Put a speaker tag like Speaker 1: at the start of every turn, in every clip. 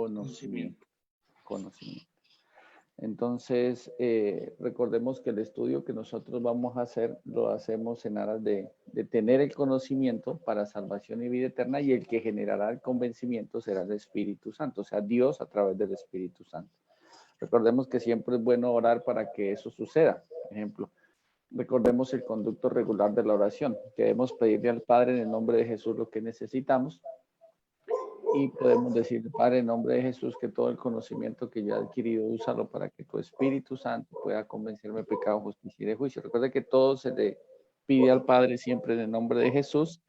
Speaker 1: conocimiento. Conocimiento. Entonces, recordemos que el estudio que nosotros vamos a hacer, lo hacemos en aras de tener el conocimiento para salvación y vida eterna, y el que generará el convencimiento será el Espíritu Santo, o sea, Dios a través del Espíritu Santo. Recordemos que siempre es bueno orar para que eso suceda. Por ejemplo, recordemos el conducto regular de la oración. Debemos pedirle al Padre en el nombre de Jesús lo que necesitamos. Y podemos decir, Padre, en nombre de Jesús, que todo el conocimiento que yo he adquirido, úsalo para que tu Espíritu Santo pueda convencerme de pecado, justicia y de juicio. Recuerde que todo se le pide al Padre siempre en el nombre de Jesús,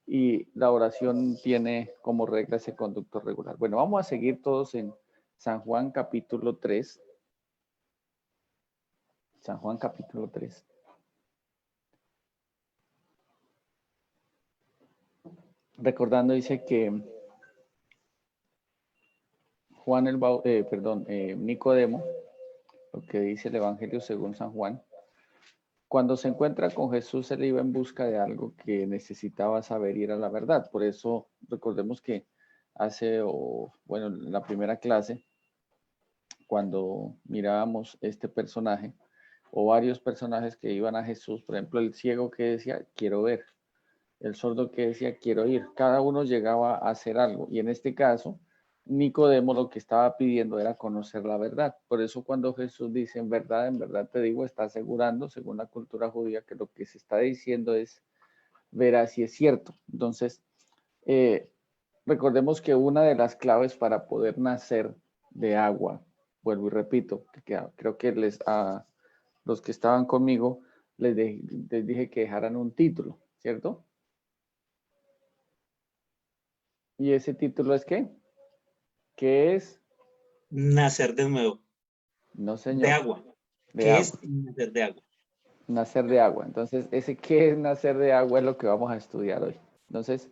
Speaker 1: y la oración tiene como regla ese conducto regular. Bueno, vamos a seguir todos en San Juan capítulo 3. San Juan capítulo 3. Recordando, dice que Nicodemo, lo que dice el Evangelio según San Juan, cuando se encuentra con Jesús, él iba en busca de algo que necesitaba saber y era la verdad. Por eso recordemos que en la primera clase, cuando mirábamos este personaje o varios personajes que iban a Jesús, por ejemplo, el ciego que decía, quiero ver, el sordo que decía, quiero oír, cada uno llegaba a hacer algo. Y en este caso, Nicodemo lo que estaba pidiendo era conocer la verdad. Por eso cuando Jesús dice, en verdad te digo, está asegurando, según la cultura judía, que lo que se está diciendo es verás si es cierto. Entonces, recordemos que una de las claves para poder nacer de agua, vuelvo y repito, que creo que a los que estaban conmigo les dije que dejaran un título, ¿cierto? ¿Y ese título es qué? ¿Qué es?
Speaker 2: Nacer de nuevo.
Speaker 1: No, señor.
Speaker 2: De agua. ¿Qué es nacer de agua?
Speaker 1: Nacer de agua. Entonces, ese qué es nacer de agua es lo que vamos a estudiar hoy. Entonces,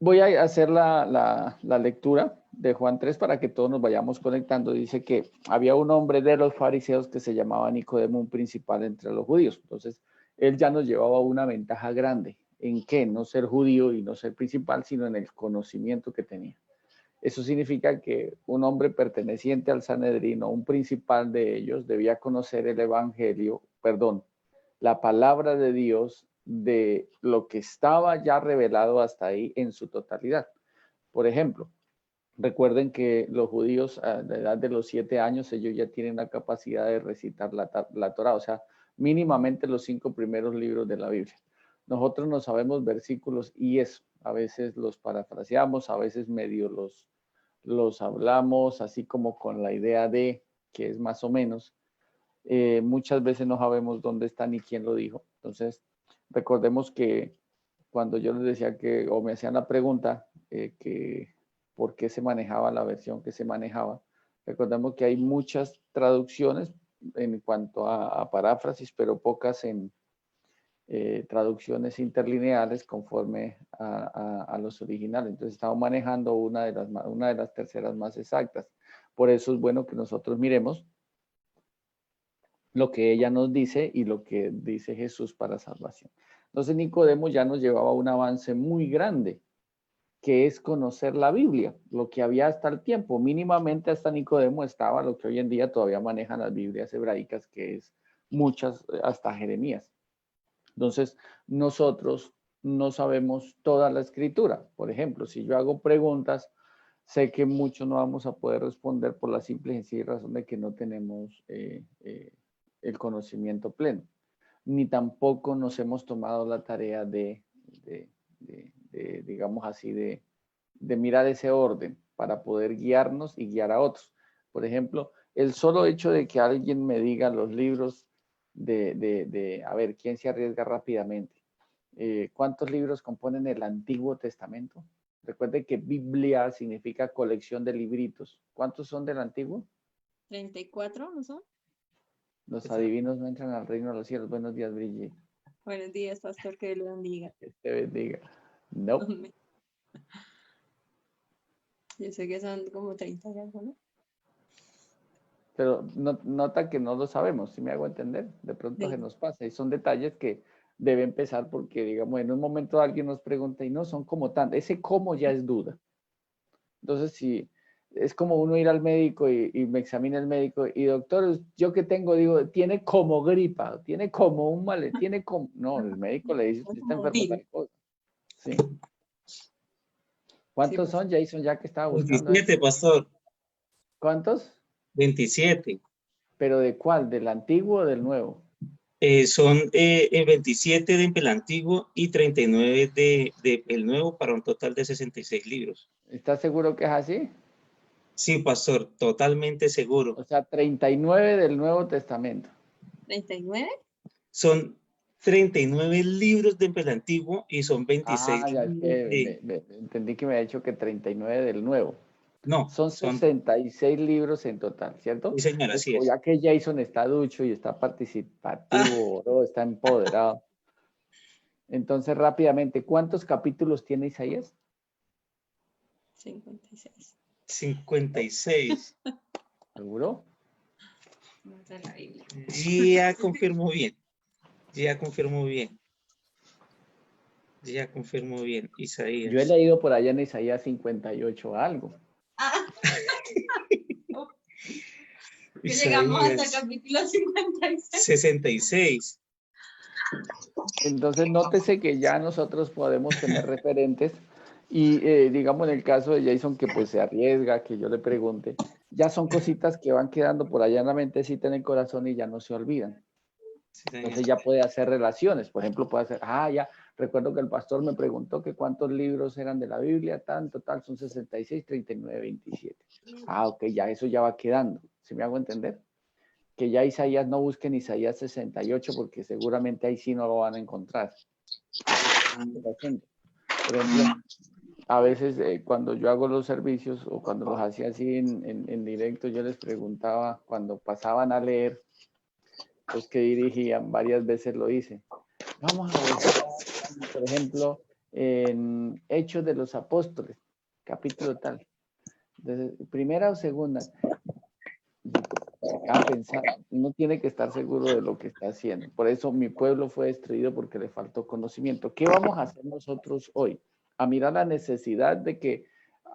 Speaker 1: voy a hacer la lectura de Juan 3 para que todos nos vayamos conectando. Dice que había un hombre de los fariseos que se llamaba Nicodemo, un principal entre los judíos. Entonces, él ya nos llevaba una ventaja grande. ¿En qué? No ser judío y no ser principal, sino en el conocimiento que tenía. Eso significa que un hombre perteneciente al Sanedrín o un principal de ellos debía conocer el evangelio, la palabra de Dios, de lo que estaba ya revelado hasta ahí en su totalidad. Por ejemplo, recuerden que los judíos a la edad de los 7 años, ellos ya tienen la capacidad de recitar la Torá, o sea, mínimamente los 5 primeros libros de la Biblia. Nosotros no sabemos versículos y eso, a veces los parafraseamos, a veces medio los hablamos así como con la idea de que es más o menos. Muchas veces no sabemos dónde está ni quién lo dijo. Entonces, recordemos que cuando yo les decía que, o me hacían la pregunta, que por qué se manejaba la versión que se manejaba, recordemos que hay muchas traducciones en cuanto a paráfrasis, pero pocas en traducciones interlineales conforme a los originales. Entonces estamos manejando una de las terceras más exactas. Por eso es bueno que nosotros miremos lo que ella nos dice y lo que dice Jesús para salvación. Entonces Nicodemo ya nos llevaba un avance muy grande, que es conocer la Biblia, lo que había hasta el tiempo. Mínimamente hasta Nicodemo estaba lo que hoy en día todavía manejan las Biblias hebraicas, que es muchas, hasta Jeremías. Entonces, nosotros no sabemos toda la escritura. Por ejemplo, si yo hago preguntas, sé que muchos no vamos a poder responder por la simple y sencilla razón de que no tenemos el conocimiento pleno, ni tampoco nos hemos tomado la tarea digamos así, de mirar ese orden para poder guiarnos y guiar a otros. Por ejemplo, el solo hecho de que alguien me diga los libros a ver, ¿quién se arriesga rápidamente? ¿Cuántos libros componen el Antiguo Testamento? Recuerde que Biblia significa colección de libritos. ¿Cuántos son del Antiguo?
Speaker 3: 34, ¿no son?
Speaker 1: Los adivinos no entran al reino de los cielos. Buenos días, Brigitte.
Speaker 3: Buenos días, pastor, que le bendiga.
Speaker 1: Que te bendiga. No.
Speaker 3: Yo sé que son como 30 ya, ¿no?
Speaker 1: Pero nota que no lo sabemos, si me hago entender. De pronto
Speaker 3: Sí.
Speaker 1: se nos pasa. Y son detalles que debe empezar porque, digamos, en un momento alguien nos pregunta y no son como tantos. Ese cómo ya es duda. Entonces, si es como uno ir al médico y me examina el médico y doctor, yo que tengo, digo, tiene como gripa, tiene como un mal, tiene como, no, el médico le dice, usted está
Speaker 3: Como un
Speaker 1: enfermo de
Speaker 3: virus.
Speaker 1: tal cosa. Sí.
Speaker 3: Sí,
Speaker 1: ¿Cuántos
Speaker 3: pues.
Speaker 1: son, Jason, ya que estaba buscando ahí?
Speaker 2: 27, pastor.
Speaker 1: ¿Cuántos?
Speaker 2: 27.
Speaker 1: ¿Pero de cuál? ¿Del antiguo o del nuevo?
Speaker 2: Son 27 del antiguo y 39 del nuevo para un total de 66 libros.
Speaker 1: ¿Estás seguro que es así?
Speaker 2: Sí, pastor, totalmente seguro.
Speaker 1: O sea, 39 del Nuevo Testamento.
Speaker 3: ¿39?
Speaker 2: Son 39 libros del antiguo y son 26
Speaker 1: Ah, ya es
Speaker 2: libros
Speaker 1: que
Speaker 2: de...
Speaker 1: entendí que me ha dicho que 39 del Nuevo.
Speaker 2: No,
Speaker 1: Son
Speaker 2: son...
Speaker 1: 66 libros en total, ¿cierto?
Speaker 2: Sí, señor,
Speaker 1: Entonces,
Speaker 2: así
Speaker 1: como
Speaker 2: es.
Speaker 1: ya que Jason está ducho y está
Speaker 2: Ah,
Speaker 1: participativo, ¿no? Está empoderado. Entonces, rápidamente, ¿cuántos capítulos tiene Isaías?
Speaker 3: 56.
Speaker 2: 56.
Speaker 1: ¿Seguro?
Speaker 3: No está en la Biblia.
Speaker 2: Ya confirmo bien. Ya confirmo bien. Ya confirmo bien.
Speaker 1: Yo he
Speaker 2: Isaías.
Speaker 1: leído por allá en Isaías 58 algo.
Speaker 3: Que llegamos hasta el
Speaker 2: Isaías
Speaker 3: capítulo 56.
Speaker 2: 66.
Speaker 1: Entonces, nótese que ya nosotros podemos tener referentes y digamos en el caso de Jason que pues se arriesga, que yo le pregunte, ya son cositas que van quedando por allá en la mentecita, en el corazón y ya no se olvidan.
Speaker 2: Sí, señor.
Speaker 1: Entonces ya puede hacer relaciones, por ejemplo, puede hacer, ya, recuerdo que el pastor me preguntó que cuántos libros eran de la Biblia, tanto, tal, son 66, 39, 27. Ok, ya eso ya va quedando, ¿sí me hago entender? Que ya Isaías no busquen Isaías 68 porque seguramente ahí sí no lo van a encontrar. Por ejemplo, a veces cuando yo hago los servicios o cuando los hacía así en directo, yo les preguntaba cuando pasaban a leer, los que dirigían, varias veces lo hice. Vamos a ver, por ejemplo, en Hechos de los Apóstoles, capítulo tal, primera o segunda. A pensar, uno tiene que estar seguro de lo que está haciendo. Por eso mi pueblo fue destruido porque le faltó conocimiento. ¿Qué vamos a hacer nosotros hoy? A mirar la necesidad de que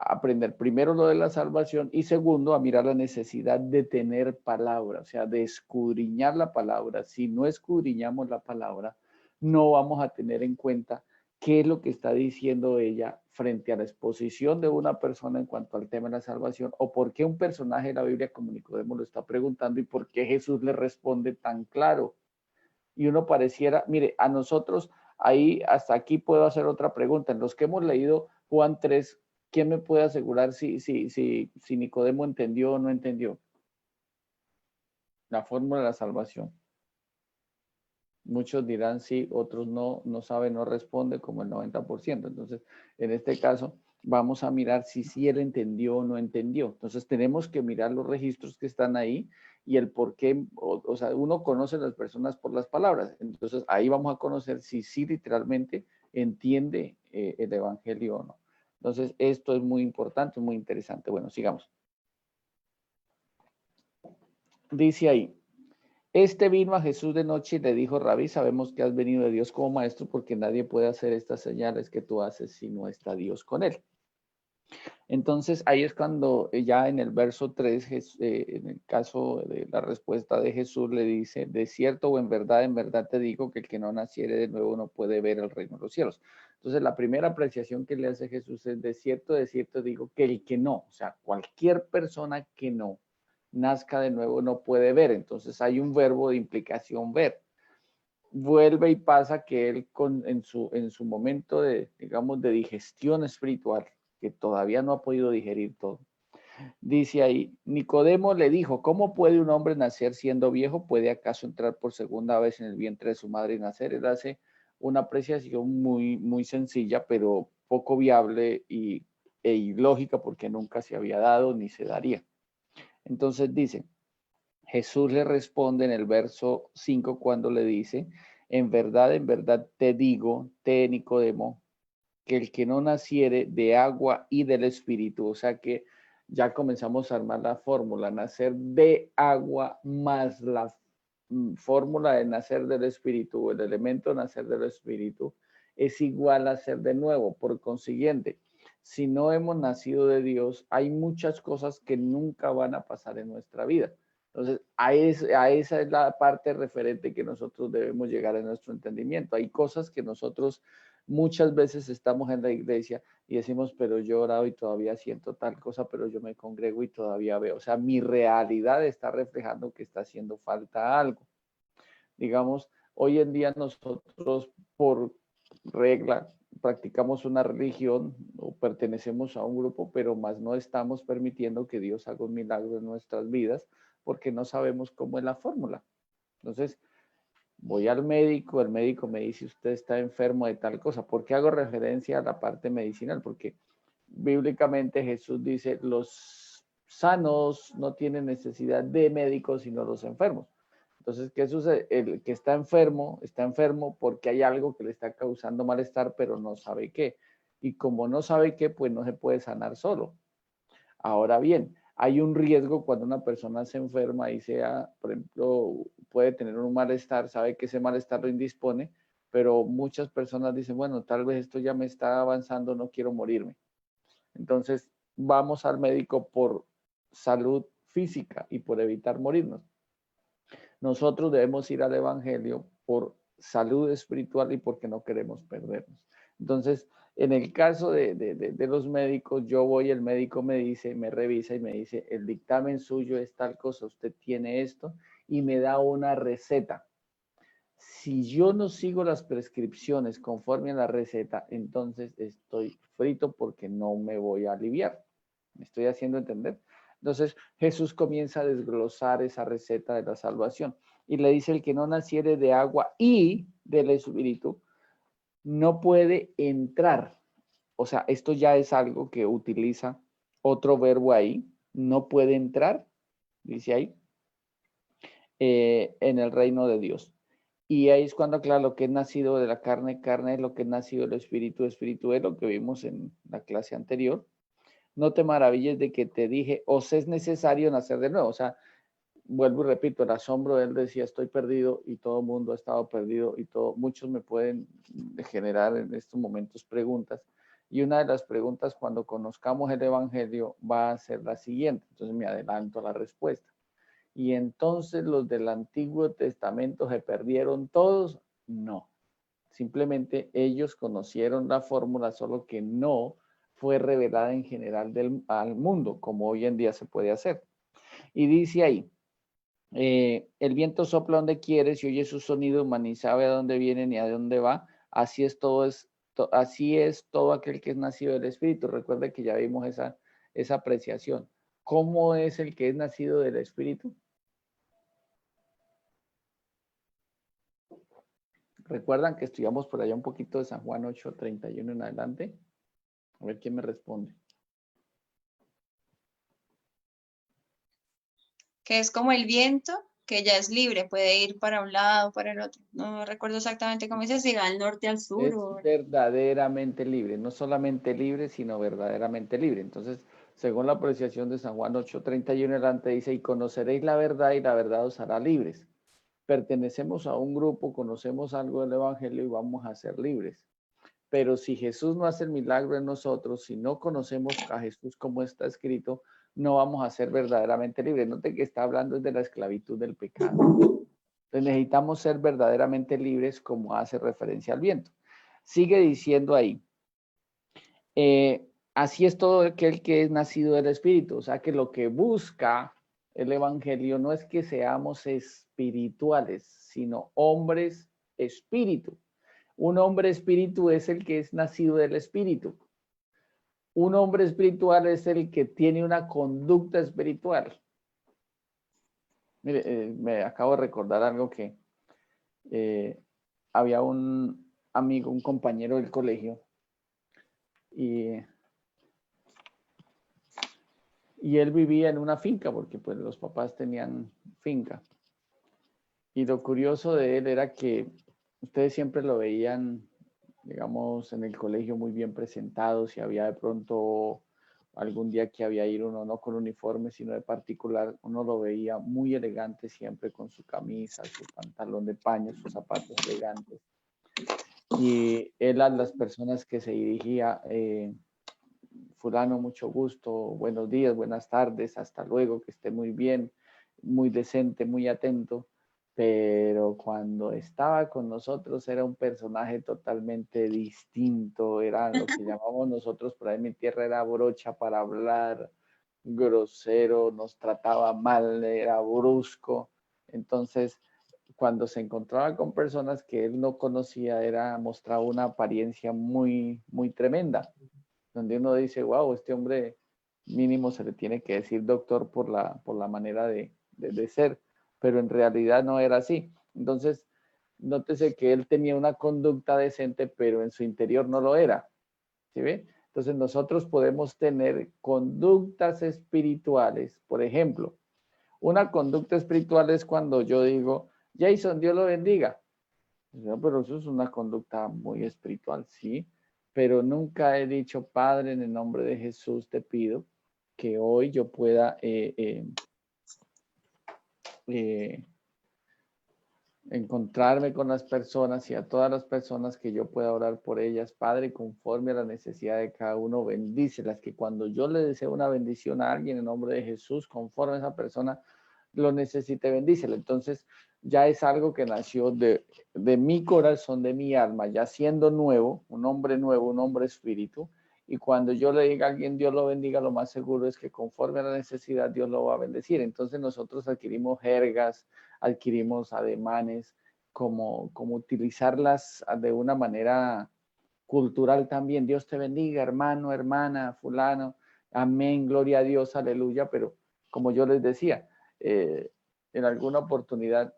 Speaker 1: aprender primero lo de la salvación y segundo a mirar la necesidad de tener palabra, o sea, de escudriñar la palabra. Si no escudriñamos la palabra, no vamos a tener en cuenta qué es lo que está diciendo ella frente a la exposición de una persona en cuanto al tema de la salvación, o por qué un personaje de la Biblia como Nicodemo lo está preguntando y por qué Jesús le responde tan claro. Y uno pareciera, mire, a nosotros ahí hasta aquí puedo hacer otra pregunta. En los que hemos leído Juan 3, ¿quién me puede asegurar si Nicodemo entendió o no entendió la fórmula de la salvación? Muchos dirán sí, otros no saben, no responde como el 90%. Entonces, en este caso, vamos a mirar si sí él entendió o no entendió. Entonces, tenemos que mirar los registros que están ahí y el por qué, o sea, uno conoce a las personas por las palabras. Entonces, ahí vamos a conocer si sí literalmente entiende el evangelio o no. Entonces, esto es muy importante, muy interesante. Bueno, sigamos. Dice ahí. Este vino a Jesús de noche y le dijo, Rabí, sabemos que has venido de Dios como maestro porque nadie puede hacer estas señales que tú haces si no está Dios con él. Entonces ahí es cuando ya en el verso 3, en el caso de la respuesta de Jesús le dice, de cierto o en verdad te digo que el que no naciere de nuevo no puede ver el reino de los cielos. Entonces la primera apreciación que le hace Jesús es, de cierto digo que el que no, o sea, cualquier persona que no nazca de nuevo no puede ver. Entonces hay un verbo de implicación ver. Vuelve y pasa que él en su momento de, digamos, de digestión espiritual, que todavía no ha podido digerir todo, dice ahí, Nicodemo le dijo, ¿cómo puede un hombre nacer siendo viejo? ¿Puede acaso entrar por segunda vez en el vientre de su madre y nacer? Él hace una apreciación muy sencilla, pero poco viable e ilógica porque nunca se había dado ni se daría. Entonces dice, Jesús le responde en el verso 5 cuando le dice, en verdad te digo, Nicodemo, que el que no naciere de agua y del espíritu, o sea que ya comenzamos a armar la fórmula, nacer de agua más la fórmula de nacer del espíritu, el elemento nacer del espíritu, es igual a ser de nuevo. Por consiguiente, si no hemos nacido de Dios, hay muchas cosas que nunca van a pasar en nuestra vida. Entonces, a esa es la parte referente que nosotros debemos llegar a nuestro entendimiento. Hay cosas que nosotros muchas veces estamos en la iglesia y decimos, pero yo he orado y todavía siento tal cosa, pero yo me congrego y todavía veo. O sea, mi realidad está reflejando que está haciendo falta algo. Digamos, hoy en día nosotros por regla practicamos una religión o pertenecemos a un grupo, pero más no estamos permitiendo que Dios haga un milagro en nuestras vidas porque no sabemos cómo es la fórmula. Entonces, voy al médico, el médico me dice, usted está enfermo de tal cosa. ¿Por qué hago referencia a la parte medicinal? Porque bíblicamente Jesús dice, los sanos no tienen necesidad de médicos, sino los enfermos. Entonces, ¿qué sucede? El que está enfermo porque hay algo que le está causando malestar, pero no sabe qué. Y como no sabe qué, pues no se puede sanar solo. Ahora bien, hay un riesgo cuando una persona se enferma y sea, por ejemplo, puede tener un malestar, sabe que ese malestar lo indispone, pero muchas personas dicen, bueno, tal vez esto ya me está avanzando, no quiero morirme. Entonces, vamos al médico por salud física y por evitar morirnos. Nosotros debemos ir al Evangelio por salud espiritual y porque no queremos perdernos. Entonces, en el caso de los médicos, yo voy, el médico me dice, me revisa y me dice, el dictamen suyo es tal cosa, usted tiene esto, y me da una receta. Si yo no sigo las prescripciones conforme a la receta, entonces estoy frito porque no me voy a aliviar. ¿Me estoy haciendo entender? Entonces Jesús comienza a desglosar esa receta de la salvación y le dice, el que no naciere de agua y del Espíritu no puede entrar. O sea, esto ya es algo que utiliza otro verbo ahí, no puede entrar, dice ahí, en el reino de Dios. Y ahí es cuando aclara lo que es nacido de la carne, carne es lo que es nacido del espíritu, espíritu es lo que vimos en la clase anterior. No te maravilles de que te dije, os es necesario nacer de nuevo. O sea, vuelvo y repito, el asombro de él decía, estoy perdido y todo el mundo ha estado perdido y muchos me pueden generar en estos momentos preguntas. Y una de las preguntas cuando conozcamos el evangelio va a ser la siguiente. Entonces me adelanto a la respuesta. Y entonces los del Antiguo Testamento se perdieron todos. No, simplemente ellos conocieron la fórmula, solo que no fue revelada en general al mundo, como hoy en día se puede hacer. Y dice ahí, el viento sopla donde quiere, si oye su sonido, man ni sabe a dónde viene ni a dónde va. Así es todo aquel que es nacido del Espíritu. Recuerda que ya vimos esa apreciación. ¿Cómo es el que es nacido del Espíritu? ¿Recuerdan que estudiamos por allá un poquito de San Juan 8:31 en adelante? A ver quién me responde.
Speaker 3: Que es como el viento, que ya es libre, puede ir para un lado, para el otro. No recuerdo exactamente cómo dice, si va al norte, al sur.
Speaker 1: Es verdaderamente libre, no solamente libre, sino verdaderamente libre. Entonces, según la apreciación de San Juan 8:31 en adelante, dice, y conoceréis la verdad y la verdad os hará libres. Pertenecemos a un grupo, conocemos algo del Evangelio y vamos a ser libres. Pero si Jesús no hace el milagro en nosotros, si no conocemos a Jesús como está escrito, no vamos a ser verdaderamente libres. Note que está hablando de la esclavitud del pecado. Entonces necesitamos ser verdaderamente libres como hace referencia al viento. Sigue diciendo ahí, así es todo aquel que es nacido del Espíritu. O sea que lo que busca el Evangelio no es que seamos espirituales, sino hombres espíritu. Un hombre espíritu es el que es nacido del Espíritu. Un hombre espiritual es el que tiene una conducta espiritual. Mire, me acabo de recordar algo que había un amigo, un compañero del colegio, y él vivía en una finca porque pues los papás tenían finca. Y lo curioso de él era que ustedes siempre lo veían, digamos, en el colegio muy bien presentado, si había de pronto algún día que había ir uno no con uniforme, sino de particular, uno lo veía muy elegante siempre con su camisa, su pantalón de paño, sus zapatos elegantes. Y él a las personas que se dirigía fulano, mucho gusto, buenos días, buenas tardes, hasta luego, que esté muy bien, muy decente, muy atento. Pero cuando estaba con nosotros era un personaje totalmente distinto, era lo que llamamos nosotros por ahí en mi tierra, era brocha para hablar, grosero, nos trataba mal, era brusco. Entonces, cuando se encontraba con personas que él no conocía, mostraba una apariencia muy, muy tremenda, donde uno dice, wow, este hombre mínimo se le tiene que decir doctor por la manera de ser, pero en realidad no era así. Entonces, nótese que él tenía una conducta decente, pero en su interior no lo era. ¿Sí ve? Entonces nosotros podemos tener conductas espirituales. Por ejemplo, una conducta espiritual es cuando yo digo, Jason, Dios lo bendiga. No, pero eso es una conducta muy espiritual, sí. Pero nunca he dicho, Padre, en el nombre de Jesús te pido que hoy yo pueda encontrarme con las personas y a todas las personas que yo pueda orar por ellas, Padre, conforme a la necesidad de cada uno, bendícelas, que cuando yo le deseo una bendición a alguien en nombre de Jesús, conforme a esa persona lo necesite, bendícela. Entonces ya es algo que nació de mi corazón, de mi alma, ya siendo nuevo, un hombre espíritu, y cuando yo le diga a alguien Dios lo bendiga, lo más seguro es que conforme a la necesidad Dios lo va a bendecir. Entonces nosotros adquirimos jergas, adquirimos ademanes, como utilizarlas de una manera cultural también. Dios te bendiga, hermano, hermana, fulano, amén, gloria a Dios, aleluya. Pero como yo les decía, en alguna oportunidad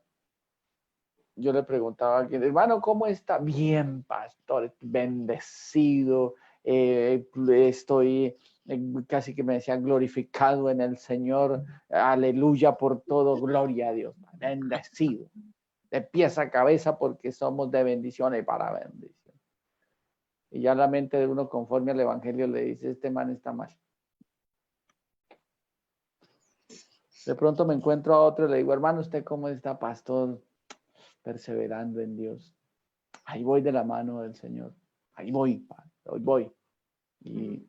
Speaker 1: yo le preguntaba a alguien, hermano, ¿cómo está? Bien, pastor, bendecido, estoy casi que me decía glorificado en el Señor, aleluya por todo, gloria a Dios, bendecido, de pies a cabeza porque somos de bendición y para bendición. Y ya la mente de uno conforme al Evangelio le dice, este man está mal. De pronto me encuentro a otro y le digo, hermano, ¿usted cómo está, pastor? Perseverando en Dios. Ahí voy de la mano del Señor. Ahí voy, hoy voy. Y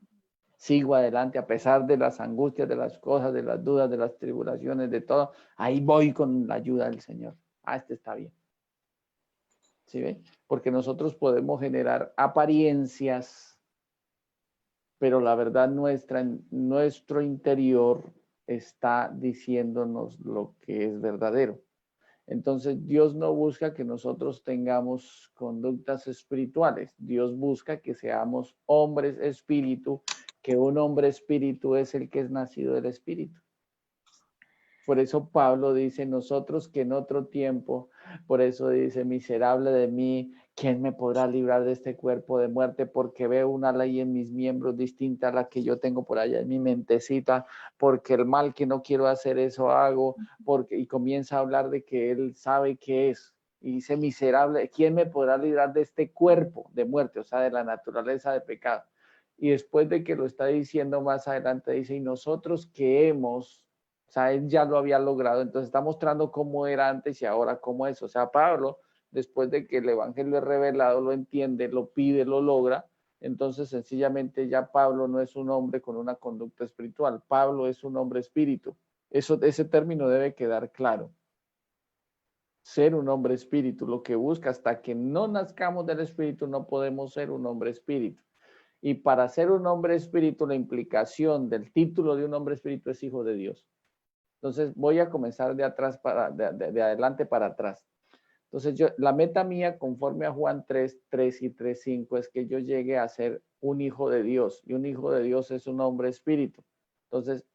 Speaker 1: sigo adelante a pesar de las angustias, de las cosas, de las dudas, de las tribulaciones, de todo. Ahí voy con la ayuda del Señor. Este está bien. ¿Sí ve? Porque nosotros podemos generar apariencias, pero la verdad nuestra, en nuestro interior está diciéndonos lo que es verdadero. Entonces, Dios no busca que nosotros tengamos conductas espirituales. Dios busca que seamos hombres espíritu, que un hombre espíritu es el que es nacido del espíritu. Por eso Pablo dice, nosotros que en otro tiempo, por eso dice, miserable de mí, ¿quién me podrá librar de este cuerpo de muerte? Porque veo una ley en mis miembros distinta a la que yo tengo por allá en mi mentecita, porque el mal que no quiero hacer eso hago, y comienza a hablar de que él sabe qué es. Y dice, miserable, ¿quién me podrá librar de este cuerpo de muerte? O sea, de la naturaleza de pecado. Y después de que lo está diciendo más adelante, dice, y nosotros que hemos... O sea, él ya lo había logrado, entonces está mostrando cómo era antes y ahora cómo es. O sea, Pablo, después de que el evangelio es revelado, lo entiende, lo pide, lo logra, entonces sencillamente ya Pablo no es un hombre con una conducta espiritual, Pablo es un hombre espíritu. Ese término debe quedar claro. Ser un hombre espíritu, lo que busca, hasta que no nazcamos del espíritu, no podemos ser un hombre espíritu. Y para ser un hombre espíritu, la implicación del título de un hombre espíritu es hijo de Dios. Entonces voy a comenzar de adelante para atrás. Entonces la meta mía conforme a Juan 3:3 y 3:5 es que yo llegue a ser un hijo de Dios, y un hijo de Dios es un hombre espíritu. Entonces,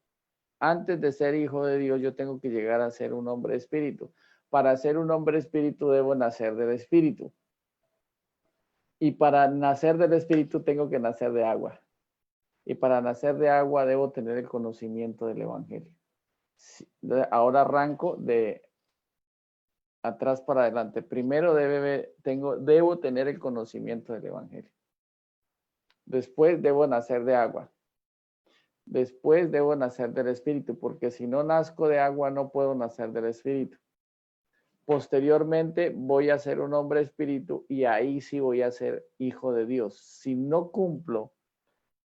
Speaker 1: antes de ser hijo de Dios, yo tengo que llegar a ser un hombre espíritu. Para ser un hombre espíritu debo nacer del espíritu. Y para nacer del espíritu tengo que nacer de agua. Y para nacer de agua debo tener el conocimiento del evangelio. Ahora arranco de atrás para adelante. Primero debo tener el conocimiento del evangelio. Después debo nacer de agua. Después debo nacer del espíritu, porque si no nazco de agua no puedo nacer del espíritu. Posteriormente voy a ser un hombre espíritu y ahí sí voy a ser hijo de Dios. Si no cumplo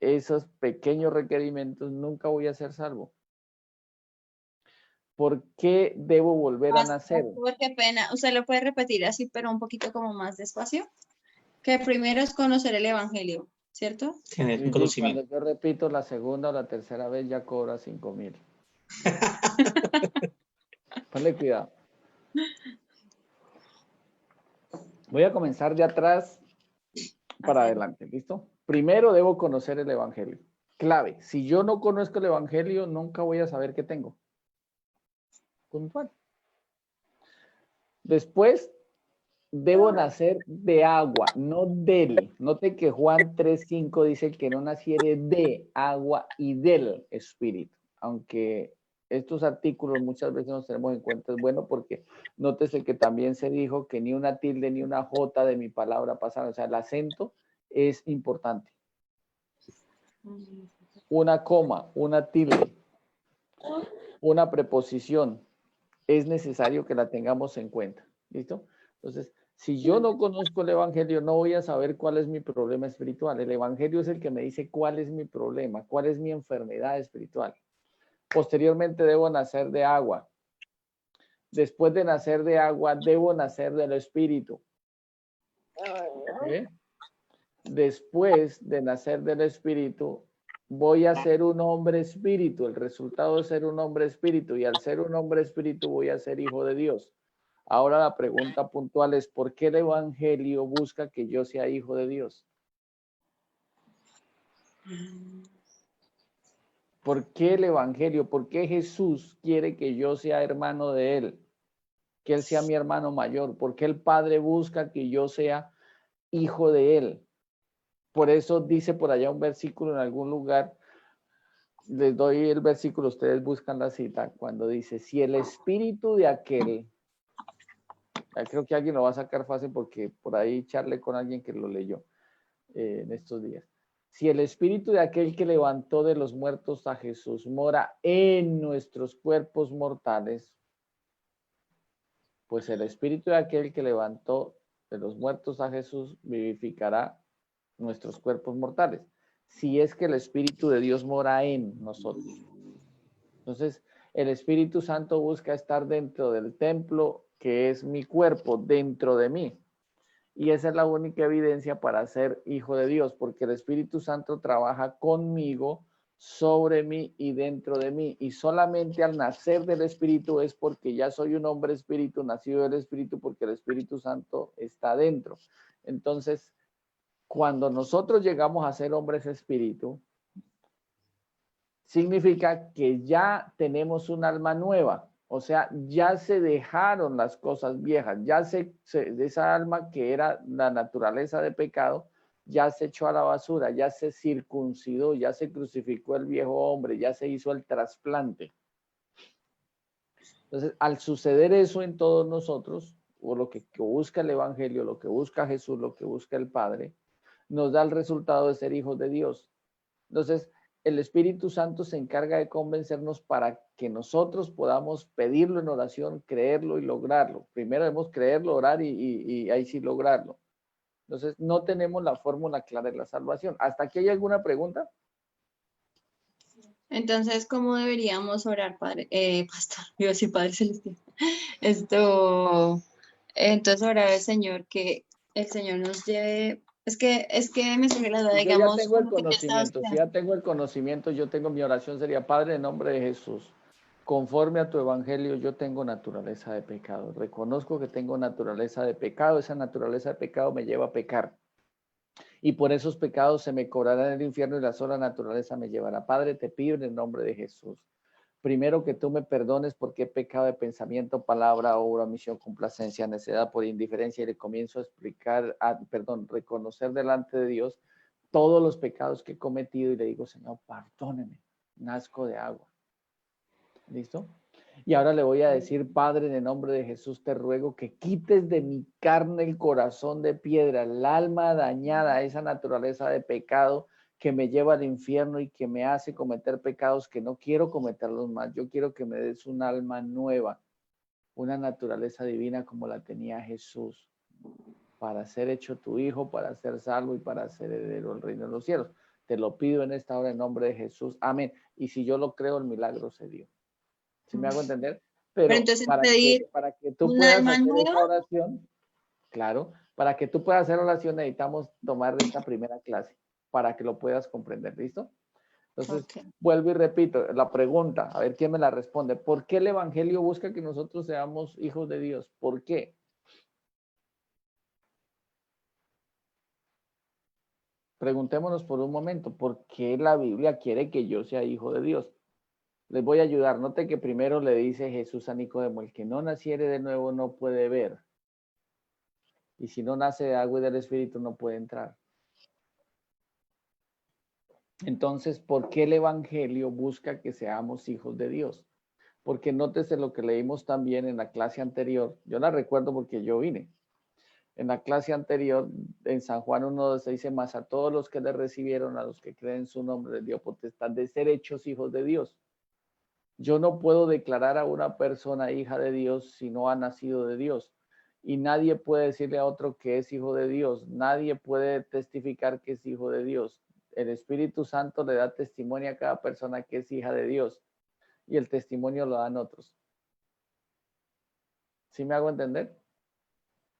Speaker 1: esos pequeños requerimientos, nunca voy a ser salvo. ¿Por qué debo volver a nacer?
Speaker 3: Qué pena. ¿Usted lo puede repetir así, pero un poquito como más despacio? Que primero es conocer el Evangelio, ¿cierto?
Speaker 2: Tener
Speaker 1: Sí,
Speaker 2: conocimiento.
Speaker 1: cuando yo repito la segunda o la tercera vez ya cobra 5.000. Ponle cuidado. Voy a comenzar de atrás para adelante, ¿listo? Primero debo conocer el Evangelio. Clave, si yo no conozco el Evangelio, nunca voy a saber qué tengo. Puntual. Después, debo nacer de agua, no del. Note que Juan 3:5 dice que no naciere de agua y del Espíritu. Aunque estos artículos muchas veces nos tenemos en cuenta, es bueno porque nótese que también se dijo que ni una tilde ni una jota de mi palabra pasaron. O sea, el acento es importante. Una coma, una tilde, una preposición, es necesario que la tengamos en cuenta. ¿Listo? Entonces, si yo no conozco el Evangelio, no voy a saber cuál es mi problema espiritual. El Evangelio es el que me dice cuál es mi problema, cuál es mi enfermedad espiritual. Posteriormente debo nacer de agua. Después de nacer de agua, debo nacer del Espíritu. ¿Okay? Después de nacer del Espíritu, voy a ser un hombre espíritu. El resultado es ser un hombre espíritu. Y al ser un hombre espíritu, voy a ser hijo de Dios. Ahora la pregunta puntual es, ¿por qué el Evangelio busca que yo sea hijo de Dios? ¿Por qué el Evangelio? ¿Por qué Jesús quiere que yo sea hermano de Él? Que Él sea mi hermano mayor. ¿Por qué el Padre busca que yo sea hijo de Él? Por eso dice por allá un versículo en algún lugar, les doy el versículo, ustedes buscan la cita, cuando dice, si el espíritu de aquel, creo que alguien lo va a sacar fácil porque por ahí charlé con alguien que lo leyó en estos días. Si el espíritu de aquel que levantó de los muertos a Jesús mora en nuestros cuerpos mortales, pues el espíritu de aquel que levantó de los muertos a Jesús vivificará nuestros cuerpos mortales. Si es que el Espíritu de Dios mora en nosotros. Entonces, el Espíritu Santo busca estar dentro del templo que es mi cuerpo, dentro de mí. Y esa es la única evidencia para ser hijo de Dios, porque el Espíritu Santo trabaja conmigo, sobre mí y dentro de mí. Y solamente al nacer del Espíritu es porque ya soy un hombre espíritu, nacido del Espíritu, porque el Espíritu Santo está dentro. Entonces, cuando nosotros llegamos a ser hombres espíritu, significa que ya tenemos un alma nueva. O sea, ya se dejaron las cosas viejas, ya de esa alma que era la naturaleza de pecado, ya se echó a la basura, ya se circuncidó, ya se crucificó el viejo hombre, ya se hizo el trasplante. Entonces, al suceder eso en todos nosotros, o lo que busca el Evangelio, lo que busca Jesús, lo que busca el Padre, nos da el resultado de ser hijos de Dios. Entonces, el Espíritu Santo se encarga de convencernos para que nosotros podamos pedirlo en oración, creerlo y lograrlo. Primero debemos creerlo, orar y ahí sí lograrlo. Entonces, no tenemos la fórmula clara de la salvación. ¿Hasta aquí hay alguna pregunta?
Speaker 3: Entonces, ¿cómo deberíamos orar, Padre? Pastor, iba a decir Padre Celestial. Esto, entonces orar al Señor, que el Señor nos lleve. Es que me surge la duda,
Speaker 1: Yo ya
Speaker 3: digamos,
Speaker 1: tengo el
Speaker 3: como que yo estaba
Speaker 1: conocimiento. Si
Speaker 3: estudiando.
Speaker 1: ya tengo el conocimiento, yo tengo mi oración sería, Padre, en nombre de Jesús, conforme a tu evangelio, yo tengo naturaleza de pecado. Reconozco que tengo naturaleza de pecado. Esa naturaleza de pecado me lleva a pecar. Y por esos pecados se me cobrará en el infierno y la sola naturaleza me llevará. Padre, te pido en el nombre de Jesús. Primero que tú me perdones porque he pecado de pensamiento, palabra, obra, omisión, complacencia, necedad, por indiferencia, y le comienzo a explicar, reconocer delante de Dios todos los pecados que he cometido y le digo, Señor, perdóneme, nazco de agua. ¿Listo? Y ahora le voy a decir, Padre, en el nombre de Jesús te ruego que quites de mi carne el corazón de piedra, el alma dañada, esa naturaleza de pecado que me lleva al infierno y que me hace cometer pecados que no quiero cometerlos más. Yo quiero que me des un alma nueva, una naturaleza divina como la tenía Jesús, para ser hecho tu hijo, para ser salvo y para ser heredero del reino de los cielos. Te lo pido en esta hora en nombre de Jesús. Amén. Y si yo lo creo, el milagro se dio. ¿Sí me hago entender?
Speaker 3: Pero
Speaker 1: Pero
Speaker 3: entonces pedir
Speaker 1: para que tú
Speaker 3: un
Speaker 1: puedas
Speaker 3: alma
Speaker 1: hacer
Speaker 3: nueva.
Speaker 1: esa oración, claro, para que tú puedas hacer oración necesitamos tomar esta primera clase para que lo puedas comprender. ¿Listo? Entonces,
Speaker 3: Ok.
Speaker 1: vuelvo y repito la pregunta, a ver quién me la responde. ¿Por qué el Evangelio busca que nosotros seamos hijos de Dios? ¿Por qué? Preguntémonos por un momento, ¿por qué la Biblia quiere que yo sea hijo de Dios? Les voy a ayudar. Note que primero le dice Jesús a Nicodemo, el que no naciere de nuevo no puede ver. Y si no nace de agua y del Espíritu no puede entrar. Entonces, ¿por qué el Evangelio busca que seamos hijos de Dios? Porque nótese lo que leímos también en la clase anterior. Yo la recuerdo porque yo vine. En la clase anterior, en San Juan 1:12 dice, más a todos los que le recibieron, a los que creen en su nombre, les dio potestad de ser hechos hijos de Dios. Yo no puedo declarar a una persona hija de Dios si no ha nacido de Dios. Y nadie puede decirle a otro que es hijo de Dios. Nadie puede testificar que es hijo de Dios. El Espíritu Santo le da testimonio a cada persona que es hija de Dios. Y el testimonio lo dan otros. ¿Sí me hago entender?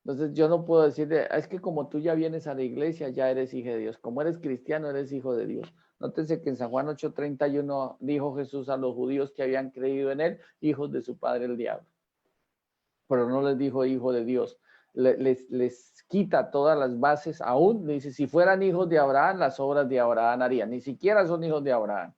Speaker 1: Entonces yo no puedo decirle, es que como tú ya vienes a la iglesia, ya eres hijo de Dios. Como eres cristiano, eres hijo de Dios. Nótense que en San Juan 8:31 dijo Jesús a los judíos que habían creído en él, hijos de su padre el diablo. Pero no les dijo hijo de Dios. Les quita todas las bases, aún le dice, si fueran hijos de Abraham, las obras de Abraham harían. Ni siquiera son hijos de Abraham.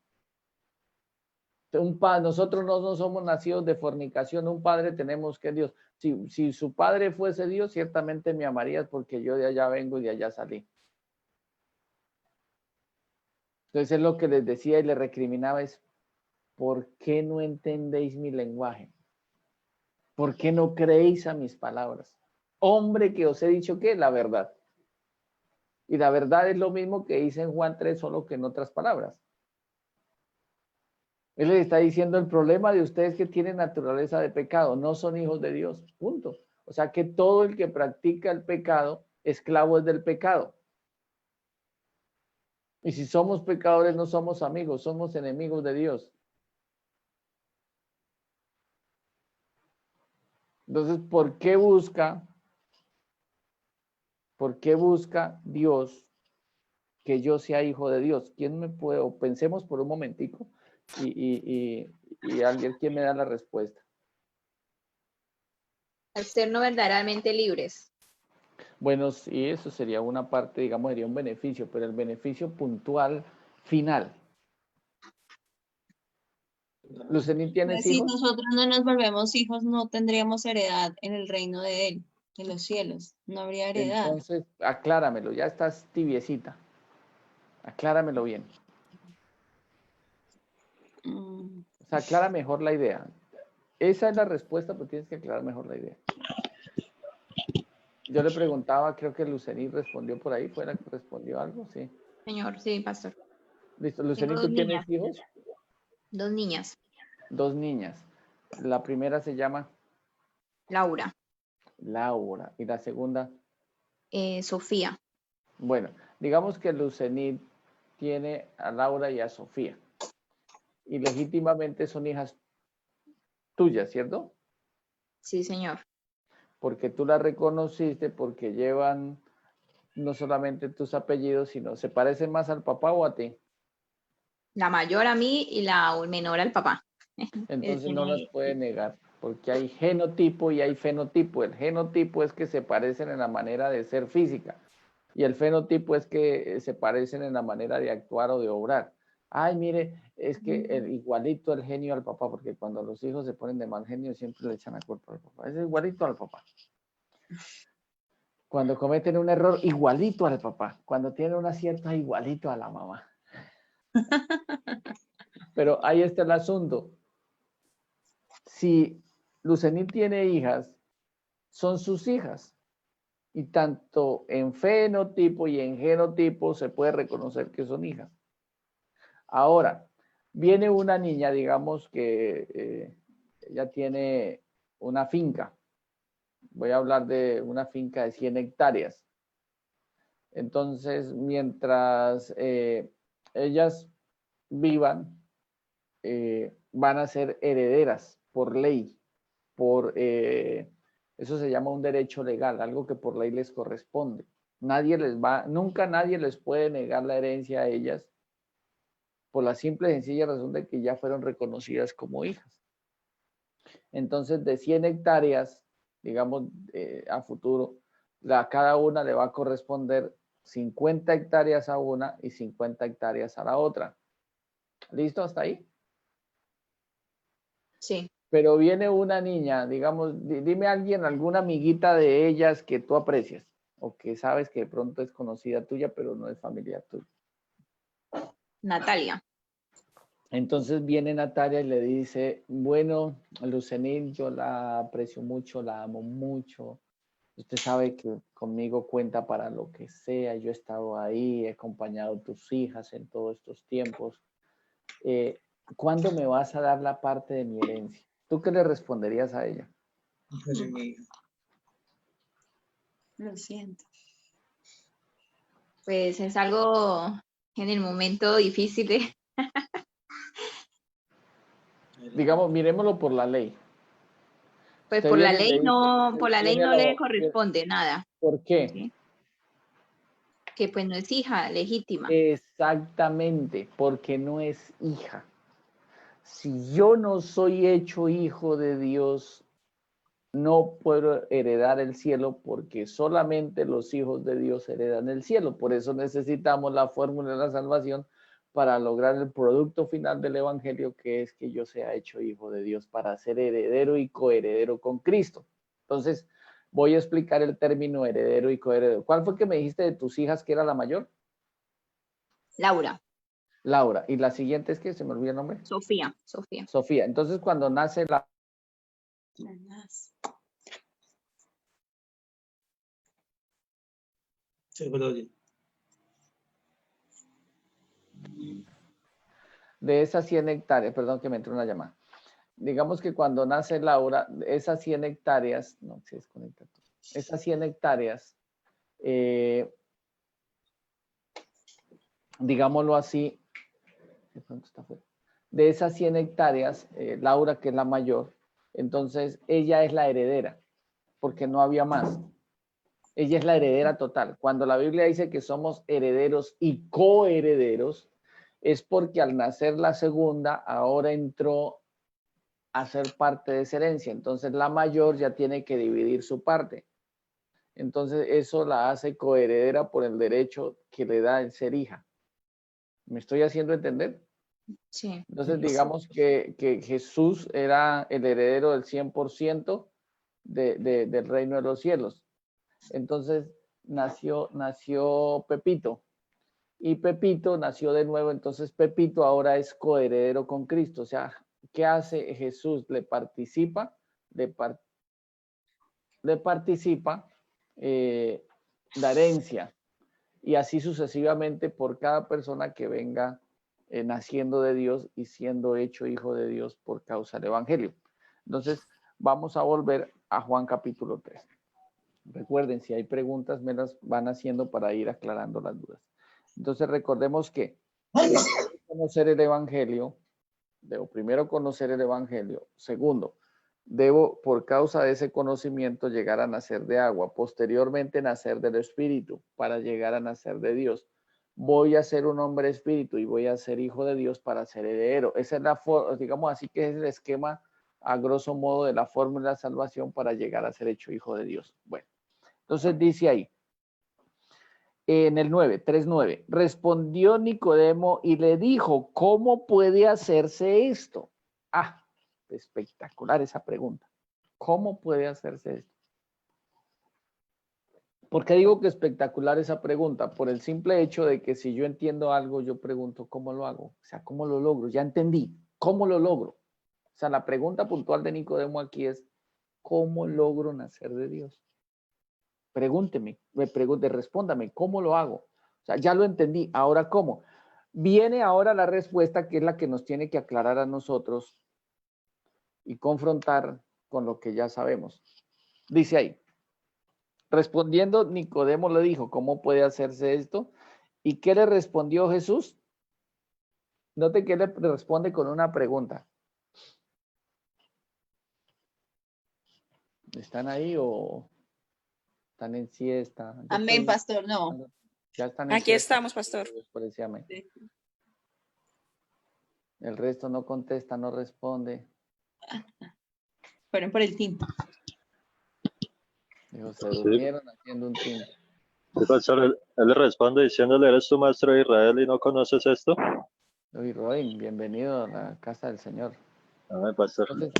Speaker 1: Nosotros no somos nacidos de fornicación, un padre tenemos que Dios. Si su padre fuese Dios, ciertamente me amarías porque yo de allá vengo y de allá salí. Entonces es lo que les decía y les recriminaba es, ¿por qué no entendéis mi lenguaje? ¿Por qué no creéis a mis palabras? Hombre, que os he dicho que la verdad. Y la verdad es lo mismo que dice en Juan 3, solo que en otras palabras. Él les está diciendo el problema de ustedes que tienen naturaleza de pecado, no son hijos de Dios, punto. O sea que todo el que practica el pecado, esclavo es del pecado. Y si somos pecadores, no somos amigos, somos enemigos de Dios. Entonces, ¿por qué busca Dios que yo sea hijo de Dios? ¿Quién me puede? O pensemos por un momentico y alguien, ¿quién me da la respuesta?
Speaker 4: Al ser no verdaderamente libres.
Speaker 1: Bueno, sí, eso sería una parte, digamos, sería un beneficio, pero el beneficio puntual final. Lucenín, ¿tienes
Speaker 3: Si
Speaker 1: hijos?
Speaker 3: nosotros no nos volvemos hijos, no tendríamos heredad en el reino de Él, en los cielos. No habría heredad.
Speaker 1: Entonces, acláramelo, ya estás tibiecita. Acláramelo bien. O sea, aclara mejor la idea. Esa es la respuesta, pero tienes que aclarar mejor la idea. Yo le preguntaba, creo que Lucenín respondió por ahí, ¿fuera que respondió algo? Sí.
Speaker 4: Señor, sí, pastor.
Speaker 1: Listo,
Speaker 4: Tengo
Speaker 1: Lucenín,
Speaker 4: dos
Speaker 1: ¿tú tienes
Speaker 4: niñas.
Speaker 1: hijos?
Speaker 4: 2 niñas.
Speaker 1: 2 niñas. La primera se llama
Speaker 4: Laura,
Speaker 1: Laura y la segunda,
Speaker 4: Sofía.
Speaker 1: bueno, digamos que Lucenit tiene a Laura y a Sofía y legítimamente son hijas tuyas, ¿cierto?
Speaker 4: Sí, señor.
Speaker 1: Porque tú las reconociste porque llevan no solamente tus apellidos, sino se parecen más al papá o a ti.
Speaker 4: La mayor a mí y la menor al papá.
Speaker 1: Entonces no las puede negar, porque hay genotipo y hay fenotipo. El genotipo es que se parecen en la manera de ser física y el fenotipo es que se parecen en la manera de actuar o de obrar. Ay, mire, es que igualito el genio al papá, porque cuando los hijos se ponen de mal genio siempre le echan la culpa al papá. Es igualito al papá. Cuando cometen un error, igualito al papá. Cuando tienen un acierto, igualito a la mamá. Pero ahí está el asunto. Si Lucenín tiene hijas, son sus hijas. Y tanto en fenotipo y en genotipo se puede reconocer que son hijas. Ahora, viene una niña, digamos que ella tiene una finca. Voy a hablar de una finca de 100 hectáreas. Entonces, mientras ellas vivan, van a ser herederas por ley, eso se llama un derecho legal, algo que por ley les corresponde. Nunca nadie les puede negar la herencia a ellas por la simple y sencilla razón de que ya fueron reconocidas como hijas. Entonces, de 100 hectáreas, digamos, a futuro, a cada una le va a corresponder 50 hectáreas a una y 50 hectáreas a la otra. ¿Listo hasta ahí?
Speaker 4: Sí.
Speaker 1: Pero viene una niña, digamos, dime alguien, alguna amiguita de ellas que tú aprecias o que sabes que de pronto es conocida tuya, pero no es familiar tuya.
Speaker 4: Natalia.
Speaker 1: Entonces viene Natalia y le dice, bueno, Lucenil, yo la aprecio mucho, la amo mucho. Usted sabe que conmigo cuenta para lo que sea. Yo he estado ahí, he acompañado a tus hijas en todos estos tiempos. ¿Cuándo me vas a dar la parte de mi herencia? ¿Tú qué le responderías a ella?
Speaker 3: Lo siento.
Speaker 4: Pues es algo en el momento difícil de...
Speaker 1: Digamos, miremoslo por la ley.
Speaker 4: Pues
Speaker 1: Usted
Speaker 4: por la
Speaker 1: viene y le
Speaker 4: ley
Speaker 1: dice,
Speaker 4: no, por la ley
Speaker 1: viene
Speaker 4: no le corresponde nada.
Speaker 1: ¿Por qué?
Speaker 4: ¿Sí? Que pues no es hija legítima.
Speaker 1: Exactamente, porque no es hija. Si yo no soy hecho hijo de Dios, no puedo heredar el cielo porque solamente los hijos de Dios heredan el cielo. Por eso necesitamos la fórmula de la salvación para lograr el producto final del evangelio, que es que yo sea hecho hijo de Dios para ser heredero y coheredero con Cristo. Entonces, voy a explicar el término heredero y coheredero. ¿Cuál fue que me dijiste de tus hijas que era la mayor?
Speaker 4: Laura.
Speaker 1: Laura. Y la siguiente es que se me olvidó el nombre.
Speaker 4: Sofía. Sofía.
Speaker 1: Sofía. Entonces, cuando nace la... De esas 100 hectáreas, perdón que me entró una llamada. Digamos que cuando nace Laura, esas 100 hectáreas, no, se desconecta todo. Esas 100 hectáreas, digámoslo así, de pronto está fuera. De esas 100 hectáreas, Laura, que es la mayor, entonces ella es la heredera, porque no había más. Ella es la heredera total. Cuando la Biblia dice que somos herederos y coherederos, es porque al nacer la segunda, ahora entró a ser parte de esa herencia. Entonces la mayor ya tiene que dividir su parte. Entonces eso la hace coheredera por el derecho que le da el ser hija. ¿Me estoy haciendo entender?
Speaker 4: Sí.
Speaker 1: Entonces digamos que Jesús era el heredero del 100% del reino de los cielos. Entonces nació Pepito. Y Pepito nació de nuevo, entonces Pepito ahora es coheredero con Cristo. O sea, ¿qué hace Jesús? Le participa la herencia. Y así sucesivamente por cada persona que venga naciendo de Dios y siendo hecho hijo de Dios por causa del Evangelio. Entonces, vamos a volver a Juan capítulo 3. Recuerden, si hay preguntas, me las van haciendo para ir aclarando las dudas. Entonces, recordemos que conocer el Evangelio, debo primero conocer el Evangelio. Segundo, debo, por causa de ese conocimiento, llegar a nacer de agua. Posteriormente, nacer del Espíritu para llegar a nacer de Dios. Voy a ser un hombre espíritu y voy a ser hijo de Dios para ser heredero. Esa es la forma, digamos así, que es el esquema a grosso modo de la fórmula de salvación para llegar a ser hecho hijo de Dios. Bueno, entonces dice ahí, en el 9, 3:9, respondió Nicodemo y le dijo, ¿cómo puede hacerse esto? Ah, espectacular esa pregunta. ¿Cómo puede hacerse esto? ¿Por qué digo que espectacular esa pregunta? Por el simple hecho de que si yo entiendo algo, yo pregunto, ¿cómo lo hago? O sea, ¿cómo lo logro? Ya entendí, ¿cómo lo logro? O sea, la pregunta puntual de Nicodemo aquí es, ¿cómo logro nacer de Dios? Pregúnteme, respóndame, ¿cómo lo hago? O sea, ya lo entendí, ahora ¿cómo? Viene ahora la respuesta que es la que nos tiene que aclarar a nosotros y confrontar con lo que ya sabemos. Dice ahí, respondiendo Nicodemo le dijo, ¿cómo puede hacerse esto? ¿Y qué le respondió Jesús? Note que le responde con una pregunta. ¿Están ahí o están en siesta? Yo
Speaker 3: Amén,
Speaker 1: estoy-
Speaker 3: pastor, no.
Speaker 1: Ya están en
Speaker 5: Aquí
Speaker 1: siesta.
Speaker 5: estamos, pastor.
Speaker 1: Por ese amén. El resto no contesta, no responde.
Speaker 3: Fueron por el tinto.
Speaker 1: Digo, se durmieron haciendo un team.
Speaker 6: Sí, pastor, él le responde diciéndole, ¿eres tu maestro de Israel y no conoces esto?
Speaker 1: Uy, Robin, bienvenido a la casa del Señor.
Speaker 6: Amén, pastor.
Speaker 1: Entonces,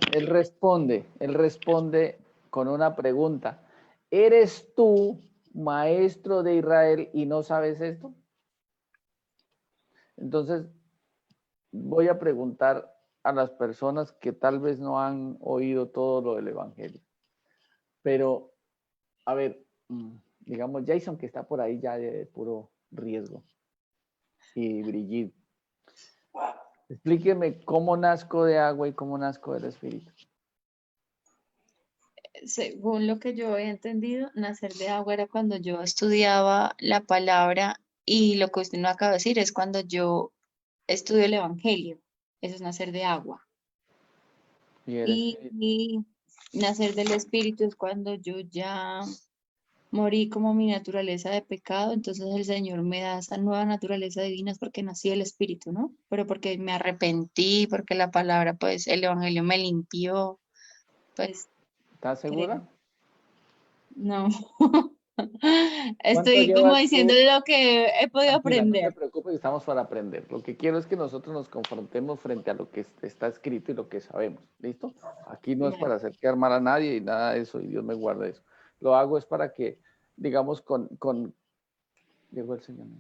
Speaker 1: él responde con una pregunta. ¿Eres tú maestro de Israel y no sabes esto? Entonces, voy a preguntar a las personas que tal vez no han oído todo lo del Evangelio. Pero, a ver, digamos, Jason, que está por ahí ya de puro riesgo. Y Brigitte. Explíqueme cómo nazco de agua y cómo nazco del Espíritu.
Speaker 3: Según lo que yo he entendido, nacer de agua era cuando yo estudiaba la palabra y lo que usted no acaba de decir es cuando yo estudio el Evangelio. Eso es nacer de agua.
Speaker 1: Y el
Speaker 3: Y,
Speaker 1: Espíritu.
Speaker 3: y nacer del Espíritu es cuando yo ya morí como mi naturaleza de pecado, entonces el Señor me da esa nueva naturaleza divina es porque nací del Espíritu, ¿no? Pero porque me arrepentí, porque la palabra, pues el Evangelio me limpió, pues
Speaker 1: ¿Estás segura?
Speaker 3: no.
Speaker 1: ¿Cuánto
Speaker 3: Estoy como
Speaker 1: llevas
Speaker 3: diciendo
Speaker 1: tú?
Speaker 3: lo que he podido
Speaker 1: Tranquila, no te
Speaker 3: aprender.
Speaker 1: preocupes, estamos para aprender. Lo que quiero es que nosotros nos confrontemos frente a lo que está escrito y lo que sabemos. ¿Listo? Aquí no es para hacer quedar mal a nadie y nada de eso, y Dios me guarde eso. Lo hago es para que, digamos, llegó el Señor, ¿no?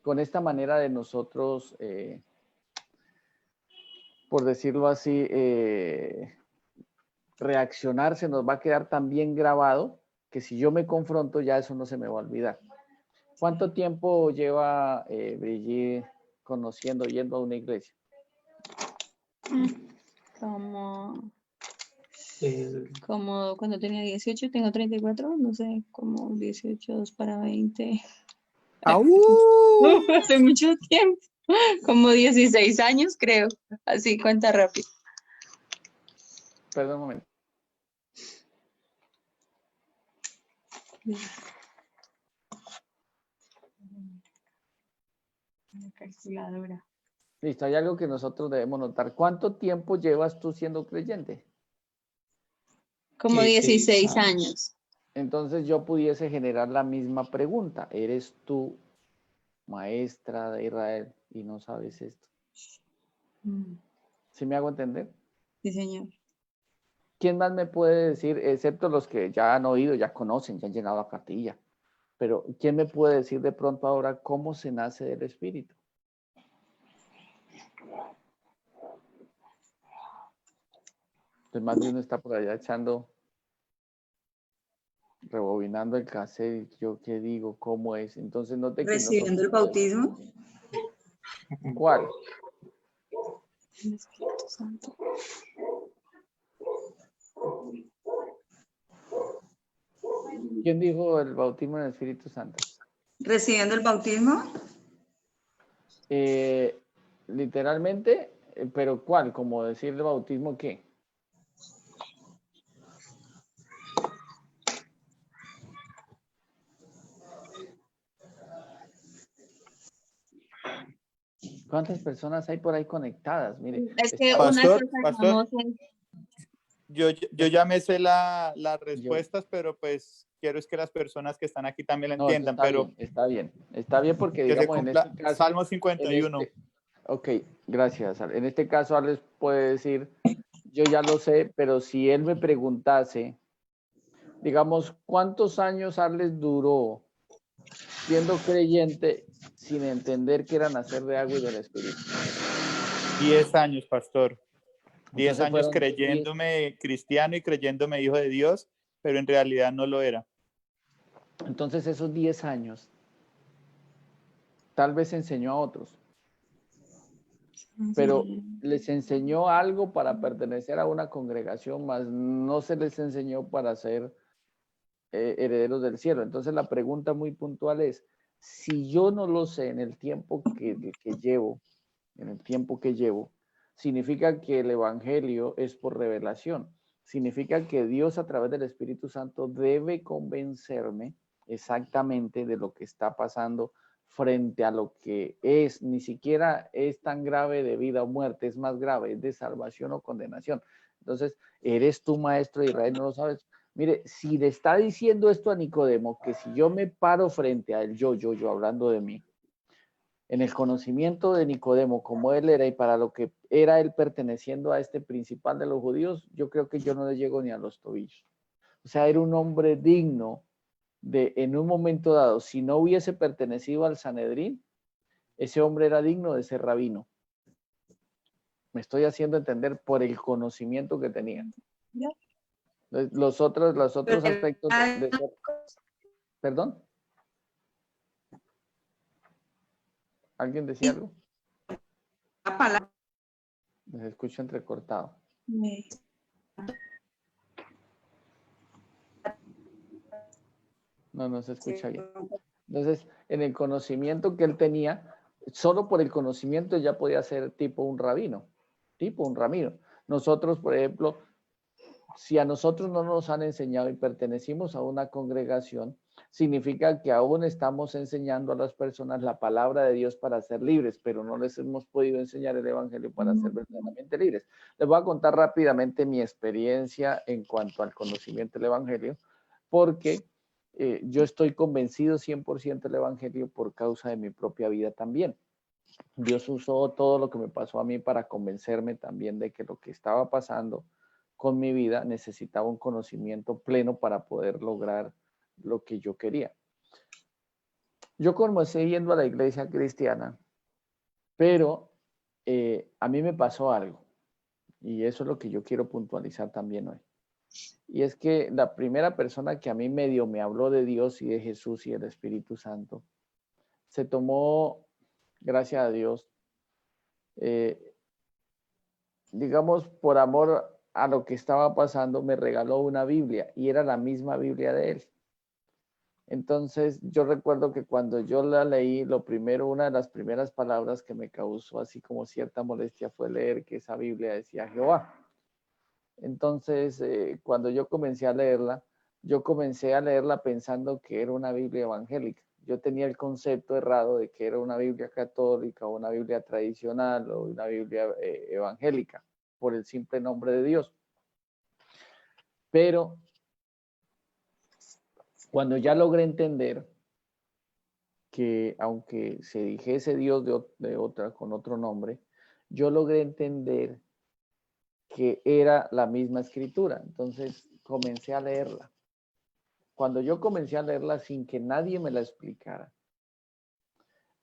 Speaker 1: Con esta manera de nosotros, por decirlo así, reaccionar se nos va a quedar tan bien grabado que si yo me confronto ya eso no se me va a olvidar. ¿Cuánto tiempo lleva Brigitte conociendo, yendo a una iglesia?
Speaker 3: Como,
Speaker 2: Eh,
Speaker 3: como cuando tenía 18, tengo 34, no sé, como 18, 2 para 20. Hace mucho tiempo, como 16 años creo, así cuenta rápido.
Speaker 1: Perdón un momento.
Speaker 3: Una calculadora.
Speaker 1: Listo, hay algo que nosotros debemos notar. ¿Cuánto tiempo llevas tú siendo creyente?
Speaker 3: Como 16
Speaker 2: 16
Speaker 3: años.
Speaker 1: Entonces yo pudiese generar la misma pregunta. ¿Eres tú maestra de Israel y no sabes esto? ¿Sí me hago entender?
Speaker 3: Sí, señor.
Speaker 1: ¿Quién más me puede decir, excepto los que ya han oído, ya conocen, ya han llenado la cartilla? Pero ¿quién me puede decir de pronto ahora cómo se nace del Espíritu? Entonces más de uno está por allá rebobinando el cassette. ¿Yo qué digo? ¿Cómo es? Entonces note que
Speaker 7: Recibiendo el bautismo.
Speaker 1: ¿Cuál?
Speaker 3: El Espíritu Santo.
Speaker 1: ¿Quién dijo el bautismo en el Espíritu Santo?
Speaker 7: Recibiendo el bautismo.
Speaker 1: Literalmente, pero ¿cuál? Como decir el bautismo, ¿qué? ¿Cuántas personas hay por ahí conectadas? Mire,
Speaker 3: Es que
Speaker 1: estamos-
Speaker 3: una
Speaker 8: Pastor,
Speaker 3: cosa,
Speaker 8: pastor.
Speaker 3: digamos,
Speaker 8: Yo ya me sé las respuestas, pero pues quiero es que las personas que están aquí también la
Speaker 1: No, eso
Speaker 8: entiendan,
Speaker 1: está
Speaker 8: pero
Speaker 1: bien, está bien. Está bien porque,
Speaker 8: que se
Speaker 1: digamos, en este
Speaker 8: cumpla
Speaker 1: caso...
Speaker 8: Salmo 51.
Speaker 1: Ok, gracias. En este caso, Alex puede decir, yo ya lo sé, pero si él me preguntase, digamos, ¿cuántos años Alex duró siendo creyente sin entender que era nacer de agua y del Espíritu?
Speaker 8: 10 años, pastor. 10
Speaker 1: Entonces
Speaker 8: años
Speaker 1: fueron 10.
Speaker 8: creyéndome cristiano y creyéndome hijo de Dios, pero en realidad no lo era.
Speaker 1: Entonces esos 10 años tal vez enseñó a otros, pero les enseñó algo para pertenecer a una congregación, más no se les enseñó para ser herederos del cielo. Entonces la pregunta muy puntual es, si yo no lo sé en el tiempo que llevo, en el tiempo que llevo, significa que el evangelio es por revelación. Significa que Dios a través del Espíritu Santo debe convencerme exactamente de lo que está pasando frente a lo que es. Ni siquiera es tan grave de vida o muerte, es más grave, es de salvación o condenación. Entonces, ¿eres tú maestro de Israel? ¿No lo sabes? Mire, si le está diciendo esto a Nicodemo, que si yo me paro frente a él, yo hablando de mí, en el conocimiento de Nicodemo, como él era y para lo que era él perteneciendo a este principal de los judíos, yo creo que yo no le llego ni a los tobillos. O sea, era un hombre digno de, en un momento dado, si no hubiese pertenecido al Sanedrín, ese hombre era digno de ser rabino. Me estoy haciendo entender por el conocimiento que tenía. Los otros aspectos de ser... ¿Perdón? ¿Alguien decía algo?
Speaker 7: La palabra.
Speaker 1: Me escucho entrecortado. No se escucha bien. Entonces, en el conocimiento que él tenía, solo por el conocimiento ya podía ser tipo un rabino. Nosotros, por ejemplo, si a nosotros no nos han enseñado y pertenecimos a una congregación, significa que aún estamos enseñando a las personas la palabra de Dios para ser libres, pero no les hemos podido enseñar el evangelio para ser verdaderamente libres. Les voy a contar rápidamente mi experiencia en cuanto al conocimiento del evangelio, porque yo estoy convencido 100% del evangelio por causa de mi propia vida también. Dios usó todo lo que me pasó a mí para convencerme también de que lo que estaba pasando con mi vida necesitaba un conocimiento pleno para poder lograr lo que yo quería. Yo comencé yendo a la iglesia cristiana, pero a mí me pasó algo, y eso es lo que yo quiero puntualizar también hoy. Y es que la primera persona que a mí medio me habló de Dios y de Jesús y del Espíritu Santo, se tomó, gracias a Dios, digamos, por amor a lo que estaba pasando, me regaló una Biblia y era la misma Biblia de él. Entonces, yo recuerdo que cuando yo la leí, una de las primeras palabras que me causó así como cierta molestia fue leer que esa Biblia decía Jehová. Entonces, cuando yo comencé a leerla pensando que era una Biblia evangélica. Yo tenía el concepto errado de que era una Biblia católica o una Biblia tradicional o una Biblia evangélica, por el simple nombre de Dios. Pero cuando ya logré entender que aunque se dijese Dios con otro nombre, yo logré entender que era la misma escritura. Entonces comencé a leerla. Cuando yo comencé a leerla sin que nadie me la explicara,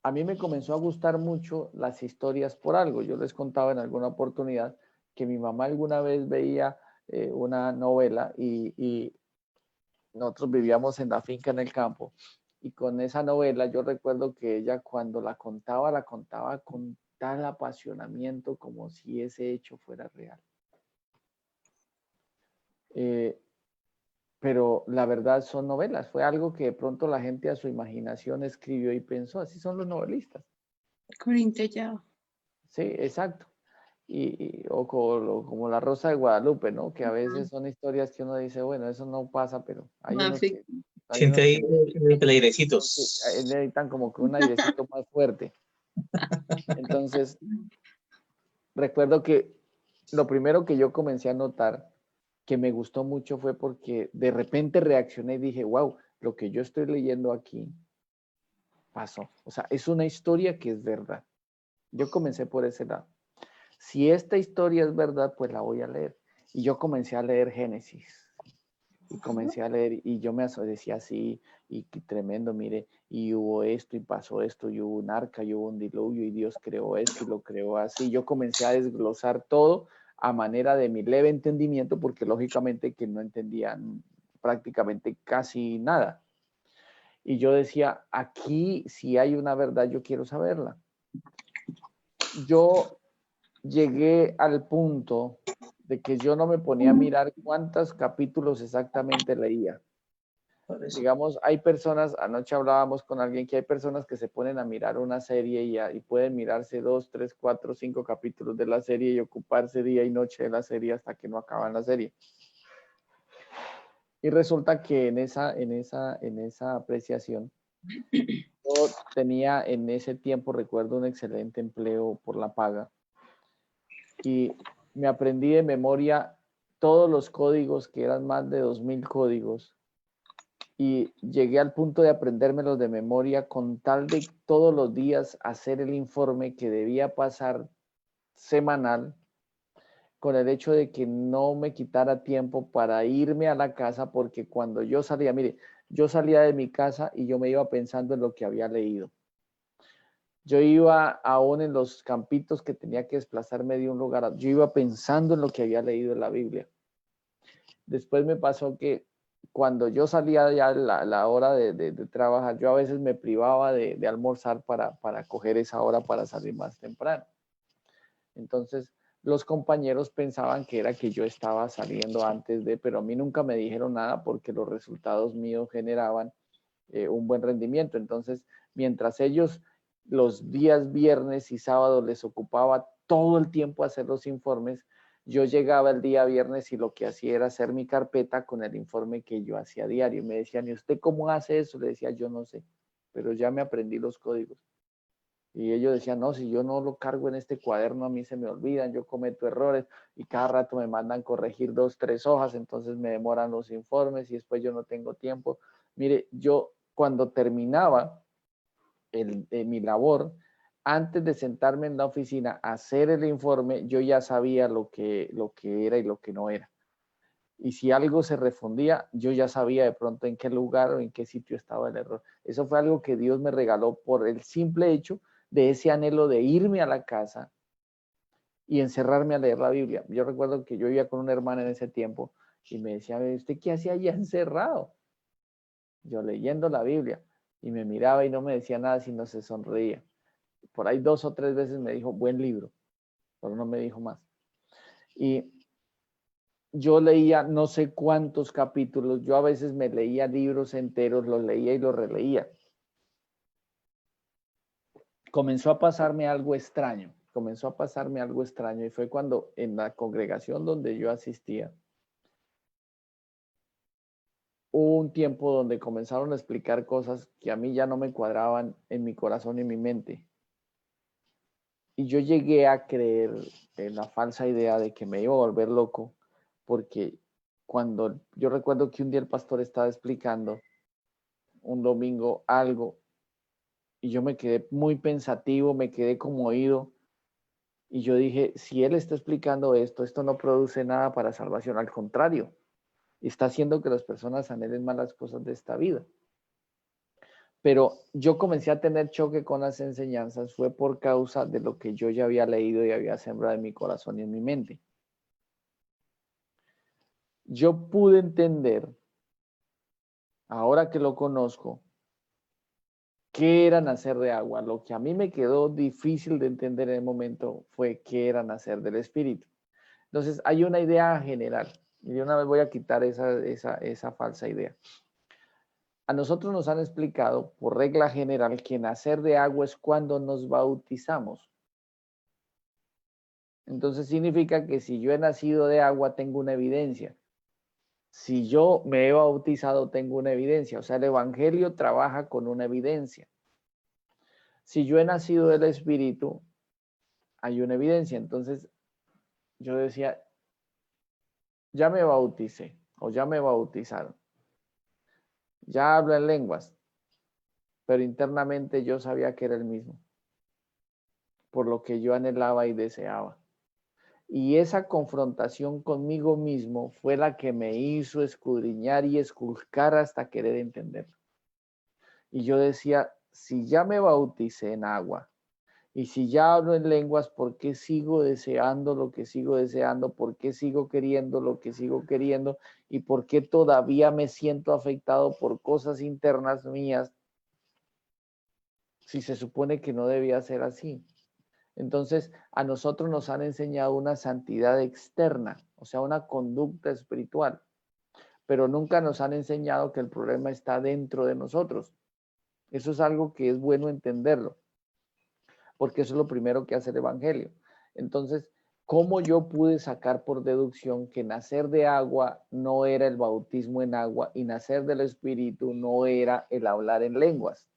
Speaker 1: a mí me comenzó a gustar mucho las historias por algo. Yo les contaba en alguna oportunidad que mi mamá alguna vez veía una novela y nosotros vivíamos en la finca en el campo, y con esa novela yo recuerdo que ella cuando la contaba con tal apasionamiento como si ese hecho fuera real. Pero la verdad son novelas, fue algo que de pronto la gente a su imaginación escribió y pensó, así son los novelistas.
Speaker 3: Corintellado.
Speaker 1: Sí, exacto. O como La Rosa de Guadalupe, ¿no? Que a veces son historias que uno dice, bueno, eso no pasa, pero hay unos que...
Speaker 2: Siente ahí los airecitos.
Speaker 1: Necesitan como que un airecito más fuerte. Entonces, recuerdo que lo primero que yo comencé a notar que me gustó mucho fue porque de repente reaccioné y dije, wow, lo que yo estoy leyendo aquí pasó. O sea, es una historia que es verdad. Yo comencé por ese lado. Si esta historia es verdad, pues la voy a leer. Y yo comencé a leer Génesis. Y comencé a leer y yo me decía así, y tremendo, mire, y hubo esto y pasó esto, y hubo un arca, y hubo un diluvio, y Dios creó esto y lo creó así. Yo comencé a desglosar todo a manera de mi leve entendimiento, porque lógicamente que no entendían prácticamente casi nada. Y yo decía, aquí si hay una verdad, yo quiero saberla. Yo llegué al punto de que yo no me ponía a mirar cuántos capítulos exactamente leía. Digamos, hay personas, anoche hablábamos con alguien que hay personas que se ponen a mirar una serie y pueden mirarse 2, 3, 4, 5 capítulos de la serie y ocuparse día y noche de la serie hasta que no acaban la serie. Y resulta que en esa apreciación, yo tenía en ese tiempo, recuerdo, un excelente empleo por la paga y me aprendí de memoria todos los códigos, que eran más de 2000 códigos, y llegué al punto de aprendérmelos de memoria con tal de todos los días hacer el informe que debía pasar semanal, con el hecho de que no me quitara tiempo para irme a la casa, porque cuando yo salía, mire, yo salía de mi casa y yo me iba pensando en lo que había leído. Yo iba aún en los campitos que tenía que desplazarme de un lugar a otro, yo iba pensando en lo que había leído en la Biblia. Después me pasó que cuando yo salía ya la hora de trabajar, yo a veces me privaba de almorzar para coger esa hora para salir más temprano. Entonces, los compañeros pensaban que era que yo estaba saliendo antes de, pero a mí nunca me dijeron nada porque los resultados míos generaban un buen rendimiento. Entonces, mientras ellos los días viernes y sábados les ocupaba todo el tiempo hacer los informes, yo llegaba el día viernes y lo que hacía era hacer mi carpeta con el informe que yo hacía diario. Me decían, ¿y usted cómo hace eso? Le decía, yo no sé, pero ya me aprendí los códigos. Y ellos decían, no, si yo no lo cargo en este cuaderno, a mí se me olvidan, yo cometo errores y cada rato me mandan corregir 2, 3 hojas, entonces me demoran los informes y después yo no tengo tiempo. Mire, yo cuando terminaba mi labor, antes de sentarme en la oficina a hacer el informe, yo ya sabía lo que era y lo que no era. Y si algo se refundía, yo ya sabía de pronto en qué lugar o en qué sitio estaba el error. Eso fue algo que Dios me regaló por el simple hecho de ese anhelo de irme a la casa y encerrarme a leer la Biblia. Yo recuerdo que yo vivía con una hermana en ese tiempo y me decía, ¿usted qué hacía allá encerrado? Yo leyendo la Biblia, y me miraba y no me decía nada, sino se sonreía. Por ahí 2 o 3 veces me dijo, buen libro, pero no me dijo más. Y yo leía no sé cuántos capítulos, yo a veces me leía libros enteros, los leía y los releía. Comenzó a pasarme algo extraño y fue cuando en la congregación donde yo asistía, hubo un tiempo donde comenzaron a explicar cosas que a mí ya no me cuadraban en mi corazón y en mi mente. Y yo llegué a creer en la falsa idea de que me iba a volver loco, porque cuando yo recuerdo que un día el pastor estaba explicando un domingo algo y yo me quedé muy pensativo, me quedé como oído y yo dije, si él está explicando esto, esto no produce nada para salvación, al contrario, está haciendo que las personas anhelen más las cosas de esta vida. Pero yo comencé a tener choque con las enseñanzas, fue por causa de lo que yo ya había leído y había sembrado en mi corazón y en mi mente. Yo pude entender, ahora que lo conozco, qué era nacer de agua. Lo que a mí me quedó difícil de entender en el momento fue qué era nacer del Espíritu. Entonces, hay una idea general, y de una vez voy a quitar esa falsa idea. A nosotros nos han explicado, por regla general, que nacer de agua es cuando nos bautizamos. Entonces significa que si yo he nacido de agua, tengo una evidencia. Si yo me he bautizado, tengo una evidencia. O sea, el Evangelio trabaja con una evidencia. Si yo he nacido del Espíritu, hay una evidencia. Entonces, yo decía, ya me bauticé o ya me bautizaron. Ya hablo en lenguas, pero internamente yo sabía que era el mismo, por lo que yo anhelaba y deseaba. Y esa confrontación conmigo mismo fue la que me hizo escudriñar y esculcar hasta querer entenderlo. Y yo decía, si ya me bauticé en agua, y si ya hablo en lenguas, ¿por qué sigo deseando lo que sigo deseando? ¿Por qué sigo queriendo lo que sigo queriendo? ¿Y por qué todavía me siento afectado por cosas internas mías si se supone que no debía ser así? Entonces, a nosotros nos han enseñado una santidad externa, o sea, una conducta espiritual. pero nunca nos han enseñado que el problema está dentro de nosotros. Eso es algo que es bueno entenderlo, porque eso es lo primero que hace el Evangelio. Entonces, ¿cómo yo pude sacar por deducción que nacer de agua no era el bautismo en agua y nacer del Espíritu no era el hablar en lenguas?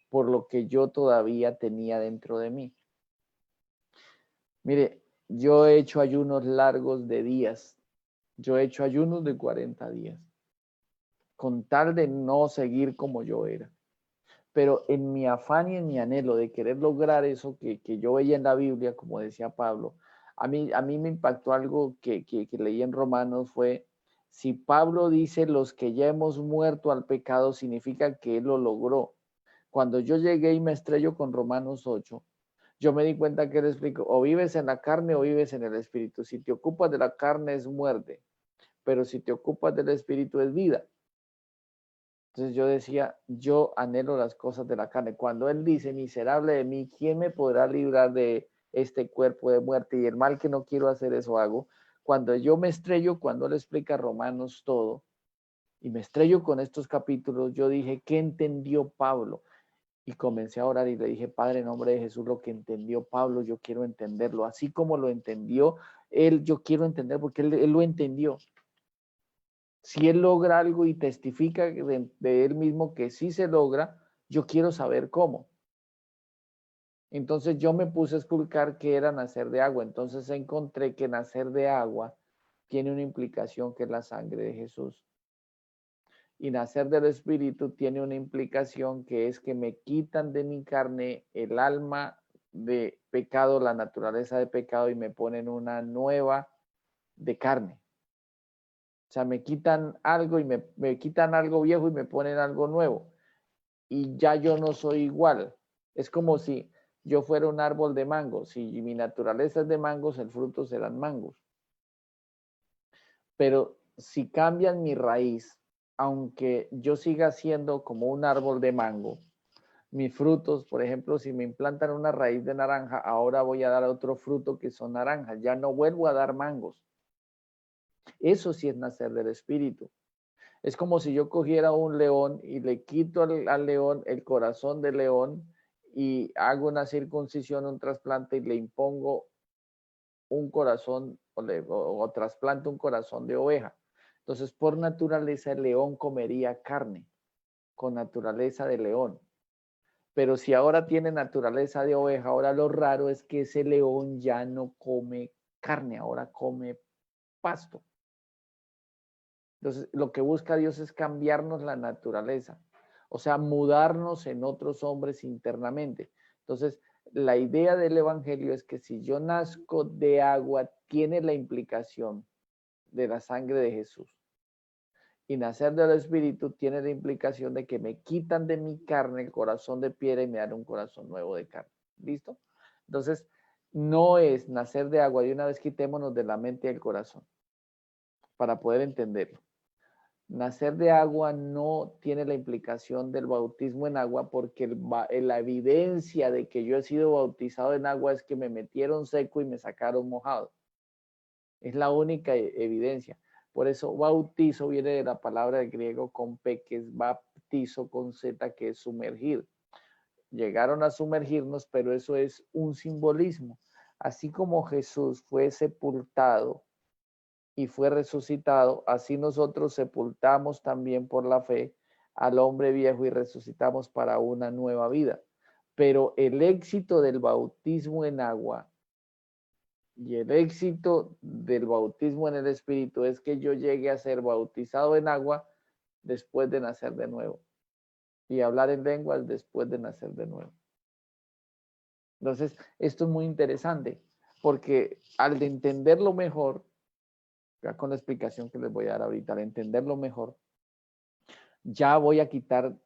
Speaker 1: Por lo que yo todavía tenía dentro de mí. Mire, yo he hecho ayunos largos de días. Yo he hecho ayunos de 40 días, con tal de no seguir como yo era. Pero en mi afán y en mi anhelo de querer lograr eso que yo veía en la Biblia, como decía Pablo, a mí me impactó algo que leí en Romanos, fue, si Pablo dice los que ya hemos muerto al pecado, significa que él lo logró. Cuando yo llegué y me estrello con Romanos 8, yo me di cuenta que él explicó, o vives en la carne o vives en el espíritu. Si te ocupas de la carne es muerte, pero si te ocupas del espíritu es vida. Entonces yo decía, yo anhelo las cosas de la carne. Cuando él dice, miserable de mí, ¿quién me podrá librar de este cuerpo de muerte? Y el mal que no quiero hacer, eso hago. Cuando yo me estrello, cuando él explica Romanos todo, y me estrello con estos capítulos, yo dije, ¿qué entendió Pablo? Y comencé a orar y le dije, Padre, en nombre de Jesús, lo que entendió Pablo, yo quiero entenderlo. Así como lo entendió él, yo quiero entender porque él lo entendió. Si él logra algo y testifica de él mismo que sí se logra, yo quiero saber cómo. Entonces yo me puse a esculcar qué era nacer de agua. Entonces encontré que nacer de agua tiene una implicación que es la sangre de Jesús. Y nacer del Espíritu tiene una implicación que es que me quitan de mi carne el alma de pecado, la naturaleza de pecado, y me ponen una nueva de carne. O sea, me quitan algo y me quitan algo viejo y me ponen algo nuevo. Y ya yo no soy igual. Es como si yo fuera un árbol de mangos. Si mi naturaleza es de mangos, el fruto serán mangos. Pero si cambian mi raíz, aunque yo siga siendo como un árbol de mango, mis frutos, por ejemplo, si me implantan una raíz de naranja, ahora voy a dar otro fruto que son naranjas. Ya no vuelvo a dar mangos. Eso sí es nacer del Espíritu. Es como si yo cogiera un león y le quito al león el corazón del león y hago una circuncisión, un trasplante y le impongo un corazón o trasplante un corazón de oveja. Entonces, por naturaleza, el león comería carne, con naturaleza de león. Pero si ahora tiene naturaleza de oveja, ahora lo raro es que ese león ya no come carne, ahora come pasto. Entonces, lo que busca Dios es cambiarnos la naturaleza, o sea, mudarnos en otros hombres internamente. Entonces, la idea del Evangelio es que si yo nazco de agua, tiene la implicación de la sangre de Jesús. Y nacer del Espíritu tiene la implicación de que me quitan de mi carne el corazón de piedra y me dan un corazón nuevo de carne. ¿Listo? Entonces, no es nacer de agua, de una vez quitémonos de la mente y el corazón para poder entenderlo. Nacer de agua no tiene la implicación del bautismo en agua porque la evidencia de que yo he sido bautizado en agua es que me metieron seco y me sacaron mojado. Es la única evidencia. Por eso bautizo viene de la palabra del griego con P, que es baptizo, con Z, que es sumergir. Llegaron a sumergirnos, pero eso es un simbolismo. Así como Jesús fue sepultado y fue resucitado, así nosotros sepultamos también por la fe al hombre viejo y resucitamos para una nueva vida. Pero el éxito del bautismo en agua y el éxito del bautismo en el Espíritu es que yo llegue a ser bautizado en agua después de nacer de nuevo y hablar en lenguas después de nacer de nuevo. Entonces, esto es muy interesante porque al de entenderlo mejor, ya con la explicación que les voy a dar ahorita, al entenderlo mejor, ya voy a quitar,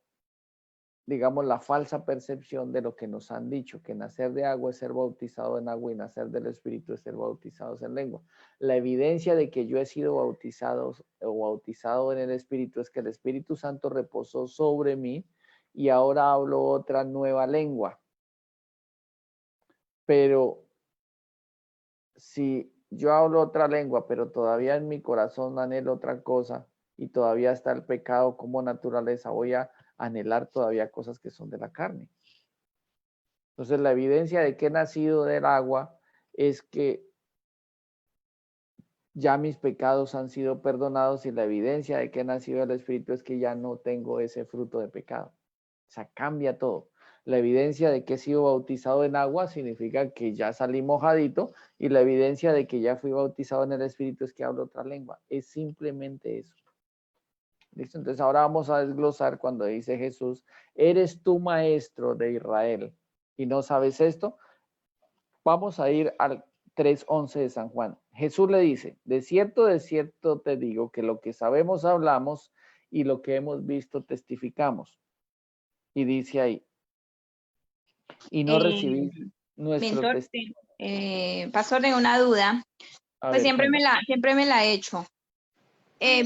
Speaker 1: digamos, la falsa percepción de lo que nos han dicho, que nacer de agua es ser bautizado en agua y nacer del Espíritu es ser bautizados en lengua. La evidencia de que yo he sido bautizado o bautizado en el Espíritu es que el Espíritu Santo reposó sobre mí y ahora hablo otra nueva lengua. Pero si yo hablo otra lengua, pero todavía en mi corazón anhelo otra cosa y todavía está el pecado como naturaleza, voy a anhelar todavía cosas que son de la carne. Entonces la evidencia de que he nacido del agua es que ya mis pecados han sido perdonados y la evidencia de que he nacido del Espíritu es que ya no tengo ese fruto de pecado. O sea, cambia todo. La evidencia de que he sido bautizado en agua significa que ya salí mojadito y la evidencia de que ya fui bautizado en el Espíritu es que hablo otra lengua. Es simplemente eso. ¿Listo? Entonces ahora vamos a desglosar cuando dice Jesús, eres tú maestro de Israel y no sabes esto. Vamos a ir al 3:11 de San Juan. Jesús le dice, de cierto te digo que lo que sabemos hablamos y lo que hemos visto testificamos. Y dice ahí, y no recibís nuestro
Speaker 4: Mentor,
Speaker 1: testimonio.
Speaker 4: pastor, tengo una duda. Pues siempre me la he hecho.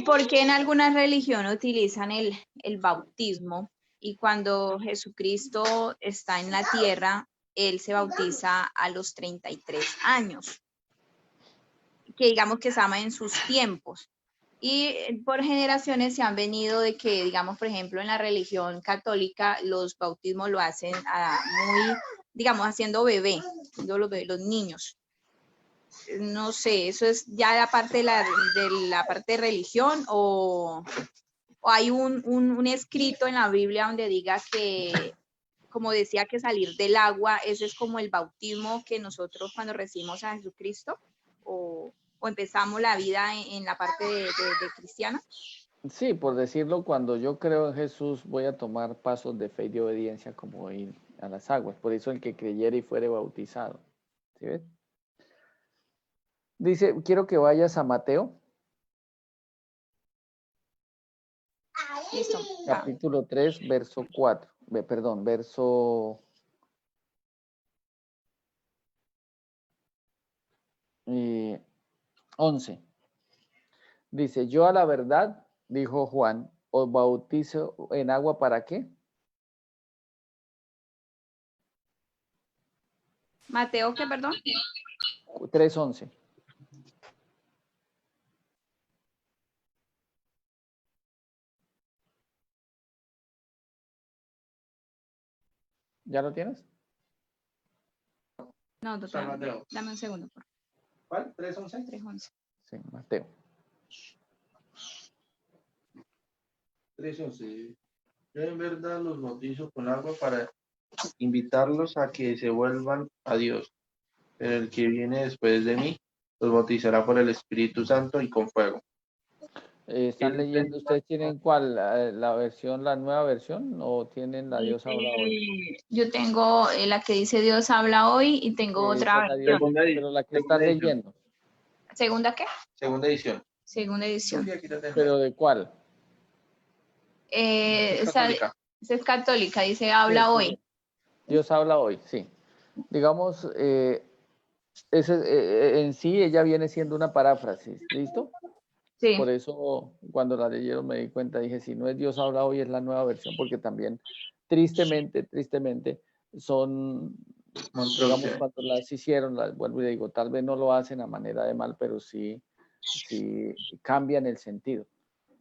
Speaker 4: ¿Por qué en algunas religiones utilizan el bautismo y cuando Jesucristo está en la tierra, él se bautiza a los 33 años? Que digamos que estaba en sus tiempos. Y por generaciones se han venido de que, digamos, por ejemplo, en la religión católica, los bautismos lo hacen muy, digamos, haciendo bebé, los niños. No sé, ¿eso es ya la parte de la parte de religión o hay un escrito en la Biblia donde diga que, como decía, que salir del agua, ese es como el bautismo que nosotros cuando recibimos a Jesucristo o empezamos la vida en la parte de cristiana?
Speaker 1: Sí, por decirlo, cuando yo creo en Jesús voy a tomar pasos de fe y de obediencia como ir a las aguas. Por eso el que creyere y fuere bautizado. ¿Sí ves? Dice, quiero que vayas a Mateo.
Speaker 4: Listo.
Speaker 1: Capítulo 3, verso 4. Perdón, verso 11. Dice, yo a la verdad, dijo Juan, os bautizo en agua ¿para qué?
Speaker 4: Mateo, ¿qué, perdón?
Speaker 1: 3:11. ¿Ya lo tienes?
Speaker 4: No, doctor, dame un segundo.
Speaker 5: ¿Cuál? ¿3:11?
Speaker 4: 3:11.
Speaker 1: Sí, Mateo.
Speaker 5: 3:11. Yo en verdad los bautizo con agua para invitarlos a que se vuelvan a Dios. Pero el que viene después de mí los bautizará por el Espíritu Santo y con fuego.
Speaker 1: ¿Están leyendo? ¿Ustedes tienen cuál? ¿La nueva versión o tienen la Dios habla hoy?
Speaker 4: Yo tengo la que dice Dios habla hoy y tengo otra versión.
Speaker 1: Pero la que están leyendo.
Speaker 4: ¿Segunda qué?
Speaker 5: Segunda edición.
Speaker 4: Segunda edición.
Speaker 1: ¿Pero de cuál?
Speaker 4: Esa es católica, dice habla hoy.
Speaker 1: Dios habla hoy, sí. Digamos, en sí ella viene siendo una paráfrasis, ¿listo?
Speaker 4: Sí.
Speaker 1: Por eso cuando la leyeron me di cuenta, dije, si no es Dios habla hoy, es la nueva versión, porque también tristemente son, digamos, cuando las hicieron, vuelvo y digo, tal vez no lo hacen a manera de mal, pero sí cambian el sentido.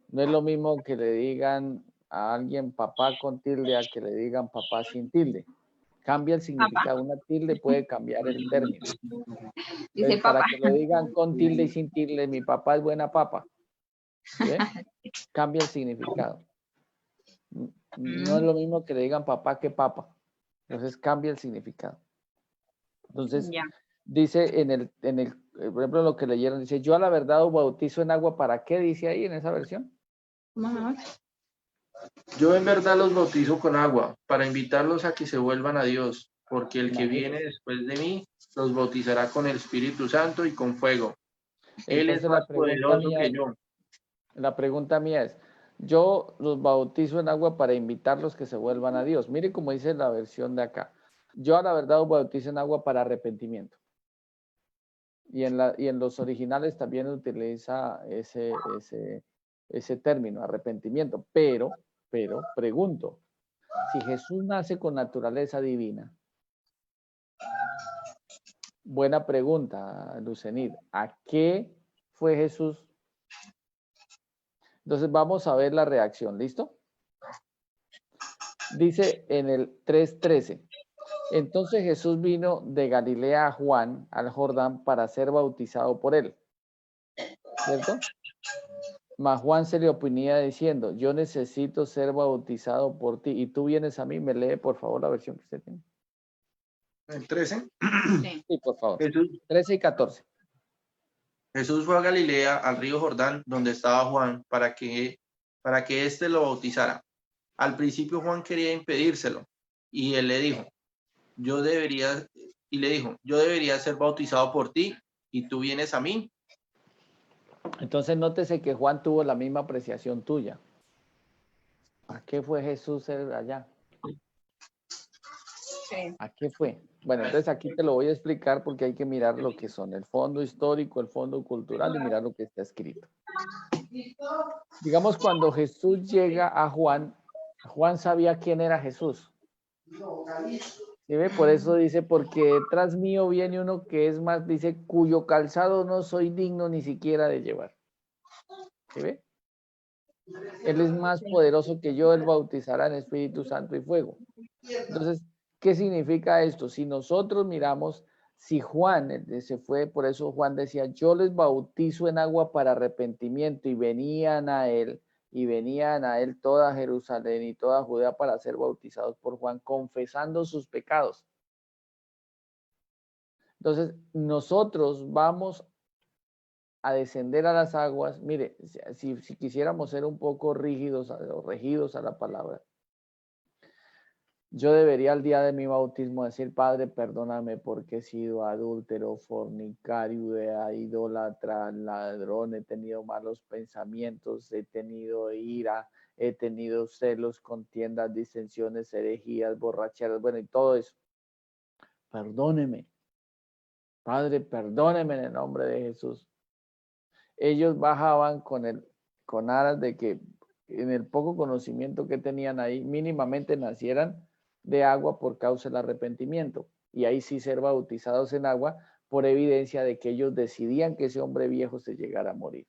Speaker 1: No es lo mismo que le digan a alguien papá con tilde a que le digan papá sin tilde. Cambia el significado. Una tilde puede cambiar el término. Entonces, para que lo digan con tilde y sin tilde, mi papá es buena papa. ¿Sí? Cambia el significado. No es lo mismo que le digan papá que papa. Entonces cambia el significado. Entonces, dice por ejemplo, lo que leyeron, dice, yo a la verdad os bautizo en agua, ¿para qué? Dice ahí en esa versión.
Speaker 5: Yo en verdad los bautizo con agua, para invitarlos a que se vuelvan a Dios, porque el que viene después de mí los bautizará con el Espíritu Santo y con fuego. Él es más poderoso que yo.
Speaker 1: La pregunta mía es, yo los bautizo en agua para invitarlos que se vuelvan a Dios. Mire cómo dice la versión de acá. Yo a la verdad os bautizo en agua para arrepentimiento. Y en los originales también utiliza ese término, arrepentimiento. Pero, pregunto, si Jesús nace con naturaleza divina, Buena pregunta, Lucenid. ¿A qué fue Jesús? Entonces vamos a ver la reacción, ¿listo? Dice en el 3:13. Entonces Jesús vino de Galilea a Juan, al Jordán, para ser bautizado por él. ¿Cierto? Mas Juan se le oponía diciendo, yo necesito ser bautizado por ti y tú vienes a mí. Me lee, por favor, la versión que usted tiene.
Speaker 5: El 13.
Speaker 1: Sí, por favor.
Speaker 5: Jesús,
Speaker 1: 13 y 14.
Speaker 5: Jesús fue a Galilea, al río Jordán, donde estaba Juan, para que éste lo bautizara. Al principio Juan quería impedírselo, y él le dijo, yo debería ser bautizado por ti, y tú vienes a mí.
Speaker 1: Entonces nótese que Juan tuvo la misma apreciación tuya. ¿A qué fue Jesús allá?
Speaker 4: Sí.
Speaker 1: ¿A qué fue? Bueno, entonces aquí te lo voy a explicar porque hay que mirar lo que son el fondo histórico, el fondo cultural y mirar lo que está escrito. Digamos, cuando Jesús llega a Juan, Juan sabía quién era Jesús. ¿Sí ve? Por eso dice, porque tras mío viene uno que es más, dice, cuyo calzado no soy digno ni siquiera de llevar. ¿Sí ve? Él es más poderoso que yo, él bautizará en Espíritu Santo y fuego. Entonces, ¿qué significa esto? Si nosotros miramos, si Juan se fue, por eso Juan decía, yo les bautizo en agua para arrepentimiento y venían a él toda Jerusalén y toda Judea para ser bautizados por Juan, confesando sus pecados. Entonces, nosotros vamos a descender a las aguas. Mire, si quisiéramos ser un poco rígidos o regidos a la palabra, yo debería al día de mi bautismo decir, Padre, perdóname porque he sido adúltero, fornicario, idólatra, ladrón, he tenido malos pensamientos, he tenido ira, he tenido celos, contiendas, disensiones, herejías, borracheras, bueno, y todo eso. Perdóneme. Padre, perdóneme en el nombre de Jesús. Ellos bajaban con aras de que en el poco conocimiento que tenían ahí, mínimamente nacieran de agua por causa del arrepentimiento. Y ahí sí ser bautizados en agua por evidencia de que ellos decidían que ese hombre viejo se llegara a morir.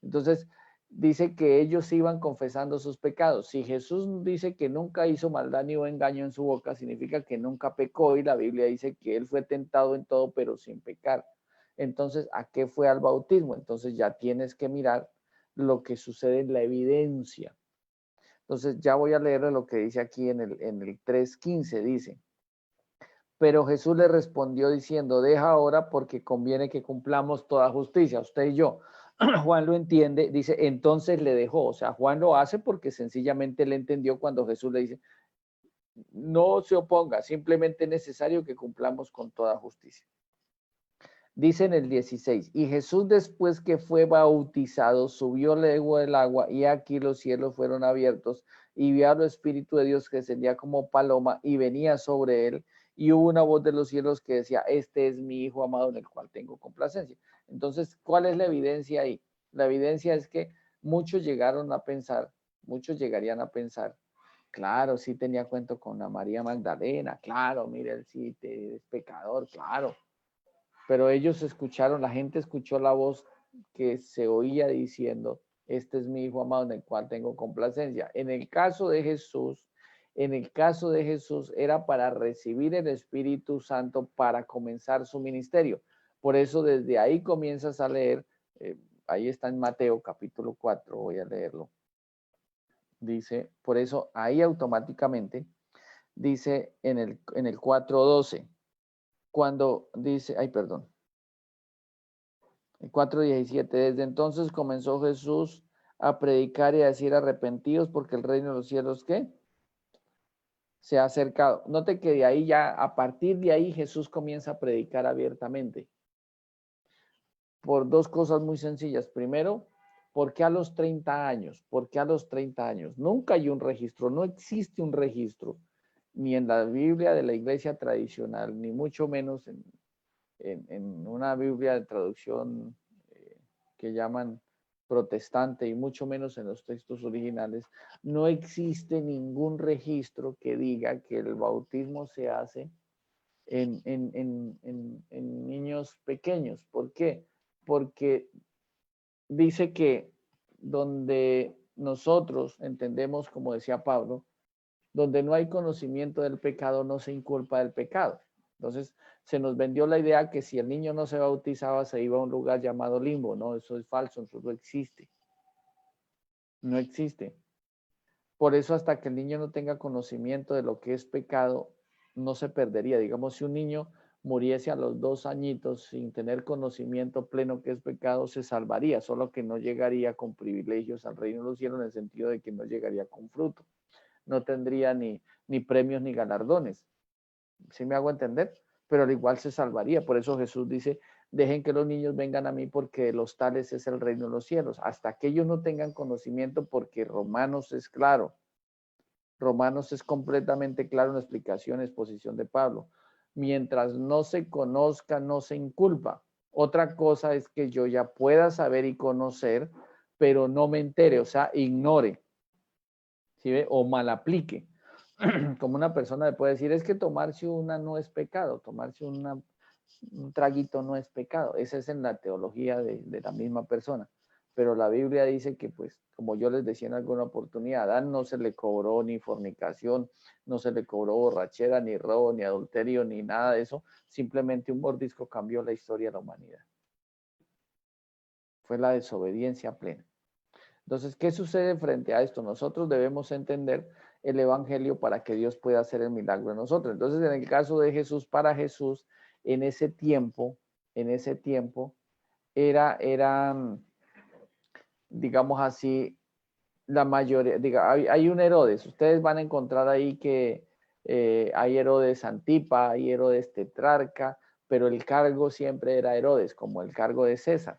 Speaker 1: Entonces, dice que ellos iban confesando sus pecados. Si Jesús dice que nunca hizo maldad ni engaño en su boca, significa que nunca pecó y la Biblia dice que él fue tentado en todo, pero sin pecar. Entonces, ¿a qué fue al bautismo? Entonces ya tienes que mirar lo que sucede en la evidencia. Entonces ya voy a leer lo que dice aquí en el 3:15, dice, pero Jesús le respondió diciendo, deja ahora porque conviene que cumplamos toda justicia, usted y yo. Juan lo entiende, dice, entonces le dejó, o sea, Juan lo hace porque sencillamente le entendió cuando Jesús le dice, no se oponga, simplemente es necesario que cumplamos con toda justicia. Dice en el 16, y Jesús después que fue bautizado, subió luego del agua, y aquí los cielos fueron abiertos, y vio al Espíritu de Dios que descendía como paloma, y venía sobre él, y hubo una voz de los cielos que decía, este es mi Hijo amado en el cual tengo complacencia. Entonces, ¿cuál es la evidencia ahí? La evidencia es que muchos llegarían a pensar, claro, sí tenía cuento con la María Magdalena, claro, mire, él sí es pecador, claro. Pero ellos escucharon, la gente escuchó la voz que se oía diciendo, este es mi Hijo amado en el cual tengo complacencia. En el caso de Jesús era para recibir el Espíritu Santo para comenzar su ministerio. Por eso desde ahí comienzas a leer, ahí está en Mateo capítulo 4, voy a leerlo. Dice, por eso ahí automáticamente dice en el 4:12, cuando dice, el 4:17, desde entonces comenzó Jesús a predicar y a decir arrepentidos porque el reino de los cielos, ¿qué? Se ha acercado. Note que de ahí ya, a partir de ahí Jesús comienza a predicar abiertamente. Por dos cosas muy sencillas. Primero, ¿por qué a los 30 años? ¿Por qué a los 30 años? Nunca hay un registro, no existe un registro, ni en la Biblia de la iglesia tradicional, ni mucho menos en una Biblia de traducción que llaman protestante y mucho menos en los textos originales, no existe ningún registro que diga que el bautismo se hace en niños pequeños. ¿Por qué? Porque dice que donde nosotros entendemos, como decía Pablo, donde no hay conocimiento del pecado, no se inculpa del pecado. Entonces, se nos vendió la idea que si el niño no se bautizaba, se iba a un lugar llamado limbo. No, eso es falso, eso no existe. No existe. Por eso, hasta que el niño no tenga conocimiento de lo que es pecado, no se perdería. Digamos, si un niño muriese a los 2 añitos sin tener conocimiento pleno que es pecado, se salvaría, solo que no llegaría con privilegios al reino de los cielos, en el sentido de que no llegaría con fruto. No tendría ni premios ni galardones. ¿Sí me hago entender? Pero al igual se salvaría. Por eso Jesús dice, dejen que los niños vengan a mí porque de los tales es el reino de los cielos. Hasta que ellos no tengan conocimiento, porque Romanos es claro. Romanos es completamente claro en la explicación, exposición de Pablo. Mientras no se conozca, no se inculpa. Otra cosa es que yo ya pueda saber y conocer, pero no me entere, o sea, ignore. ¿Sí ve? O mal aplique. Como una persona le puede decir, es que tomarse una no es pecado, tomarse un traguito no es pecado. Esa es en la teología de la misma persona. Pero la Biblia dice que, pues, como yo les decía en alguna oportunidad, a Adán no se le cobró ni fornicación, no se le cobró borrachera, ni robo, ni adulterio, ni nada de eso. Simplemente un mordisco cambió la historia de la humanidad. Fue la desobediencia plena. Entonces, ¿qué sucede frente a esto? Nosotros debemos entender el evangelio para que Dios pueda hacer el milagro en nosotros. Entonces, en el caso de Jesús, para Jesús, en ese tiempo, era, digamos así, la mayoría, hay un Herodes. Ustedes van a encontrar ahí que hay Herodes Antipa, hay Herodes Tetrarca, pero el cargo siempre era Herodes, como el cargo de César.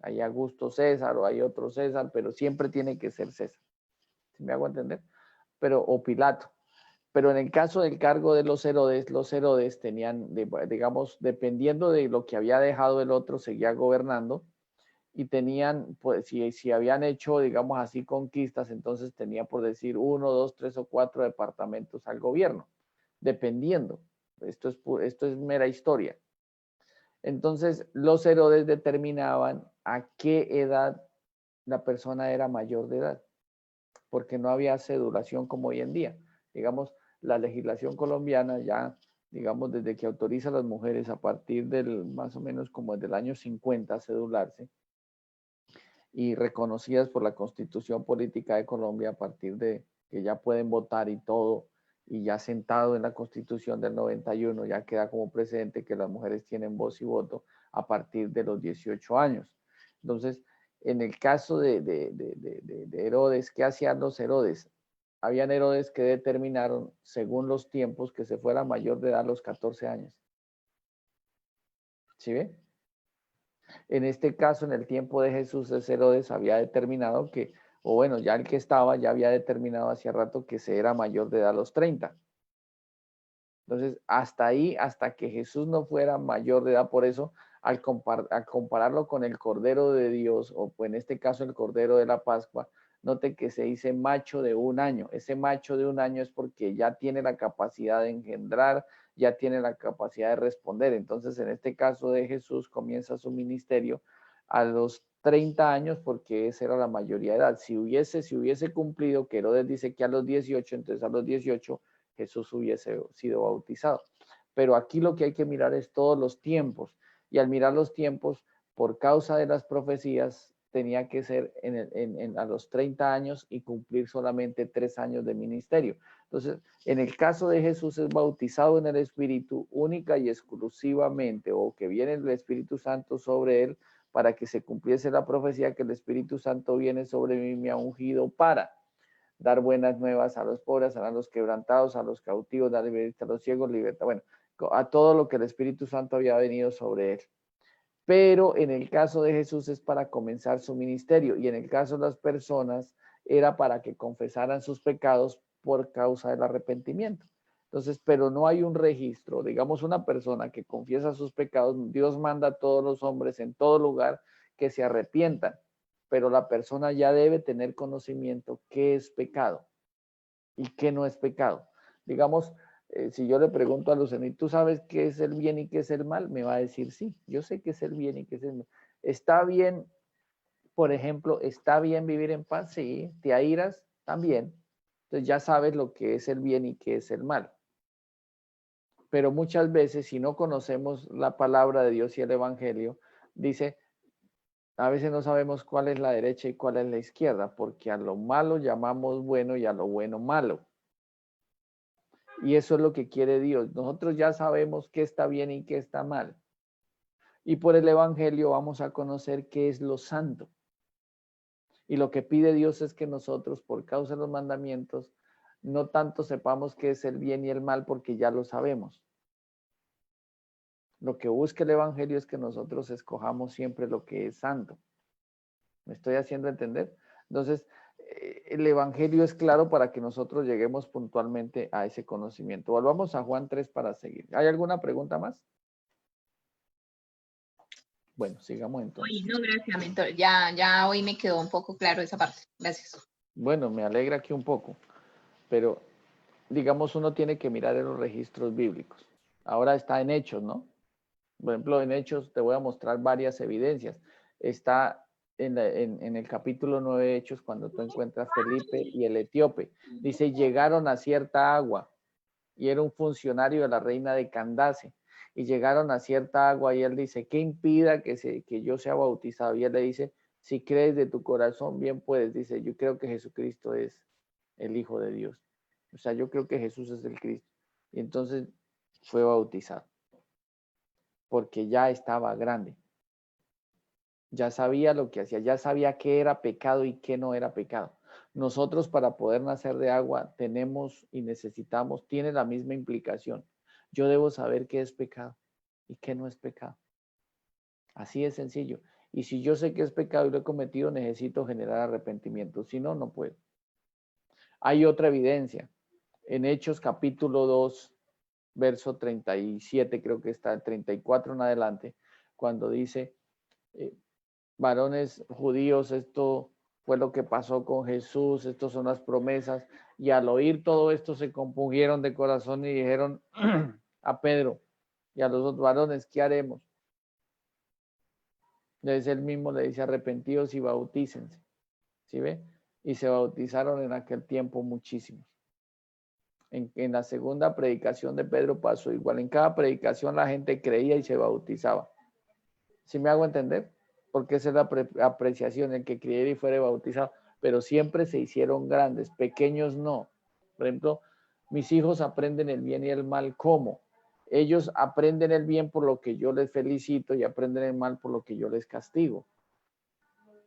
Speaker 1: Hay Augusto César o hay otro César, pero siempre tiene que ser César. ¿Sí me hago entender? Pero, o Pilato. Pero en el caso del cargo de los Herodes tenían, digamos, dependiendo de lo que había dejado el otro, seguía gobernando y tenían, pues, si habían hecho, digamos así, conquistas, entonces tenía, por decir, 1, 2, 3 o 4 departamentos al gobierno, dependiendo. Esto es mera historia. Entonces, los Herodes determinaban a qué edad la persona era mayor de edad, porque no había cedulación como hoy en día. Digamos, la legislación colombiana ya, digamos, desde que autoriza a las mujeres a partir del, más o menos como del año 50 a cedularse, y reconocidas por la Constitución Política de Colombia a partir de que ya pueden votar y todo, y ya sentado en la Constitución del 91, ya queda como precedente que las mujeres tienen voz y voto a partir de los 18 años. Entonces, en el caso de Herodes, ¿qué hacían los Herodes? Habían Herodes que determinaron, según los tiempos, que se fuera mayor de edad a los 14 años. ¿Sí ve? En este caso, en el tiempo de Jesús, Herodes había determinado que, o bueno, ya el que estaba ya había determinado hacía rato que se era mayor de edad a los 30. Entonces, hasta ahí, hasta que Jesús no fuera mayor de edad, por eso, al compararlo con el Cordero de Dios, o en este caso el Cordero de la Pascua, note que se dice macho de 1 año. Ese macho de 1 año es porque ya tiene la capacidad de engendrar, ya tiene la capacidad de responder. Entonces, en este caso de Jesús, comienza su ministerio a los 30 años, porque esa era la mayoría de edad. Si hubiese cumplido, que Herodes dice que a los 18, entonces a los 18 Jesús hubiese sido bautizado. Pero aquí lo que hay que mirar es todos los tiempos. Y al mirar los tiempos, por causa de las profecías, tenía que ser a los 30 años y cumplir solamente 3 años de ministerio. Entonces, en el caso de Jesús es bautizado en el Espíritu única y exclusivamente, o que viene el Espíritu Santo sobre él para que se cumpliese la profecía que el Espíritu Santo viene sobre mí, me ha ungido para dar buenas nuevas a los pobres, a los quebrantados, a los cautivos, dar libertad a los ciegos, libertad, bueno, a todo lo que el Espíritu Santo había venido sobre él. Pero en el caso de Jesús es para comenzar su ministerio, y en el caso de las personas era para que confesaran sus pecados por causa del arrepentimiento. Entonces, pero no hay un registro, digamos, una persona que confiesa sus pecados, Dios manda a todos los hombres en todo lugar que se arrepientan, pero la persona ya debe tener conocimiento qué es pecado y qué no es pecado. Digamos, Si yo le pregunto a Lucenito, ¿tú sabes qué es el bien y qué es el mal? Me va a decir, sí, yo sé qué es el bien y qué es el mal. ¿Está bien, por ejemplo, está bien vivir en paz? Sí. ¿Te airas? También. Entonces ya sabes lo que es el bien y qué es el mal. Pero muchas veces, si no conocemos la palabra de Dios y el Evangelio, dice, a veces no sabemos cuál es la derecha y cuál es la izquierda, porque a lo malo llamamos bueno y a lo bueno malo. Y eso es lo que quiere Dios. Nosotros ya sabemos qué está bien y qué está mal. Y por el Evangelio vamos a conocer qué es lo santo. Y lo que pide Dios es que nosotros, por causa de los mandamientos, no tanto sepamos qué es el bien y el mal, porque ya lo sabemos. Lo que busca el Evangelio es que nosotros escojamos siempre lo que es santo. ¿Me estoy haciendo entender? Entonces, el Evangelio es claro para que nosotros lleguemos puntualmente a ese conocimiento. Volvamos a Juan 3 para seguir. ¿Hay alguna pregunta más? Bueno, sigamos entonces.
Speaker 4: Uy, no, gracias, mentor. Ya hoy me quedó un poco claro esa parte. Gracias.
Speaker 1: Bueno, me alegra aquí un poco, pero digamos uno tiene que mirar en los registros bíblicos. Ahora está en Hechos, ¿no? Por ejemplo, en Hechos te voy a mostrar varias evidencias. Está en el capítulo 9 de Hechos cuando tú encuentras Felipe y el etíope. Dice, llegaron a cierta agua y era un funcionario de la reina de Candace. Y llegaron a cierta agua y él dice, ¿qué impida que yo sea bautizado? Y él le dice, si crees de tu corazón, bien puedes. Dice, yo creo que Jesucristo es el Hijo de Dios. O sea, yo creo que Jesús es el Cristo. Y entonces fue bautizado. Porque ya estaba grande. Ya sabía lo que hacía, ya sabía qué era pecado y qué no era pecado. Nosotros para poder nacer de agua tenemos y necesitamos, tiene la misma implicación. Yo debo saber qué es pecado y qué no es pecado. Así es sencillo. Y si yo sé que es pecado y lo he cometido, necesito generar arrepentimiento. Si no, no puedo. Hay otra evidencia. En Hechos capítulo 2, verso 37, creo que está el 34 en adelante, cuando dice, varones judíos, esto fue lo que pasó con Jesús, estas son las promesas, y al oír todo esto se compungieron de corazón y dijeron a Pedro y a los otros varones, ¿qué haremos? Entonces él mismo le dice, arrepentidos y bautícense, ¿sí ve? Y se bautizaron en aquel tiempo muchísimos. En la segunda predicación de Pedro pasó igual, en cada predicación la gente creía y se bautizaba. ¿Sí me hago entender? Porque esa es la apreciación, el que creyera y fuera bautizado, pero siempre se hicieron grandes, pequeños no. Por ejemplo, mis hijos aprenden el bien y el mal, ¿cómo? Ellos aprenden el bien por lo que yo les felicito y aprenden el mal por lo que yo les castigo.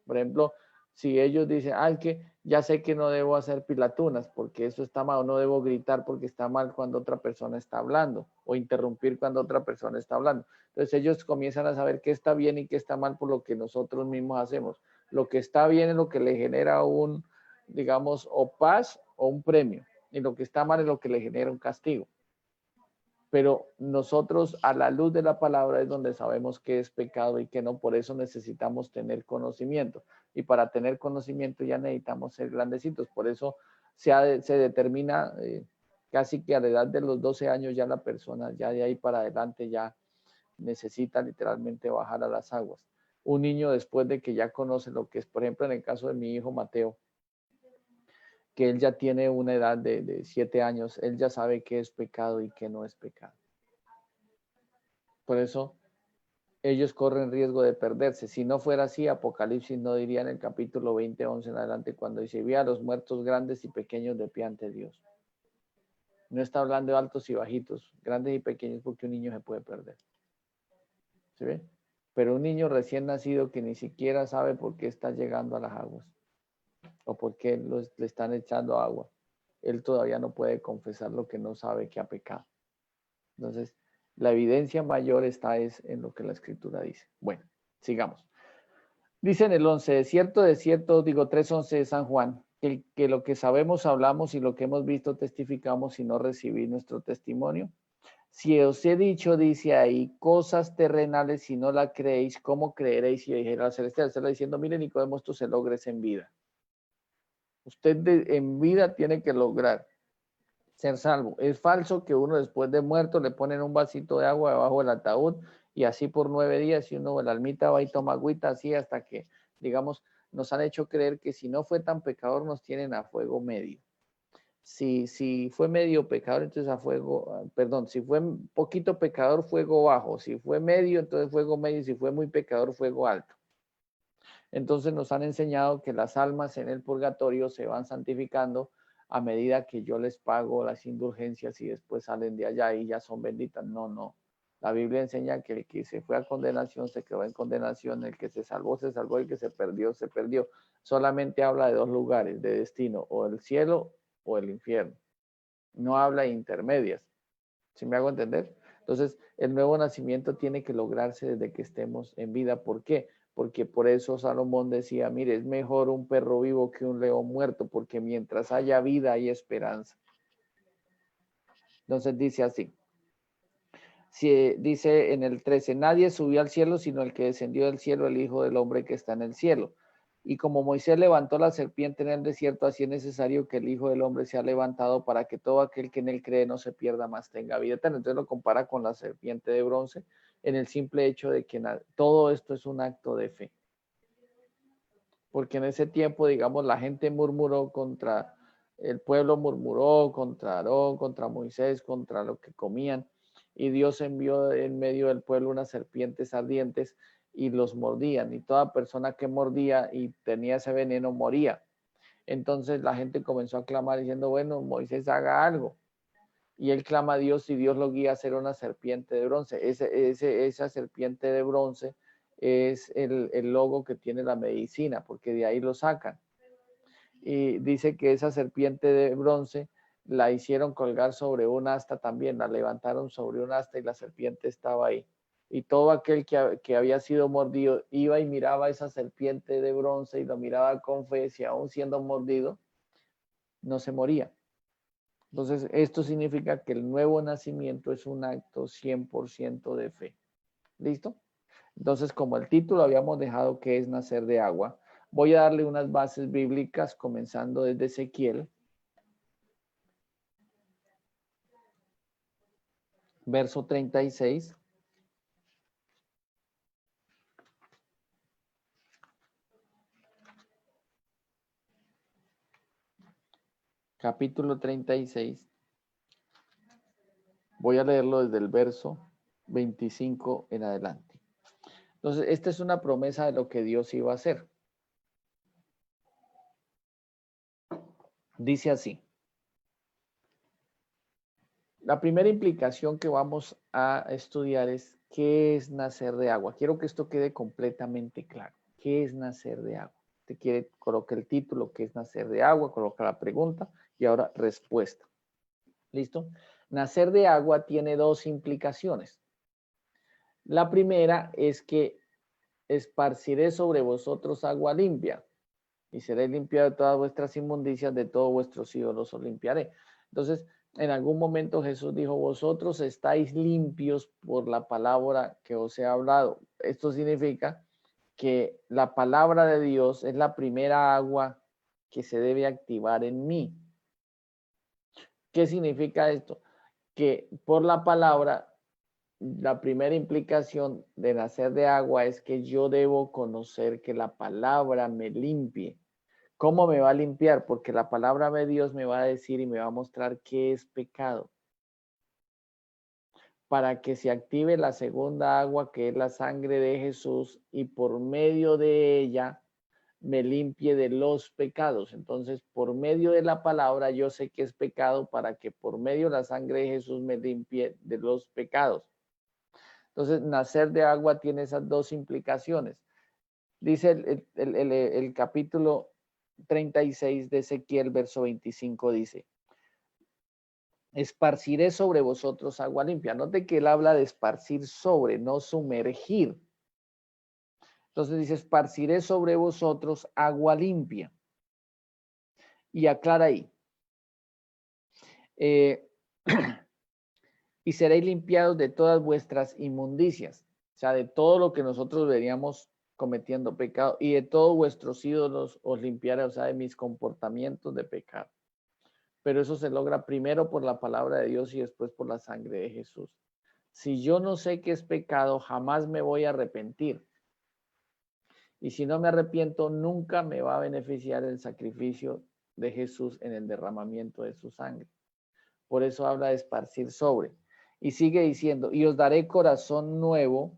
Speaker 1: Por ejemplo, si ellos dicen, es que ya sé que no debo hacer pilatunas porque eso está mal, o no debo gritar porque está mal cuando otra persona está hablando, o interrumpir cuando otra persona está hablando. Entonces ellos comienzan a saber qué está bien y qué está mal por lo que nosotros mismos hacemos. Lo que está bien es lo que le genera un, digamos, o paz o un premio, y lo que está mal es lo que le genera un castigo. Pero nosotros a la luz de la palabra es donde sabemos qué es pecado y qué no, por eso necesitamos tener conocimiento. Y para tener conocimiento ya necesitamos ser grandecitos, por eso se determina casi que a la edad de los 12 años ya la persona, ya de ahí para adelante ya necesita literalmente bajar a las aguas. Un niño después de que ya conoce lo que es, por ejemplo, en el caso de mi hijo Mateo, que él ya tiene una edad de 7 años, él ya sabe qué es pecado y qué no es pecado. Por eso ellos corren riesgo de perderse. Si no fuera así, Apocalipsis no diría en el capítulo 20, 11 en adelante, cuando dice, vi a los muertos grandes y pequeños de pie ante Dios. No está hablando de altos y bajitos, grandes y pequeños, porque un niño se puede perder. ¿Sí ve? Pero un niño recién nacido que ni siquiera sabe por qué está llegando a las aguas o por qué le están echando agua, él todavía no puede confesar lo que no sabe que ha pecado. Entonces, la evidencia mayor está en lo que la Escritura dice. Bueno, sigamos. Dice en el 11, de cierto, digo 3:11 de San Juan, que lo que sabemos hablamos y lo que hemos visto testificamos y no recibir nuestro testimonio. Si os he dicho, dice ahí, cosas terrenales, si no la creéis, ¿cómo creeréis si yo dijera al celestial? Está diciendo, mire Nicodemo, esto se logra en vida. Usted en vida tiene que lograr ser salvo. Es falso que uno después de muerto le ponen un vasito de agua debajo del ataúd y así por 9 días y uno, la almita va y toma agüita así hasta que, digamos, nos han hecho creer que si no fue tan pecador nos tienen a fuego medio. Si fue medio pecador, entonces a fuego, perdón, si fue poquito pecador, fuego bajo. Si fue medio, entonces fuego medio. Y si fue muy pecador, fuego alto. Entonces nos han enseñado que las almas en el purgatorio se van santificando a medida que yo les pago las indulgencias y después salen de allá y ya son benditas. No, no. La Biblia enseña que el que se fue a condenación se quedó en condenación, el que se salvó, el que se perdió, se perdió. Solamente habla de dos lugares de destino, o el cielo o el infierno. No habla de intermedias. ¿Sí me hago entender? Entonces, el nuevo nacimiento tiene que lograrse desde que estemos en vida. ¿Por qué? Porque por eso Salomón decía, mire, es mejor un perro vivo que un león muerto, porque mientras haya vida hay esperanza. Entonces dice así. Dice en el 13, nadie subió al cielo sino el que descendió del cielo, el Hijo del Hombre que está en el cielo. Y como Moisés levantó la serpiente en el desierto, así es necesario que el Hijo del Hombre sea levantado para que todo aquel que en él cree no se pierda, más tenga vida eterna. Entonces lo compara con la serpiente de bronce en el simple hecho de que todo esto es un acto de fe. Porque en ese tiempo, digamos, la gente murmuró contra, el pueblo murmuró contra Aarón, contra Moisés, contra lo que comían. Y Dios envió en medio del pueblo unas serpientes ardientes y los mordían, y toda persona que mordía y tenía ese veneno moría. Entonces la gente comenzó a clamar diciendo, bueno, Moisés haga algo. Y él clama a Dios y Dios lo guía a hacer una serpiente de bronce. Esa serpiente de bronce es el logo que tiene la medicina, porque de ahí lo sacan. Y dice que esa serpiente de bronce la hicieron colgar sobre un asta también, la levantaron sobre un asta y la serpiente estaba ahí. Y todo aquel que había sido mordido iba y miraba esa serpiente de bronce y lo miraba con fe, si aún siendo mordido, no se moría. Entonces, esto significa que el nuevo nacimiento es un acto 100% de fe. ¿Listo? Entonces, como el título habíamos dejado que es nacer de agua, voy a darle unas bases bíblicas comenzando desde Ezequiel. Verso 36. Capítulo 36. Voy a leerlo desde el verso 25 en adelante. Entonces, esta es una promesa de lo que Dios iba a hacer. Dice así. La primera implicación que vamos a estudiar es ¿qué es nacer de agua? Quiero que esto quede completamente claro. ¿Qué es nacer de agua? Te quiere, coloca el título, ¿qué es nacer de agua? Coloca la pregunta y ahora respuesta. ¿Listo? Nacer de agua tiene dos implicaciones. La primera es que esparciré sobre vosotros agua limpia y seré limpiado de todas vuestras inmundicias, de todos vuestros ídolos os limpiaré. Entonces, en algún momento Jesús dijo, vosotros estáis limpios por la palabra que os he hablado. Esto significa que la palabra de Dios es la primera agua que se debe activar en mí. ¿Qué significa esto? Que por la palabra, la primera implicación de nacer de agua es que yo debo conocer que la palabra me limpie. ¿Cómo me va a limpiar? Porque la palabra de Dios me va a decir y me va a mostrar qué es pecado. Para que se active la segunda agua, que es la sangre de Jesús, y por medio de ella me limpie de los pecados. Entonces, por medio de la palabra, yo sé que es pecado para que por medio de la sangre de Jesús me limpie de los pecados. Entonces, nacer de agua tiene esas dos implicaciones. Dice el capítulo 36 de Ezequiel, verso 25, dice, esparciré sobre vosotros agua limpia. Note que él habla de esparcir sobre, no sumergir. Entonces dice, esparciré sobre vosotros agua limpia. Y aclara ahí. Y seréis limpiados de todas vuestras inmundicias. O sea, de todo lo que nosotros veríamos cometiendo pecado, y de todos vuestros ídolos os limpiaré, o sea, de mis comportamientos de pecado. pero eso se logra primero por la palabra de Dios y después por la sangre de Jesús. Si yo no sé qué es pecado, jamás me voy a arrepentir. Y si no me arrepiento, nunca me va a beneficiar el sacrificio de Jesús en el derramamiento de su sangre. Por eso habla de esparcir sobre. Y sigue diciendo, y os daré corazón nuevo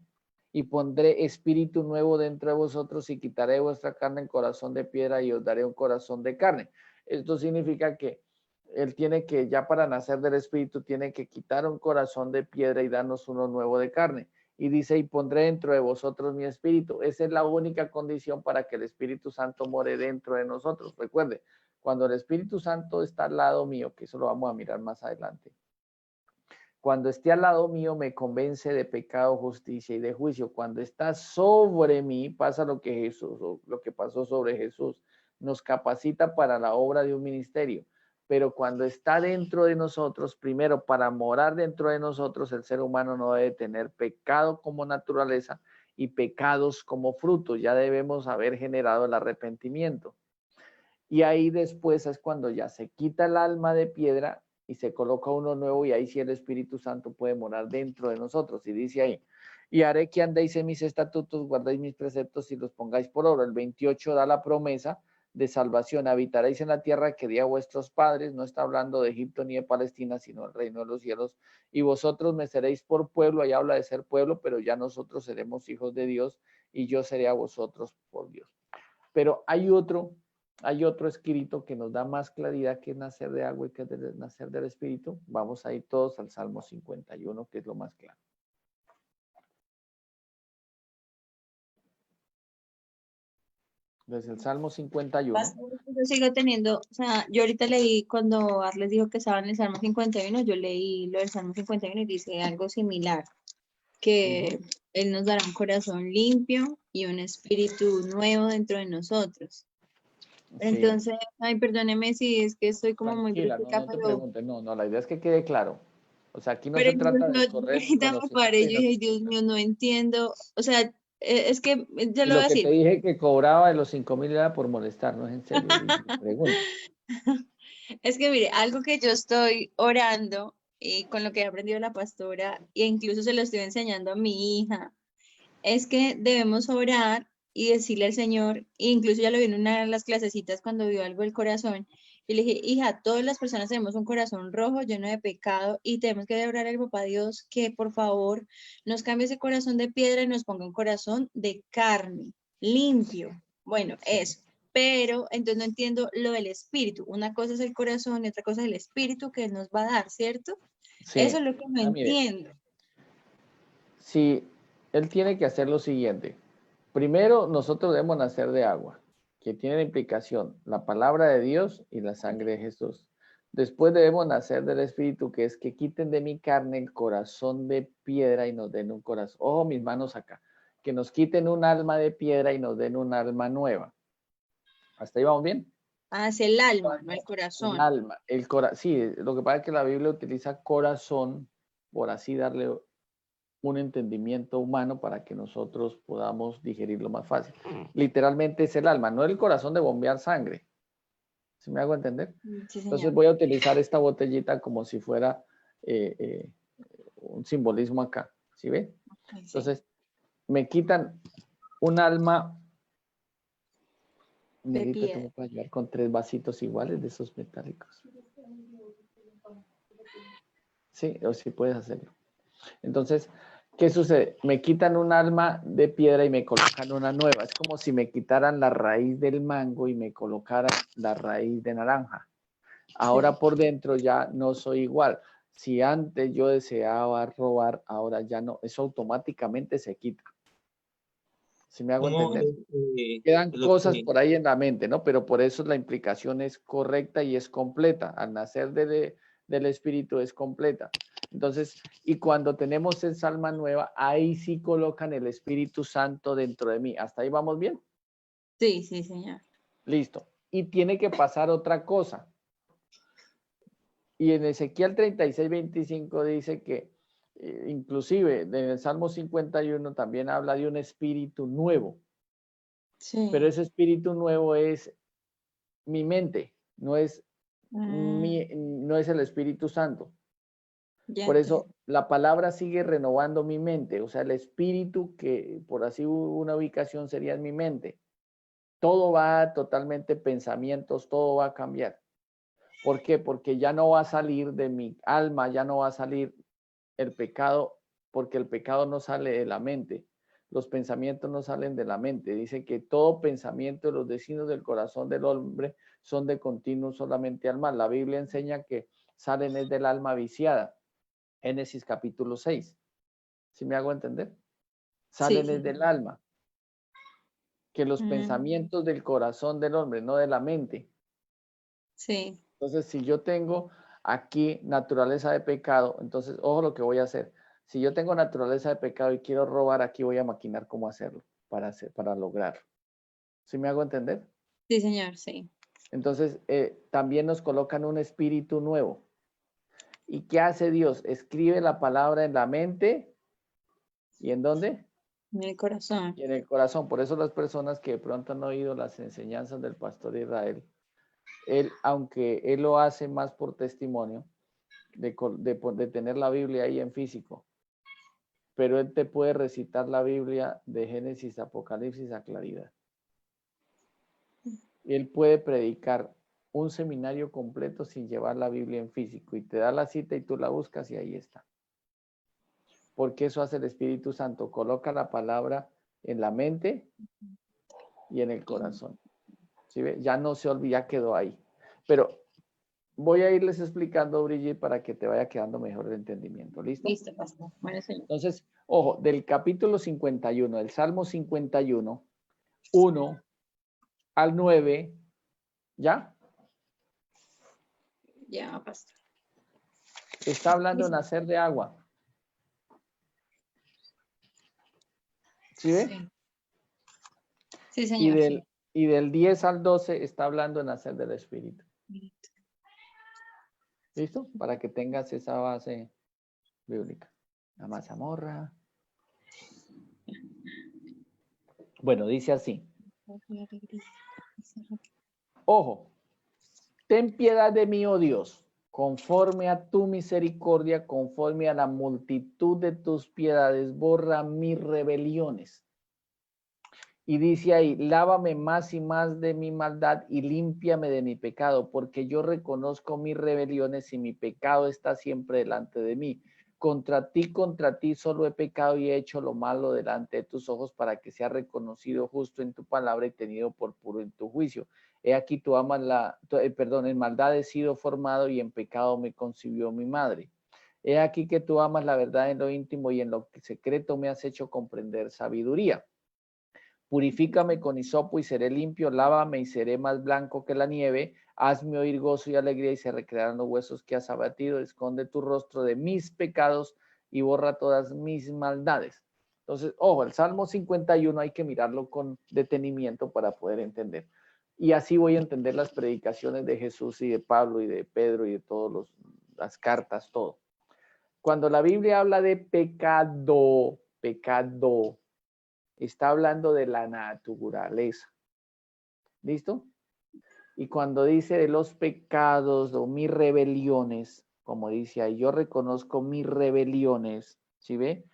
Speaker 1: y pondré espíritu nuevo dentro de vosotros y quitaré de vuestra carne el corazón de piedra y os daré un corazón de carne. Esto significa que él tiene que, ya para nacer del espíritu, tiene que quitar un corazón de piedra y darnos uno nuevo de carne. Y dice, y pondré dentro de vosotros mi espíritu. Esa es la única condición para que el Espíritu Santo more dentro de nosotros. Recuerde, cuando el Espíritu Santo está al lado mío, que eso lo vamos a mirar más adelante, cuando esté al lado mío me convence de pecado, justicia y de juicio. Cuando está sobre mí, pasa lo que Jesús, lo que pasó sobre Jesús. Nos capacita para la obra de un ministerio. Pero cuando está dentro de nosotros, primero, para morar dentro de nosotros, el ser humano no debe tener pecado como naturaleza y pecados como fruto. Ya debemos haber generado el arrepentimiento. Y ahí después es cuando ya se quita el alma de piedra y se coloca uno nuevo, y ahí sí el Espíritu Santo puede morar dentro de nosotros. Y dice ahí, y haré que andéis en mis estatutos, guardéis mis preceptos y los pongáis por obra. El 28 da la promesa de salvación. Habitaréis en la tierra que di a vuestros padres. No está hablando de Egipto ni de Palestina, sino el reino de los cielos. Y vosotros me seréis por pueblo. Ahí habla de ser pueblo, pero ya nosotros seremos hijos de Dios y yo seré a vosotros por Dios. Pero hay otro escrito que nos da más claridad, que es nacer de agua y que es nacer del Espíritu. Vamos a ir todos al Salmo 51, que es lo más claro. Desde el Salmo 51.
Speaker 4: Yo sigo teniendo, o sea, yo ahorita leí cuando Arles dijo que estaba en el Salmo 51, yo leí lo del Salmo 51 y dice algo similar, que Él nos dará un corazón limpio y un espíritu nuevo dentro de nosotros. Entonces, ay, perdóneme si es que estoy como
Speaker 1: tranquila,
Speaker 4: muy crítica,
Speaker 1: no te
Speaker 4: pero...
Speaker 1: preguntes, no, la idea es que quede claro. O sea, aquí no
Speaker 4: Pero
Speaker 1: se trata de correr
Speaker 4: ahorita me paré y yo dije, Dios mío, no entiendo, o sea, es que ya
Speaker 1: y
Speaker 4: lo voy
Speaker 1: lo
Speaker 4: a
Speaker 1: que
Speaker 4: decir.
Speaker 1: te dije que cobraba de los 5.000 era por molestar, no es en serio. Pregunta.
Speaker 4: Es que mire, algo que yo estoy orando y con lo que he aprendido la pastora, e incluso se lo estoy enseñando a mi hija, es que debemos orar y decirle al Señor, e incluso ya lo vi en una de las clasecitas cuando vio algo del corazón, y le dije, hija, todas las personas tenemos un corazón rojo, lleno de pecado, y tenemos que orar al Papá Dios que por favor nos cambie ese corazón de piedra y nos ponga un corazón de carne, limpio. Bueno, eso. Pero entonces no entiendo lo del espíritu. Una cosa es el corazón y otra cosa es el espíritu que Él nos va a dar, ¿cierto?
Speaker 1: Sí.
Speaker 4: Eso es lo que no entiendo.
Speaker 1: Sí, él tiene que hacer lo siguiente. Primero, nosotros debemos nacer de agua, que tiene la implicación la palabra de Dios y la sangre de Jesús. Después debemos nacer del Espíritu, que es que quiten de mi carne el corazón de piedra y nos den un corazón. Ojo, mis manos acá. Que nos quiten un alma de piedra y nos den un alma nueva. ¿Hasta ahí vamos bien?
Speaker 4: Ah, es el alma, no el corazón.
Speaker 1: El alma, sí, lo que pasa es que la Biblia utiliza corazón, por así darle un entendimiento humano para que nosotros podamos digerirlo más fácil. Literalmente es el alma, no el corazón de bombear sangre. ¿Sí me hago entender?
Speaker 4: Sí,
Speaker 1: entonces voy a utilizar esta botellita como si fuera un simbolismo acá. ¿Sí ven?
Speaker 4: Sí.
Speaker 1: Entonces me quitan un alma. Negrita, ¿tú me puedes ayudar con 3 vasitos iguales de esos metálicos? Sí, o sí puedes hacerlo. Entonces, ¿qué sucede? Me quitan un alma de piedra y me colocan una nueva. Es como si me quitaran la raíz del mango y me colocaran la raíz de naranja. Ahora por dentro ya no soy igual. Si antes yo deseaba robar, ahora ya no. Eso automáticamente se quita. ¿Sí me hago entender? Quedan cosas por ahí en la mente, ¿no? Pero por eso la implicación es correcta y es completa. Al nacer del Espíritu es completa. Entonces, y cuando tenemos esa alma nueva, ahí sí colocan el Espíritu Santo dentro de mí. ¿Hasta ahí vamos bien?
Speaker 4: Sí, sí, señor.
Speaker 1: Listo. Y tiene que pasar otra cosa. Y en Ezequiel 36:25 dice que, inclusive en el Salmo 51 también habla de un espíritu nuevo.
Speaker 4: Sí.
Speaker 1: Pero ese espíritu nuevo es mi mente, no es no es el Espíritu Santo.
Speaker 3: Ya
Speaker 1: Por eso
Speaker 3: entiendo.
Speaker 1: la palabra sigue renovando mi mente, o sea, el espíritu que por así una ubicación sería en mi mente. Todo va totalmente pensamientos, todo va a cambiar. ¿Por qué? Porque ya no va a salir de mi alma, ya no va a salir el pecado, porque el pecado no sale de la mente. Los pensamientos no salen de la mente. Dice que todo pensamiento de los designios del corazón del hombre son de continuo solamente al mal. La Biblia enseña que salen es del alma viciada. Génesis capítulo 6. ¿Sí me hago entender? Salen es
Speaker 3: Sí.
Speaker 1: del alma. Que los
Speaker 3: Mm,
Speaker 1: pensamientos del corazón del hombre, no de la mente.
Speaker 3: sí.
Speaker 1: Entonces, si yo tengo aquí naturaleza de pecado, entonces, ojo lo que voy a hacer. Si yo tengo naturaleza de pecado y quiero robar, aquí voy a maquinar cómo hacerlo para lograrlo. ¿Sí me hago entender?
Speaker 3: Sí, señor, sí.
Speaker 1: Entonces, también nos colocan un espíritu nuevo. ¿Y qué hace Dios? Escribe la palabra en la mente. ¿Y en dónde?
Speaker 3: En el corazón.
Speaker 1: Y en el corazón. Por eso las personas que de pronto han oído las enseñanzas del pastor Israel, él, aunque él lo hace más por testimonio, de tener la Biblia ahí en físico, pero él te puede recitar la Biblia de Génesis, Apocalipsis a claridad. Él puede predicar un seminario completo sin llevar la Biblia en físico y te da la cita y tú la buscas y ahí está. Porque eso hace el Espíritu Santo, coloca la palabra en la mente y en el corazón. ¿Sí ve? Ya no se olvida, ya quedó ahí. Pero voy a irles explicando, Brigitte, para que te vaya quedando mejor el entendimiento. ¿Listo?
Speaker 3: Listo, pastor. Bueno, señor.
Speaker 1: Entonces, ojo, del capítulo 51, del Salmo 51, 1 al 9, ¿ya?
Speaker 3: Ya, pastor.
Speaker 1: Está hablando de nacer de agua. ¿Sí ve?
Speaker 3: Sí. Sí,
Speaker 1: Y
Speaker 3: señor, sí.
Speaker 1: del 10 al 12 está hablando de nacer del Espíritu. ¿Listo? Para que tengas esa base bíblica. La mazamorra. Bueno, dice así. Ojo, ten piedad de mí, oh Dios, conforme a tu misericordia, conforme a la multitud de tus piedades, borra mis rebeliones. Y dice ahí, lávame más y más de mi maldad y límpiame de mi pecado, porque yo reconozco mis rebeliones y mi pecado está siempre delante de mí. Contra ti solo he pecado y he hecho lo malo delante de tus ojos para que sea reconocido justo en tu palabra y tenido por puro en tu juicio. He aquí tú amas en maldad he sido formado y en pecado me concibió mi madre. He aquí que tú amas la verdad en lo íntimo y en lo secreto me has hecho comprender sabiduría. Purifícame con hisopo y seré limpio, lávame y seré más blanco que la nieve, hazme oír gozo y alegría y se recrearán los huesos que has abatido, esconde tu rostro de mis pecados y borra todas mis maldades. Entonces, ojo, el Salmo 51 hay que mirarlo con detenimiento para poder entender. Y así voy a entender las predicaciones de Jesús y de Pablo y de Pedro y de todas las cartas, todo. Cuando la Biblia habla de pecado, está hablando de la naturaleza. ¿Listo? Y cuando dice de los pecados o mis rebeliones, como dice ahí, yo reconozco mis rebeliones, ¿sí ve?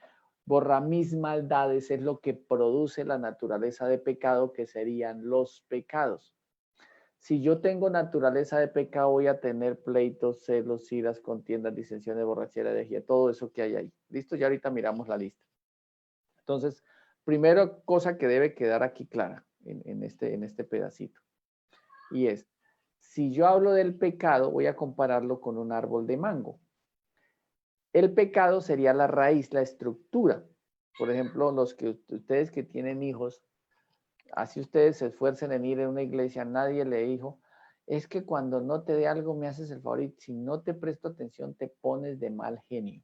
Speaker 1: Borra mis maldades es lo que produce la naturaleza de pecado, que serían los pecados. Si yo tengo naturaleza de pecado, voy a tener pleitos, celos, iras, contiendas, disensiones, borrachera, herejía, todo eso que hay ahí. ¿Listo? Ya ahorita miramos la lista. Entonces, primera cosa que debe quedar aquí clara en este pedacito. Y es, si yo hablo del pecado, voy a compararlo con un árbol de mango. El pecado sería la raíz, la estructura. Por ejemplo, ustedes que tienen hijos, así ustedes se esfuercen en ir a una iglesia, nadie le dijo, es que cuando no te dé algo me haces el favor y si no te presto atención te pones de mal genio.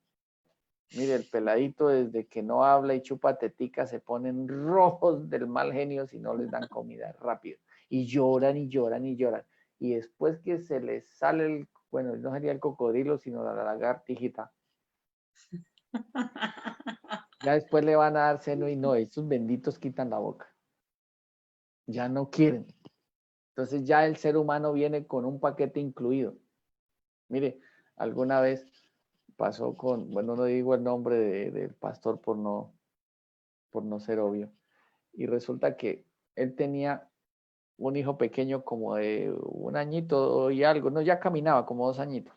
Speaker 1: Mire, el peladito desde que no habla y chupa tetica se ponen rojos del mal genio si no les dan comida rápido. Y lloran y lloran y lloran. Y después que se les sale bueno, no sería el cocodrilo, sino la lagartijita. Ya después le van a dar seno y no, estos benditos quitan la boca. Ya no quieren. Entonces ya el ser humano viene con un paquete incluido. Mire, alguna vez pasó con, bueno, no digo el nombre del pastor por no ser obvio, y resulta que él tenía un hijo pequeño como de 1 añito y algo, no, ya caminaba como 2 añitos.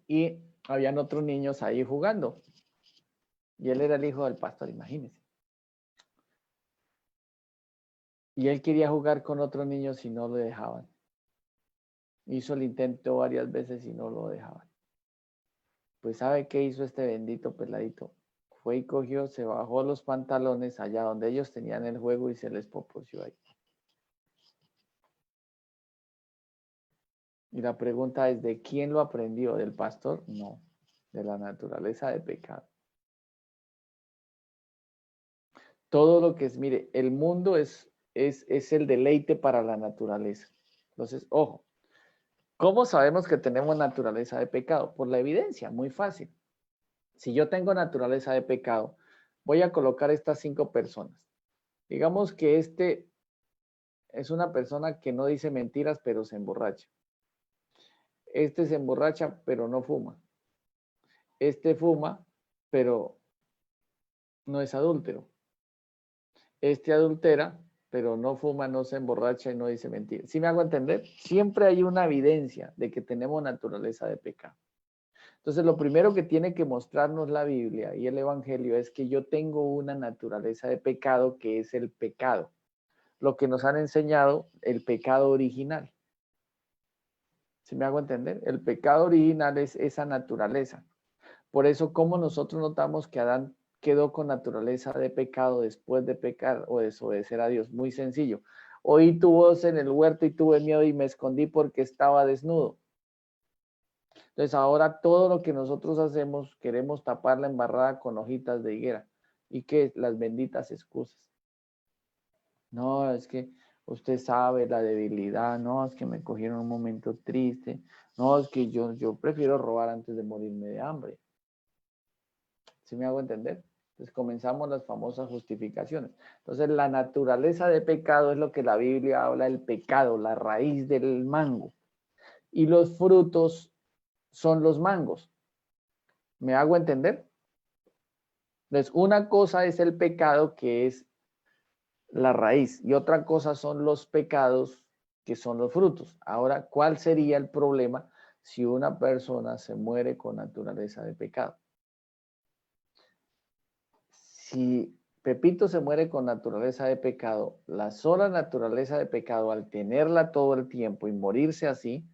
Speaker 1: Y habían otros niños ahí jugando. Y él era el hijo del pastor, imagínense. Y él quería jugar con otros niños y no lo dejaban. Hizo el intento varias veces y no lo dejaban. Pues ¿sabe qué hizo este bendito peladito? Fue y cogió, se bajó los pantalones allá donde ellos tenían el juego y se les popoció ahí. Y la pregunta es, ¿de quién lo aprendió? ¿Del pastor? No, de la naturaleza de pecado. Todo lo que es, mire, el mundo es el deleite para la naturaleza. Entonces, ojo, ¿cómo sabemos que tenemos naturaleza de pecado? Por la evidencia, muy fácil. Si yo tengo naturaleza de pecado, voy a colocar estas 5 personas. Digamos que este es una persona que no dice mentiras, pero se emborracha. Este se emborracha, pero no fuma. Este fuma, pero no es adúltero. Este adultera, pero no fuma, no se emborracha y no dice mentiras. ¿Sí me hago entender? Siempre hay una evidencia de que tenemos naturaleza de pecado. Entonces, lo primero que tiene que mostrarnos la Biblia y el Evangelio es que yo tengo una naturaleza de pecado que es el pecado. Lo que nos han enseñado, el pecado original. ¿Sí me hago entender? El pecado original es esa naturaleza. Por eso, ¿cómo nosotros notamos que Adán quedó con naturaleza de pecado después de pecar o desobedecer a Dios? Muy sencillo. Oí tu voz en el huerto y tuve miedo y me escondí porque estaba desnudo. Entonces ahora todo lo que nosotros hacemos queremos tapar la embarrada con hojitas de higuera. ¿Y qué? Las benditas excusas. No, es que usted sabe la debilidad. No, es que me cogieron un momento triste. No, es que yo prefiero robar antes de morirme de hambre. ¿Sí me hago entender? Entonces comenzamos las famosas justificaciones. Entonces la naturaleza de pecado es lo que la Biblia habla, el pecado, la raíz del mango. Y los frutos son los mangos. ¿Me hago entender? Entonces una cosa es el pecado, que es la raíz, y otra cosa son los pecados, que son los frutos. Ahora, ¿cuál sería el problema si una persona se muere con naturaleza de pecado? Si Pepito se muere con naturaleza de pecado, la sola naturaleza de pecado, al tenerla todo el tiempo y morirse así,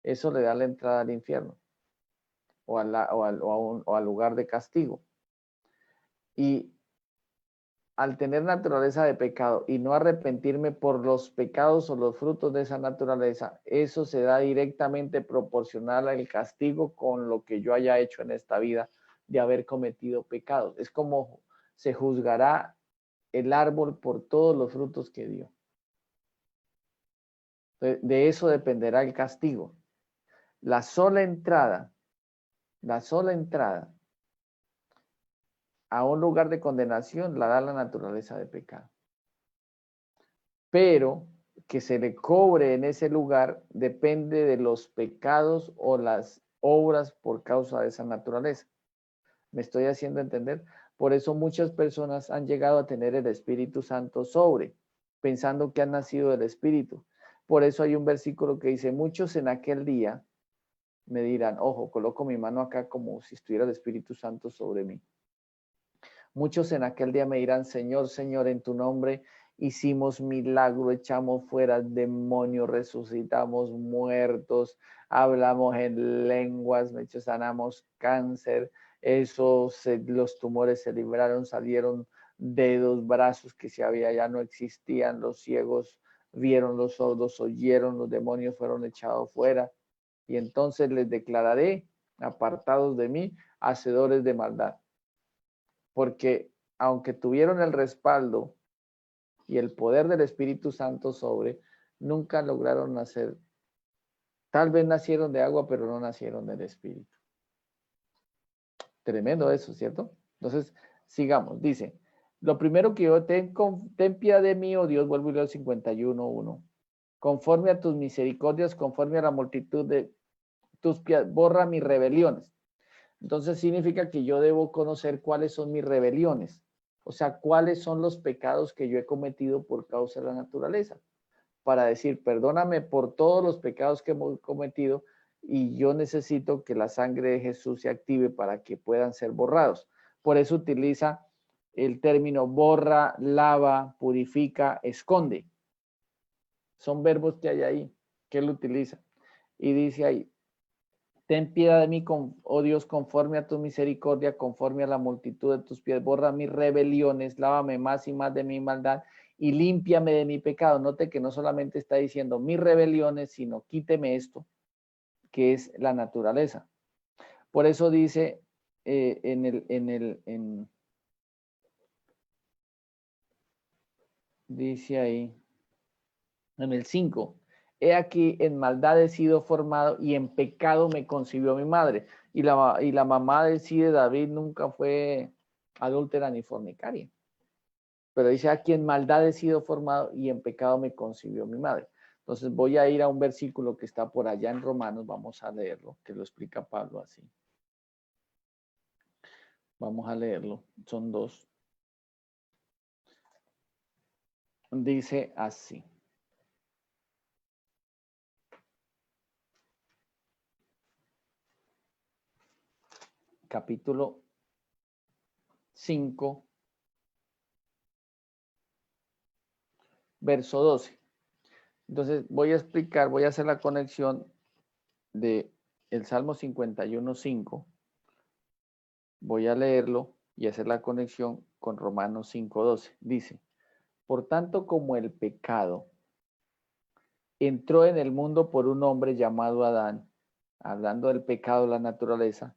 Speaker 1: eso le da la entrada al infierno o al lugar de castigo. Y al tener naturaleza de pecado y no arrepentirme por los pecados o los frutos de esa naturaleza, eso se da directamente proporcional al castigo con lo que yo haya hecho en esta vida de haber cometido pecados. Es como se juzgará el árbol por todos los frutos que dio. De eso dependerá el castigo. La sola entrada a un lugar de condenación la da la naturaleza de pecado. Pero que se le cobre en ese lugar depende de los pecados o las obras por causa de esa naturaleza. ¿Me estoy haciendo entender? Por eso muchas personas han llegado a tener el Espíritu Santo pensando que han nacido del Espíritu. Por eso hay un versículo que dice, muchos en aquel día me dirán, ojo, coloco mi mano acá como si estuviera el Espíritu Santo sobre mí. Muchos en aquel día me dirán, Señor, Señor, en tu nombre hicimos milagro, echamos fuera demonios, resucitamos muertos, hablamos en lenguas, sanamos cáncer, los tumores se libraron, salieron dedos, brazos que se había ya no existían, los ciegos vieron, los sordos oyeron, los demonios fueron echados fuera. Y entonces les declararé, apartados de mí, hacedores de maldad. Porque aunque tuvieron el respaldo y el poder del Espíritu Santo nunca lograron nacer. Tal vez nacieron de agua, pero no nacieron del Espíritu. Tremendo eso, ¿cierto? Entonces, sigamos. Dice, lo primero que yo ten piedad de mí, oh Dios, vuelvo y leo 51:1. conforme a tus misericordias, conforme a la multitud de tus piedades, borra mis rebeliones. Entonces significa que yo debo conocer cuáles son mis rebeliones, o sea, cuáles son los pecados que yo he cometido por causa de la naturaleza, para decir, perdóname por todos los pecados que hemos cometido y yo necesito que la sangre de Jesús se active para que puedan ser borrados. Por eso utiliza el término borra, lava, purifica, esconde. Son verbos que hay ahí, que él utiliza. Y dice ahí, ten piedad de mí, oh Dios, conforme a tu misericordia, conforme a la multitud de tus pies. Borra mis rebeliones, lávame más y más de mi maldad y límpiame de mi pecado. Note que no solamente está diciendo mis rebeliones, sino quíteme esto, que es la naturaleza. Por eso dice dice ahí, en el 5, he aquí en maldad he sido formado y en pecado me concibió mi madre. Y la mamá de David nunca fue adúltera ni fornicaria. Pero dice, aquí en maldad he sido formado y en pecado me concibió mi madre. Entonces voy a ir a un versículo que está por allá en Romanos, vamos a leerlo, que lo explica Pablo así. Vamos a leerlo, son 2. Dice así. Capítulo 5, verso 12. Entonces voy a explicar, voy a hacer la conexión de el Salmo 51:5. Voy a leerlo y hacer la conexión con Romanos 5:12. Dice, por tanto como el pecado entró en el mundo por un hombre llamado Adán, hablando del pecado de la naturaleza,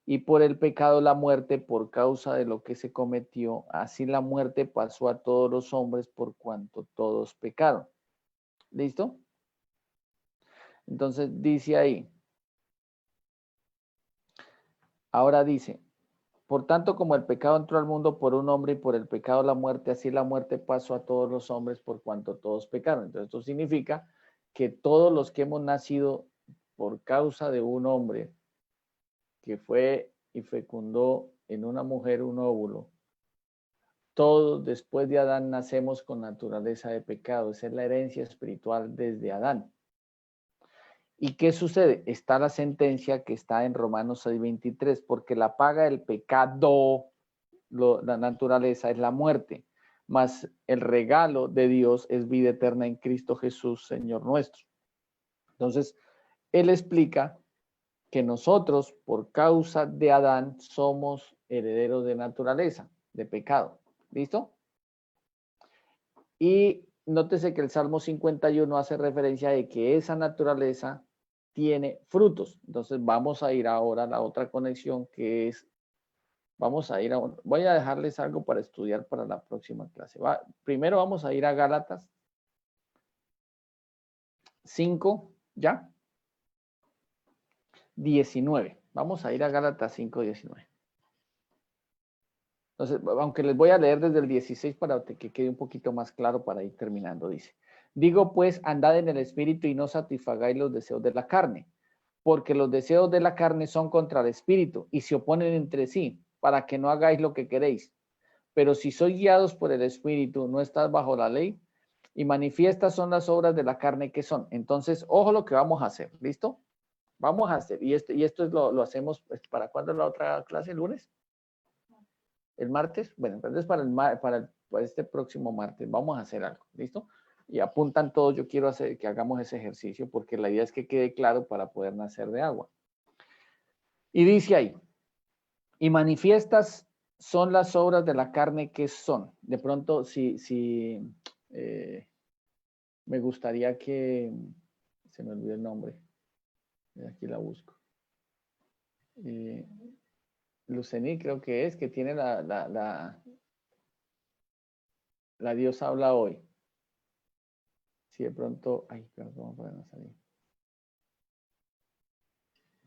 Speaker 1: y por el pecado la muerte por causa de lo que se cometió, así la muerte pasó a todos los hombres por cuanto todos pecaron. ¿Listo? Entonces dice ahí, ahora dice, por tanto como el pecado entró al mundo por un hombre y por el pecado la muerte, así la muerte pasó a todos los hombres por cuanto todos pecaron. Entonces esto significa que todos los que hemos nacido por causa de un hombre que fue y fecundó en una mujer un óvulo, todos después de Adán nacemos con naturaleza de pecado. Esa es la herencia espiritual desde Adán. ¿Y qué sucede? Está la sentencia que está en Romanos 6:23, porque la paga del pecado, la naturaleza, es la muerte, mas el regalo de Dios es vida eterna en Cristo Jesús, Señor nuestro. Entonces, él explica que nosotros, por causa de Adán, somos herederos de naturaleza, de pecado. ¿Listo? Y nótese que el Salmo 51 hace referencia de que esa naturaleza tiene frutos. Entonces vamos a ir ahora a la otra conexión que es, voy a dejarles algo para estudiar para la próxima clase. Primero vamos a ir a Gálatas 5, ¿ya? 19. Vamos a ir a Gálatas 5:19. Entonces, aunque les voy a leer desde el 16 para que quede un poquito más claro para ir terminando, dice. Digo pues, andad en el espíritu y no satisfagáis los deseos de la carne, porque los deseos de la carne son contra el espíritu y se oponen entre sí, para que no hagáis lo que queréis. Pero si sois guiados por el espíritu, no estás bajo la ley, y manifiestas son las obras de la carne que son. Entonces, ojo lo que vamos a hacer, ¿listo? Vamos a hacer, y esto es lo hacemos, ¿para cuándo es la otra clase? ¿El lunes? ¿El martes? Bueno, entonces para este próximo martes vamos a hacer algo, ¿listo? Y apuntan todos, yo quiero que hagamos ese ejercicio porque la idea es que quede claro para poder nacer de agua. Y dice ahí, y manifiestas son las obras de la carne que son. De pronto, me gustaría que, se me olvidó el nombre, aquí la busco. Lucení creo que es, que tiene la Dios habla hoy. Si de pronto, perdón, para no salir.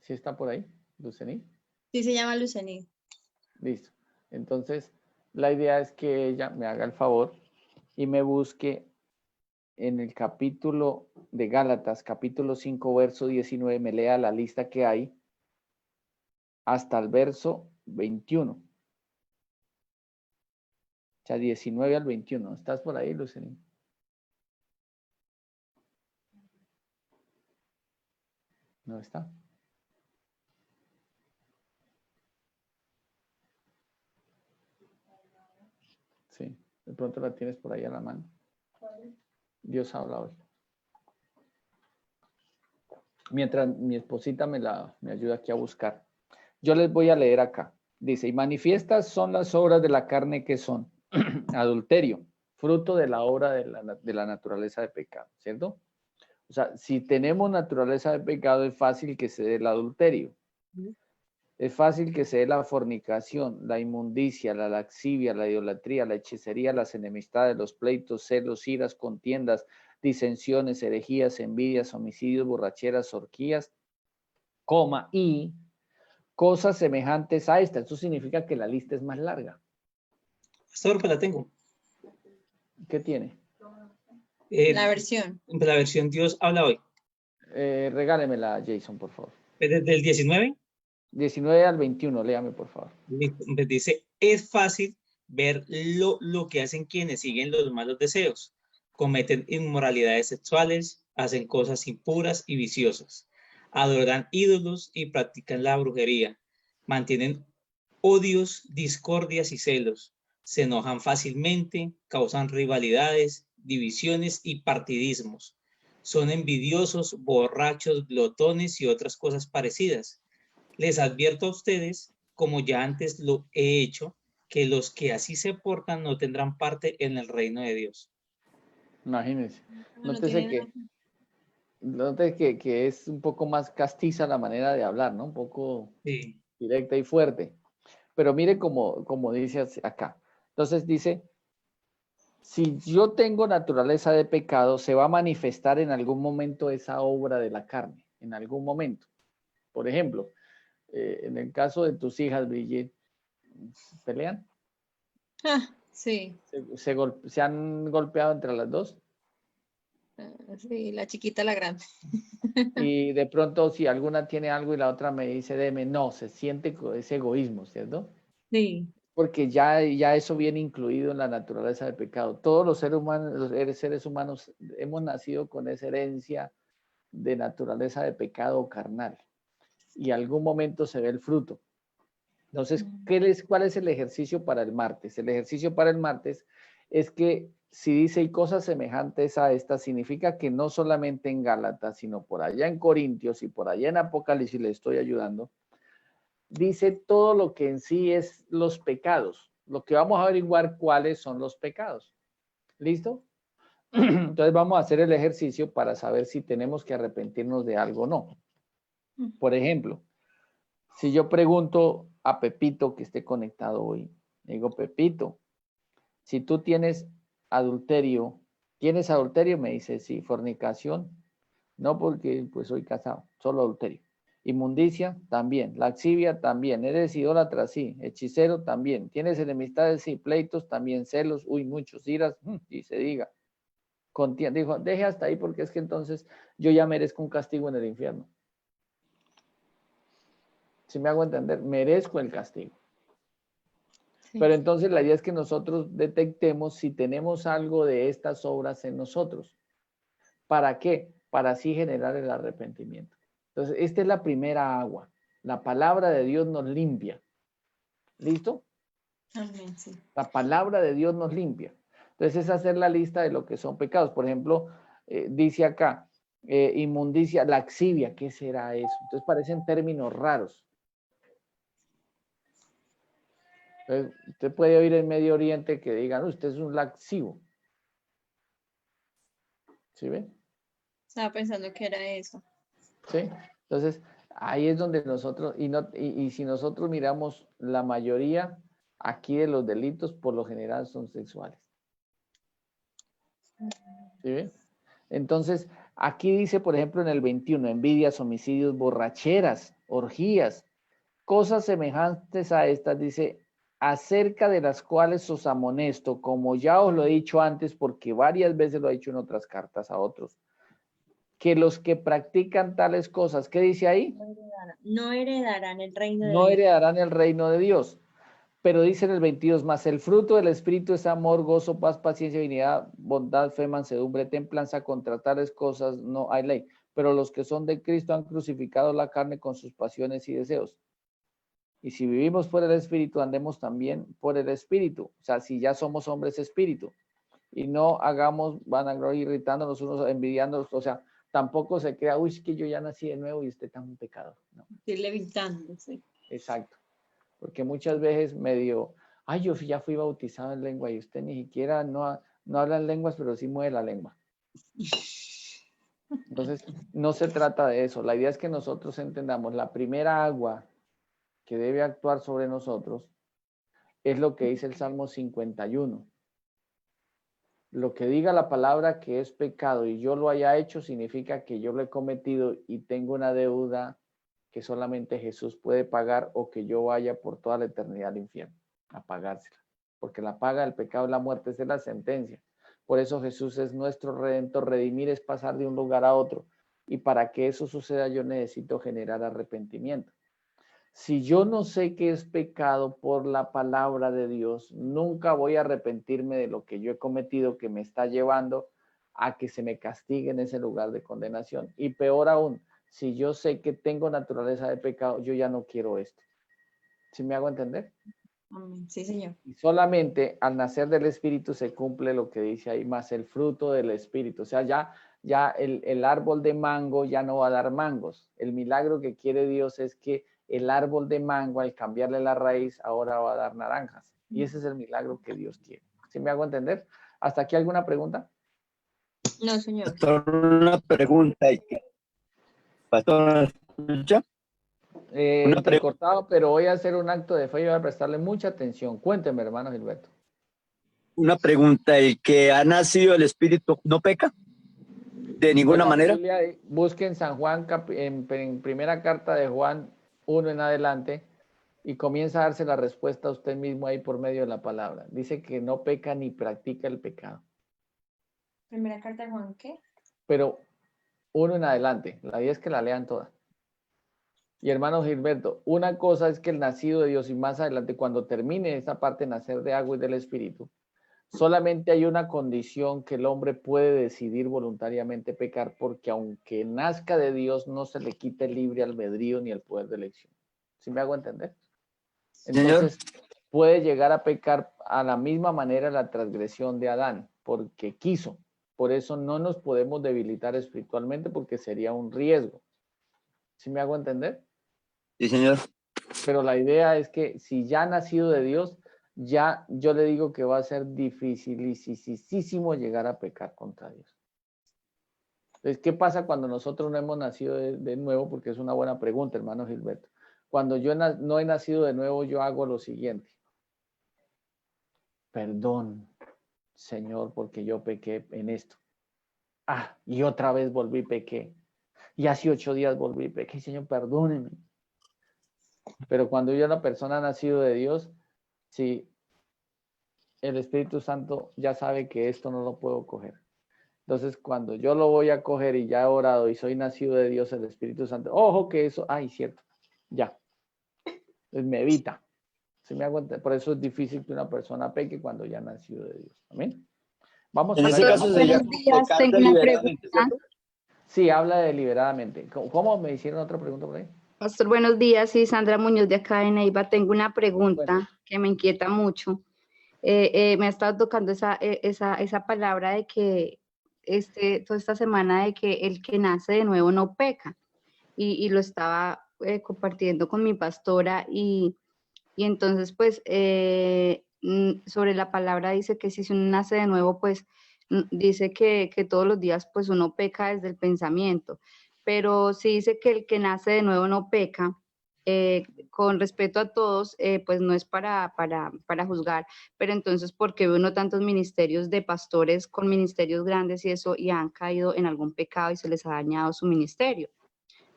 Speaker 1: ¿Sí está por ahí, Lucení?
Speaker 3: Sí, se llama Lucení.
Speaker 1: Listo. Entonces, la idea es que ella me haga el favor y me busque en el capítulo de Gálatas, capítulo 5, verso 19, me lea la lista que hay hasta el verso 21. O sea, 19 al 21. ¿Estás por ahí, Lucelín? ¿No está? Sí, de pronto la tienes por ahí a la mano. Dios habla hoy. Mientras mi esposita me ayuda aquí a buscar. Yo les voy a leer acá. Dice, y manifiestas son las obras de la carne que son adulterio, fruto de la obra de la naturaleza de pecado, ¿cierto? O sea, si tenemos naturaleza de pecado, es fácil que se dé el adulterio. Es fácil que se dé la fornicación, la inmundicia, la lascivia, la idolatría, la hechicería, las enemistades, los pleitos, celos, iras, contiendas, disensiones, herejías, envidias, homicidios, borracheras, orgías, y cosas semejantes a esta. Eso significa que la lista es más larga.
Speaker 2: Pastor, pues la tengo.
Speaker 1: ¿Qué tiene?
Speaker 3: La versión.
Speaker 2: La versión Dios habla hoy.
Speaker 1: Regálemela, Jason, por favor.
Speaker 2: Desde el 19.
Speaker 1: 19 al 21, léame, por favor.
Speaker 2: Dice, es fácil ver lo que hacen quienes siguen los malos deseos. Cometen inmoralidades sexuales, hacen cosas impuras y viciosas, adoran ídolos y practican la brujería, mantienen odios, discordias y celos, se enojan fácilmente, causan rivalidades, divisiones y partidismos, son envidiosos, borrachos, glotones y otras cosas parecidas. Les advierto a ustedes, como ya antes lo he hecho, que los que así se portan no tendrán parte en el reino de Dios.
Speaker 1: Imagínense. Nótese que es un poco más castiza la manera de hablar, ¿no? Un poco directa y fuerte. Pero mire como dice acá. Entonces dice, si yo tengo naturaleza de pecado, se va a manifestar en algún momento esa obra de la carne, en algún momento. Por ejemplo, en el caso de tus hijas, Brigitte, ¿pelean?
Speaker 3: Sí.
Speaker 1: ¿Se han golpeado entre las dos?
Speaker 3: Sí, la chiquita, la grande.
Speaker 1: Y de pronto, si alguna tiene algo y la otra me dice, deme, no, se siente ese egoísmo, ¿cierto?
Speaker 3: Sí.
Speaker 1: Porque ya eso viene incluido en la naturaleza del pecado. Todos los seres humanos hemos nacido con esa herencia de naturaleza de pecado carnal. Y en algún momento se ve el fruto. Entonces, ¿cuál es el ejercicio para el martes? El ejercicio para el martes es que si dice y cosas semejantes a estas, significa que no solamente en Gálatas, sino por allá en Corintios y por allá en Apocalipsis le estoy ayudando, dice todo lo que en sí es los pecados. Lo que vamos a averiguar cuáles son los pecados. ¿Listo? Entonces vamos a hacer el ejercicio para saber si tenemos que arrepentirnos de algo o no. Por ejemplo, si yo pregunto a Pepito que esté conectado hoy, digo, Pepito, si tú tienes adulterio, me dice, sí, fornicación, no porque pues soy casado, solo adulterio. Inmundicia, también. Lascivia, también. Eres idólatra, sí. Hechicero, también. Tienes enemistades, sí. Pleitos, también. Celos, muchos. Iras, y se diga. Contienda. Dijo, deje hasta ahí porque es que entonces yo ya merezco un castigo en el infierno. Si me hago entender, merezco el castigo. Sí. Pero entonces la idea es que nosotros detectemos si tenemos algo de estas obras en nosotros. ¿Para qué? Para así generar el arrepentimiento. Entonces, esta es la primera agua. La palabra de Dios nos limpia. ¿Listo?
Speaker 3: Amén, sí.
Speaker 1: La palabra de Dios nos limpia. Entonces, es hacer la lista de lo que son pecados. Por ejemplo, dice acá, inmundicia, laxivia. ¿Qué será eso? Entonces, parecen términos raros. Entonces, usted puede oír en Medio Oriente que digan, usted es un laxivo. ¿Sí ven?
Speaker 3: Estaba pensando que era eso.
Speaker 1: ¿Sí? Entonces, ahí es donde nosotros, y si nosotros miramos, la mayoría aquí de los delitos por lo general son sexuales. ¿Sí ven? Entonces, aquí dice, por ejemplo, en el 21, envidias, homicidios, borracheras, orgías, cosas semejantes a estas, dice, acerca de las cuales os amonesto, como ya os lo he dicho antes, porque varias veces lo he dicho en otras cartas a otros, que los que practican tales cosas, ¿qué dice ahí?
Speaker 3: No heredarán el reino de
Speaker 1: No
Speaker 3: Dios.
Speaker 1: heredarán el reino de Dios. Pero dice en el 22, más el fruto del Espíritu es amor, gozo, paz, paciencia, benignidad, bondad, fe, mansedumbre, templanza. Contra tales cosas no hay ley. Pero los que son de Cristo han crucificado la carne con sus pasiones y deseos. Y si vivimos por el Espíritu, andemos también por el Espíritu. O sea, si ya somos hombres Espíritu. Y no hagamos vanagloria, irritándonos unos, envidiándonos. O sea, tampoco se crea, uy, es que yo ya nací de nuevo y esté tan pecado. No.
Speaker 3: Estoy levitando, sí.
Speaker 1: Exacto. Porque muchas veces medio, ay, yo ya fui bautizado en lengua y usted ni siquiera no habla en lenguas, pero sí mueve la lengua. Entonces, no se trata de eso. La idea es que nosotros entendamos la primera agua que debe actuar sobre nosotros es lo que dice el Salmo 51. Lo que diga la palabra que es pecado y yo lo haya hecho significa que yo lo he cometido y tengo una deuda que solamente Jesús puede pagar o que yo vaya por toda la eternidad al infierno a pagársela. Porque la paga del pecado es la muerte, esa es la sentencia. Por eso Jesús es nuestro redentor. Redimir es pasar de un lugar a otro. Y para que eso suceda yo necesito generar arrepentimiento. Si yo no sé qué es pecado por la palabra de Dios, nunca voy a arrepentirme de lo que yo he cometido que me está llevando a que se me castigue en ese lugar de condenación. Y peor aún, si yo sé que tengo naturaleza de pecado, yo ya no quiero esto. ¿Sí me hago entender?
Speaker 3: Sí, señor.
Speaker 1: Y solamente al nacer del Espíritu se cumple lo que dice ahí, más el fruto del Espíritu. O sea, ya el árbol de mango ya no va a dar mangos. El milagro que quiere Dios es que el árbol de mango, al cambiarle la raíz, ahora va a dar naranjas. Y ese es el milagro que Dios quiere. ¿Sí me hago entender? ¿Hasta aquí alguna pregunta?
Speaker 3: No, señor.
Speaker 9: Pastor, una pregunta. Pastor, ¿me escucha?
Speaker 1: Entrecortado, pero voy a hacer un acto de fe y voy a prestarle mucha atención. Cuénteme, hermano Gilberto.
Speaker 9: Una pregunta. ¿El que ha nacido del Espíritu no peca? ¿De ninguna manera?
Speaker 1: Busquen San Juan, en primera carta de Juan 1 en adelante, y comienza a darse la respuesta a usted mismo ahí por medio de la palabra. Dice que no peca ni practica el pecado.
Speaker 3: Primera carta de Juan, ¿qué?
Speaker 1: Pero 1 en adelante. La idea es que la lean toda. Y hermano Gilberto, una cosa es que el nacido de Dios, y más adelante, cuando termine esta parte, nacer de agua y del Espíritu, solamente hay una condición que el hombre puede decidir voluntariamente pecar, porque aunque nazca de Dios, no se le quita el libre albedrío ni el poder de elección. ¿Sí me hago entender? Entonces, puede llegar a pecar a la misma manera la transgresión de Adán, porque quiso. Por eso no nos podemos debilitar espiritualmente, porque sería un riesgo. ¿Sí me hago entender?
Speaker 9: Sí, señor.
Speaker 1: Pero la idea es que si ya ha nacido de Dios, ya yo le digo que va a ser dificilísimo llegar a pecar contra Dios. Entonces, ¿qué pasa cuando nosotros no hemos nacido de nuevo? Porque es una buena pregunta, hermano Gilberto. Cuando yo no he nacido de nuevo, yo hago lo siguiente. Perdón, Señor, porque yo pequé en esto. Y otra vez volví y pequé. Y hace 8 días volví y pequé. Señor, perdóneme. Pero cuando ya una persona ha nacido de Dios, sí, el Espíritu Santo ya sabe que esto no lo puedo coger. Entonces, cuando yo lo voy a coger y ya he orado y soy nacido de Dios, el Espíritu Santo, ojo que eso, cierto, ya. Entonces me evita. ¿Sí me hago entender? Por eso es difícil que una persona peque cuando ya ha nacido de Dios. Amén. Vamos
Speaker 9: en
Speaker 1: a
Speaker 9: ese caso sería
Speaker 4: buenos días, tengo una pregunta.
Speaker 1: Sí, habla deliberadamente. ¿Cómo me hicieron otra pregunta por ahí?
Speaker 4: Pastor, buenos días. Sí, Sandra Muñoz de acá de Neiva. Tengo una pregunta que me inquieta mucho. Me ha estado tocando esa palabra de que toda esta semana de que el que nace de nuevo no peca. Y lo estaba compartiendo con mi pastora y entonces pues sobre la palabra dice que si uno nace de nuevo pues dice que todos los días pues uno peca desde el pensamiento, pero si dice que el que nace de nuevo no peca, con respeto a todos, pues no es para juzgar, pero entonces ¿por qué ve uno tantos ministerios de pastores con ministerios grandes y eso y han caído en algún pecado y se les ha dañado su ministerio?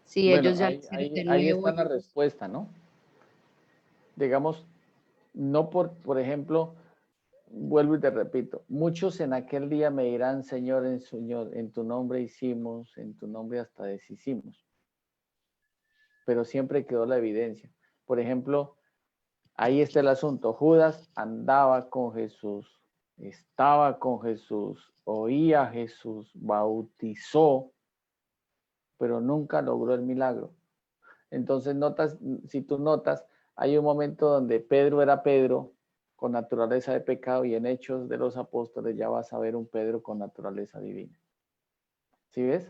Speaker 4: Si
Speaker 1: Bueno,
Speaker 4: ellos ya
Speaker 1: ahí está la respuesta, ¿no? Digamos, No por ejemplo, vuelvo y te repito, muchos en aquel día me dirán, Señor, en tu nombre hicimos, en tu nombre hasta deshicimos. Pero siempre quedó la evidencia. Por ejemplo, ahí está el asunto. Judas andaba con Jesús, estaba con Jesús, oía a Jesús, bautizó, pero nunca logró el milagro. Entonces, si tú notas, hay un momento donde Pedro era Pedro con naturaleza de pecado y en Hechos de los Apóstoles ya vas a ver un Pedro con naturaleza divina. ¿Sí ves?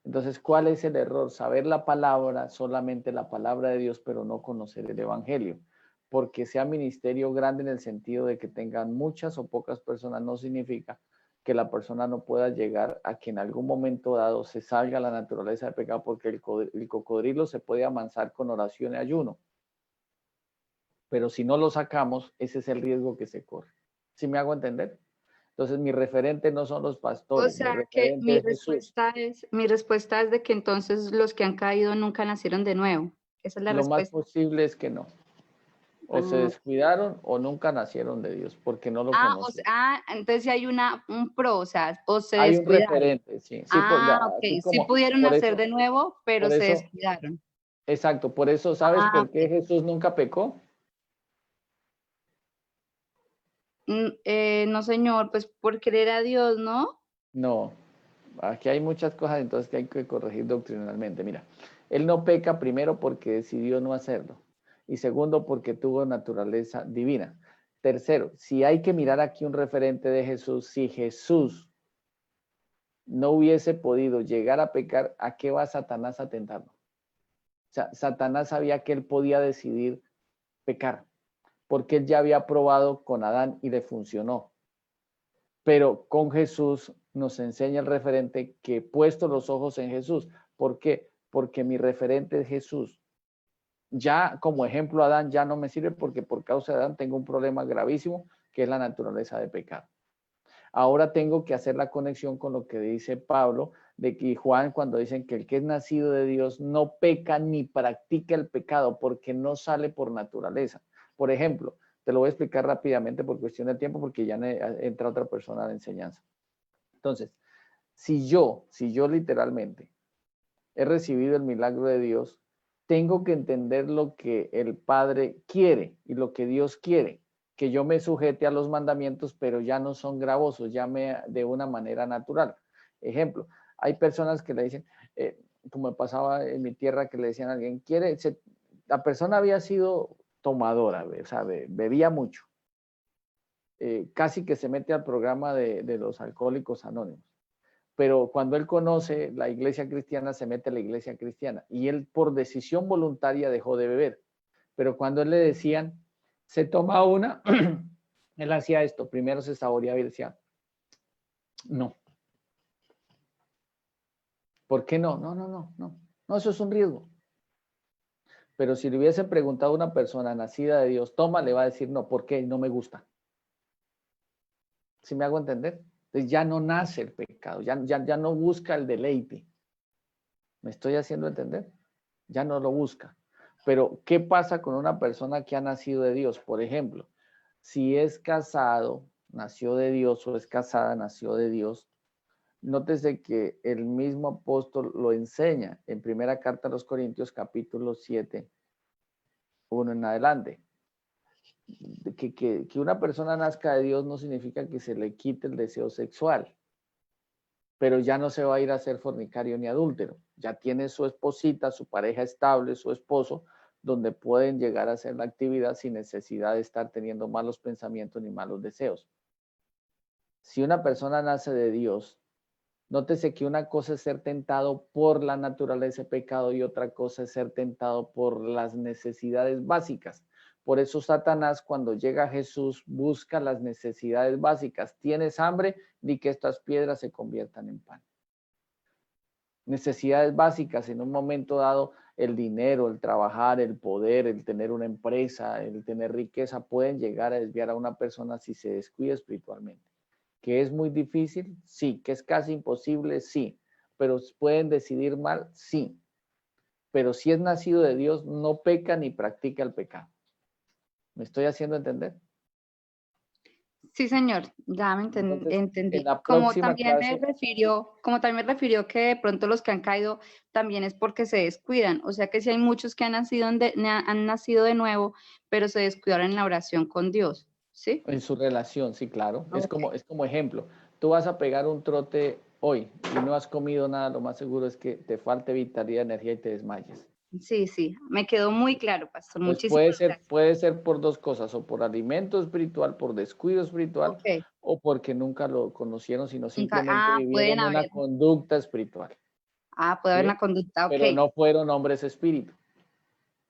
Speaker 1: Entonces, ¿cuál es el error? Saber la palabra, solamente la palabra de Dios, pero no conocer el Evangelio. Porque sea ministerio grande en el sentido de que tengan muchas o pocas personas, no significa que la persona no pueda llegar a que en algún momento dado se salga la naturaleza de pecado, porque el cocodrilo se puede amansar con oración y ayuno. Pero si no lo sacamos, ese es el riesgo que se corre. ¿Sí me hago entender? Entonces, mi referente no son los
Speaker 10: O
Speaker 1: pastores, mi
Speaker 10: sea que
Speaker 1: referente es Jesús.
Speaker 10: mi respuesta es de que entonces los que han caído nunca nacieron de nuevo. Esa es la
Speaker 1: Lo más
Speaker 10: respuesta.
Speaker 1: posible es que no. O se descuidaron o nunca nacieron de Dios, porque no lo conocen.
Speaker 10: Entonces sí hay un pro, o sea, o se
Speaker 1: Hay un
Speaker 10: descuidaron.
Speaker 1: referente, sí.
Speaker 10: Ok, sí pudieron
Speaker 1: Por
Speaker 10: nacer
Speaker 1: eso,
Speaker 10: de nuevo, pero
Speaker 1: por
Speaker 10: se
Speaker 1: eso,
Speaker 10: descuidaron.
Speaker 1: exacto, por eso, ¿sabes por qué
Speaker 10: Ok.
Speaker 1: Jesús nunca pecó?
Speaker 10: No, señor, pues por querer a Dios, ¿no?
Speaker 1: No, aquí hay muchas cosas entonces que hay que corregir doctrinalmente. Mira, él no peca primero porque decidió no hacerlo y segundo porque tuvo naturaleza divina. Tercero, si hay que mirar aquí un referente de Jesús, si Jesús no hubiese podido llegar a pecar, ¿a qué va Satanás a tentarlo? O sea, Satanás sabía que él podía decidir pecar, porque él ya había probado con Adán y le funcionó. Pero con Jesús nos enseña el referente que he puesto los ojos en Jesús. ¿Por qué? Porque mi referente es Jesús. Ya como ejemplo Adán ya no me sirve porque por causa de Adán tengo un problema gravísimo que es la naturaleza de pecado. Ahora tengo que hacer la conexión con lo que dice Pablo de que Juan cuando dicen que el que es nacido de Dios no peca ni practica el pecado porque no sale por naturaleza. Por ejemplo, te lo voy a explicar rápidamente por cuestión de tiempo porque ya entra otra persona a la enseñanza. Entonces, si yo literalmente he recibido el milagro de Dios, tengo que entender lo que el Padre quiere y lo que Dios quiere, que yo me sujete a los mandamientos, pero ya no son gravosos, ya de una manera natural. Ejemplo, hay personas que le dicen, como pasaba en mi tierra, que le decían a alguien, la persona había sido tomadora, o sea, bebía mucho, casi que se mete al programa de los alcohólicos anónimos. Pero cuando él conoce la iglesia cristiana, se mete a la iglesia cristiana. Y él por decisión voluntaria dejó de beber. Pero cuando él le decían, se toma una, él hacía esto. Primero se saboreaba y decía, no. ¿Por qué no? No, eso es un riesgo. Pero si le hubiesen preguntado a una persona nacida de Dios, toma, le va a decir, no, ¿por qué? No me gusta. ¿Sí me hago entender? Entonces ya no nace el pecado, ya no busca el deleite. ¿Me estoy haciendo entender? Ya no lo busca. Pero, ¿qué pasa con una persona que ha nacido de Dios? Por ejemplo, si es casado, nació de Dios, o es casada, nació de Dios, nótese que el mismo apóstol lo enseña en primera carta a los Corintios, capítulo 7, 1 en adelante. Que una persona nazca de Dios no significa que se le quite el deseo sexual, pero ya no se va a ir a ser fornicario ni adúltero. Ya tiene su esposita, su pareja estable, su esposo, donde pueden llegar a hacer la actividad sin necesidad de estar teniendo malos pensamientos ni malos deseos. Si una persona nace de Dios, nótese que una cosa es ser tentado por la naturaleza de pecado y otra cosa es ser tentado por las necesidades básicas. Por eso Satanás, cuando llega a Jesús, busca las necesidades básicas. ¿Tienes hambre? Di que estas piedras se conviertan en pan. Necesidades básicas, en un momento dado, el dinero, el trabajar, el poder, el tener una empresa, el tener riqueza, pueden llegar a desviar a una persona si se descuida espiritualmente. ¿Que es muy difícil? Sí. ¿Que es casi imposible? Sí. ¿Pero pueden decidir mal? Sí. Pero si es nacido de Dios, no peca ni practica el pecado. ¿Me estoy haciendo entender?
Speaker 10: Sí, señor, ya me
Speaker 1: Entonces,
Speaker 10: entendí.
Speaker 1: en la
Speaker 10: Como
Speaker 1: próxima
Speaker 10: también
Speaker 1: clase,
Speaker 10: me refirió que de pronto los que han caído también es porque se descuidan. O sea que sí hay muchos que han nacido de nuevo, pero se descuidaron en la oración con Dios, ¿sí?
Speaker 1: en su relación, sí, claro. Es
Speaker 10: Ok.
Speaker 1: como ejemplo. Tú vas a pegar un trote hoy y no has comido nada, lo más seguro es que te falte vitalidad, energía y te desmayes.
Speaker 10: Sí, sí, me quedó muy claro, pastor.
Speaker 1: Entonces
Speaker 10: Muchísimas gracias.
Speaker 1: puede ser por dos cosas, o por alimento espiritual, por descuido espiritual,
Speaker 10: Ok.
Speaker 1: o porque nunca lo conocieron, sino
Speaker 10: Nunca,
Speaker 1: simplemente
Speaker 10: pueden
Speaker 1: vivieron una
Speaker 10: haber,
Speaker 1: conducta espiritual,
Speaker 10: puede haber
Speaker 1: ¿sí?
Speaker 10: una conducta, ok.
Speaker 1: Pero no fueron hombres espíritu.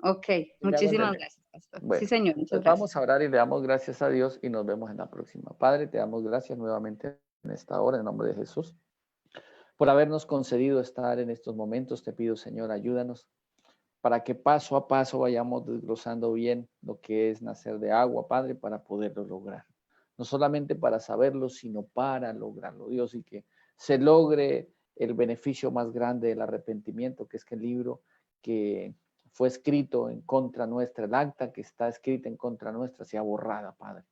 Speaker 10: Ok,
Speaker 1: ¿Sí me hago
Speaker 10: muchísimas
Speaker 1: entender?
Speaker 10: gracias, pastor. Sí,
Speaker 1: Bueno,
Speaker 10: señor, muchas
Speaker 1: pues
Speaker 10: gracias.
Speaker 1: vamos a orar y le damos gracias a Dios y nos vemos en la próxima. Padre, te damos gracias nuevamente en esta hora, en nombre de Jesús, por habernos concedido estar en estos momentos. Te pido, Señor, ayúdanos para que paso a paso vayamos desglosando bien lo que es nacer de agua, Padre, para poderlo lograr. No solamente para saberlo, sino para lograrlo, Dios, y que se logre el beneficio más grande del arrepentimiento, que es que el libro que fue escrito en contra nuestra, el acta que está escrita en contra nuestra, sea borrada, Padre.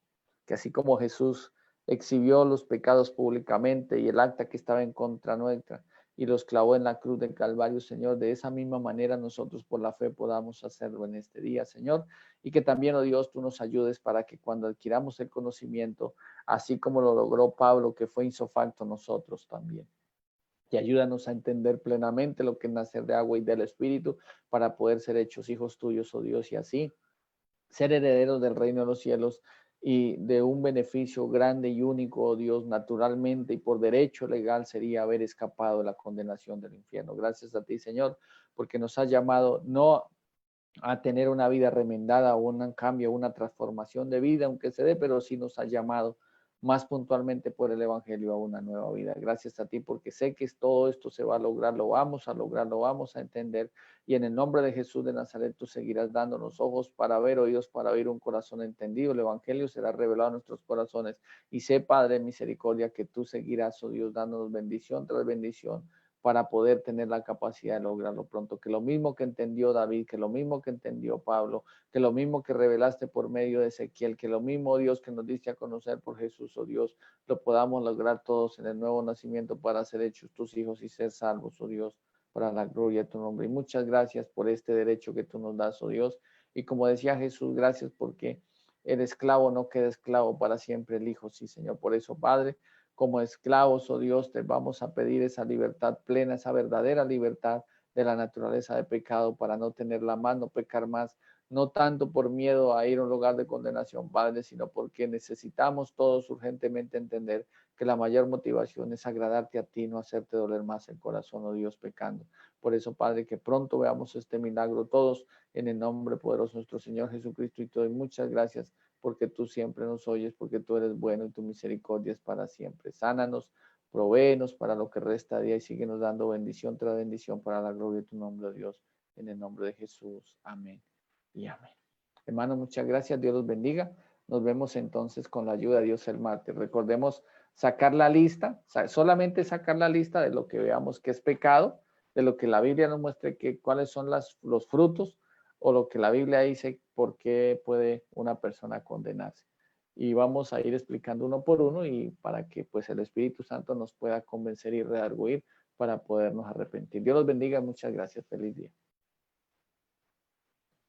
Speaker 1: Que así como Jesús exhibió los pecados públicamente y el acta que estaba en contra nuestra, y los clavó en la cruz del Calvario, Señor. De esa misma manera nosotros por la fe podamos hacerlo en este día, Señor. Y que también, oh Dios, tú nos ayudes para que cuando adquiramos el conocimiento, así como lo logró Pablo, que fue insofacto, nosotros también. Y ayúdanos a entender plenamente lo que es nacer de agua y del Espíritu para poder ser hechos hijos tuyos, oh Dios, y así ser herederos del reino de los cielos y de un beneficio grande y único, oh Dios, naturalmente y por derecho legal sería haber escapado de la condenación del infierno. Gracias a ti, Señor, porque nos has llamado no a tener una vida remendada o un cambio, una transformación de vida, aunque se dé, pero sí nos has llamado más puntualmente por el Evangelio a una nueva vida. Gracias a ti, porque sé que todo esto se va a lograr, lo vamos a lograr, lo vamos a entender. Y en el nombre de Jesús de Nazaret, tú seguirás dándonos ojos para ver, oídos para oír, un corazón entendido. El Evangelio será revelado en nuestros corazones. Y sé, Padre de misericordia, que tú seguirás, oh Dios, dándonos bendición tras bendición para poder tener la capacidad de lograrlo pronto. Que lo mismo que entendió David, que lo mismo que entendió Pablo, que lo mismo que revelaste por medio de Ezequiel, que lo mismo, Dios, que nos diste a conocer por Jesús, oh Dios, lo podamos lograr todos en el nuevo nacimiento para ser hechos tus hijos y ser salvos, oh Dios, para la gloria de tu nombre. Y muchas gracias por este derecho que tú nos das, oh Dios. Y como decía Jesús, gracias porque el esclavo no queda esclavo para siempre, el Hijo, sí, Señor. Por eso, Padre, como esclavos, oh Dios, te vamos a pedir esa libertad plena, esa verdadera libertad de la naturaleza de pecado para no tenerla más, no pecar más, no tanto por miedo a ir a un lugar de condenación, Padre, sino porque necesitamos todos urgentemente entender que la mayor motivación es agradarte a ti, no hacerte doler más el corazón, oh Dios, pecando. Por eso, Padre, que pronto veamos este milagro todos en el nombre poderoso de nuestro Señor Jesucristo, y te doy muchas gracias porque tú siempre nos oyes, porque tú eres bueno y tu misericordia es para siempre. Sánanos, provéenos para lo que resta de día y síguenos dando bendición tras bendición para la gloria de tu nombre, oh Dios, en el nombre de Jesús. Amén y amén. Hermanos, muchas gracias. Dios los bendiga. Nos vemos entonces con la ayuda de Dios el martes. Recordemos sacar la lista, solamente sacar la lista de lo que veamos que es pecado, de lo que la Biblia nos muestre que cuáles son los frutos, o lo que la Biblia dice, por qué puede una persona condenarse. Y vamos a ir explicando uno por uno y para que pues el Espíritu Santo nos pueda convencer y redarguir para podernos arrepentir. Dios los bendiga. Muchas gracias. Feliz día.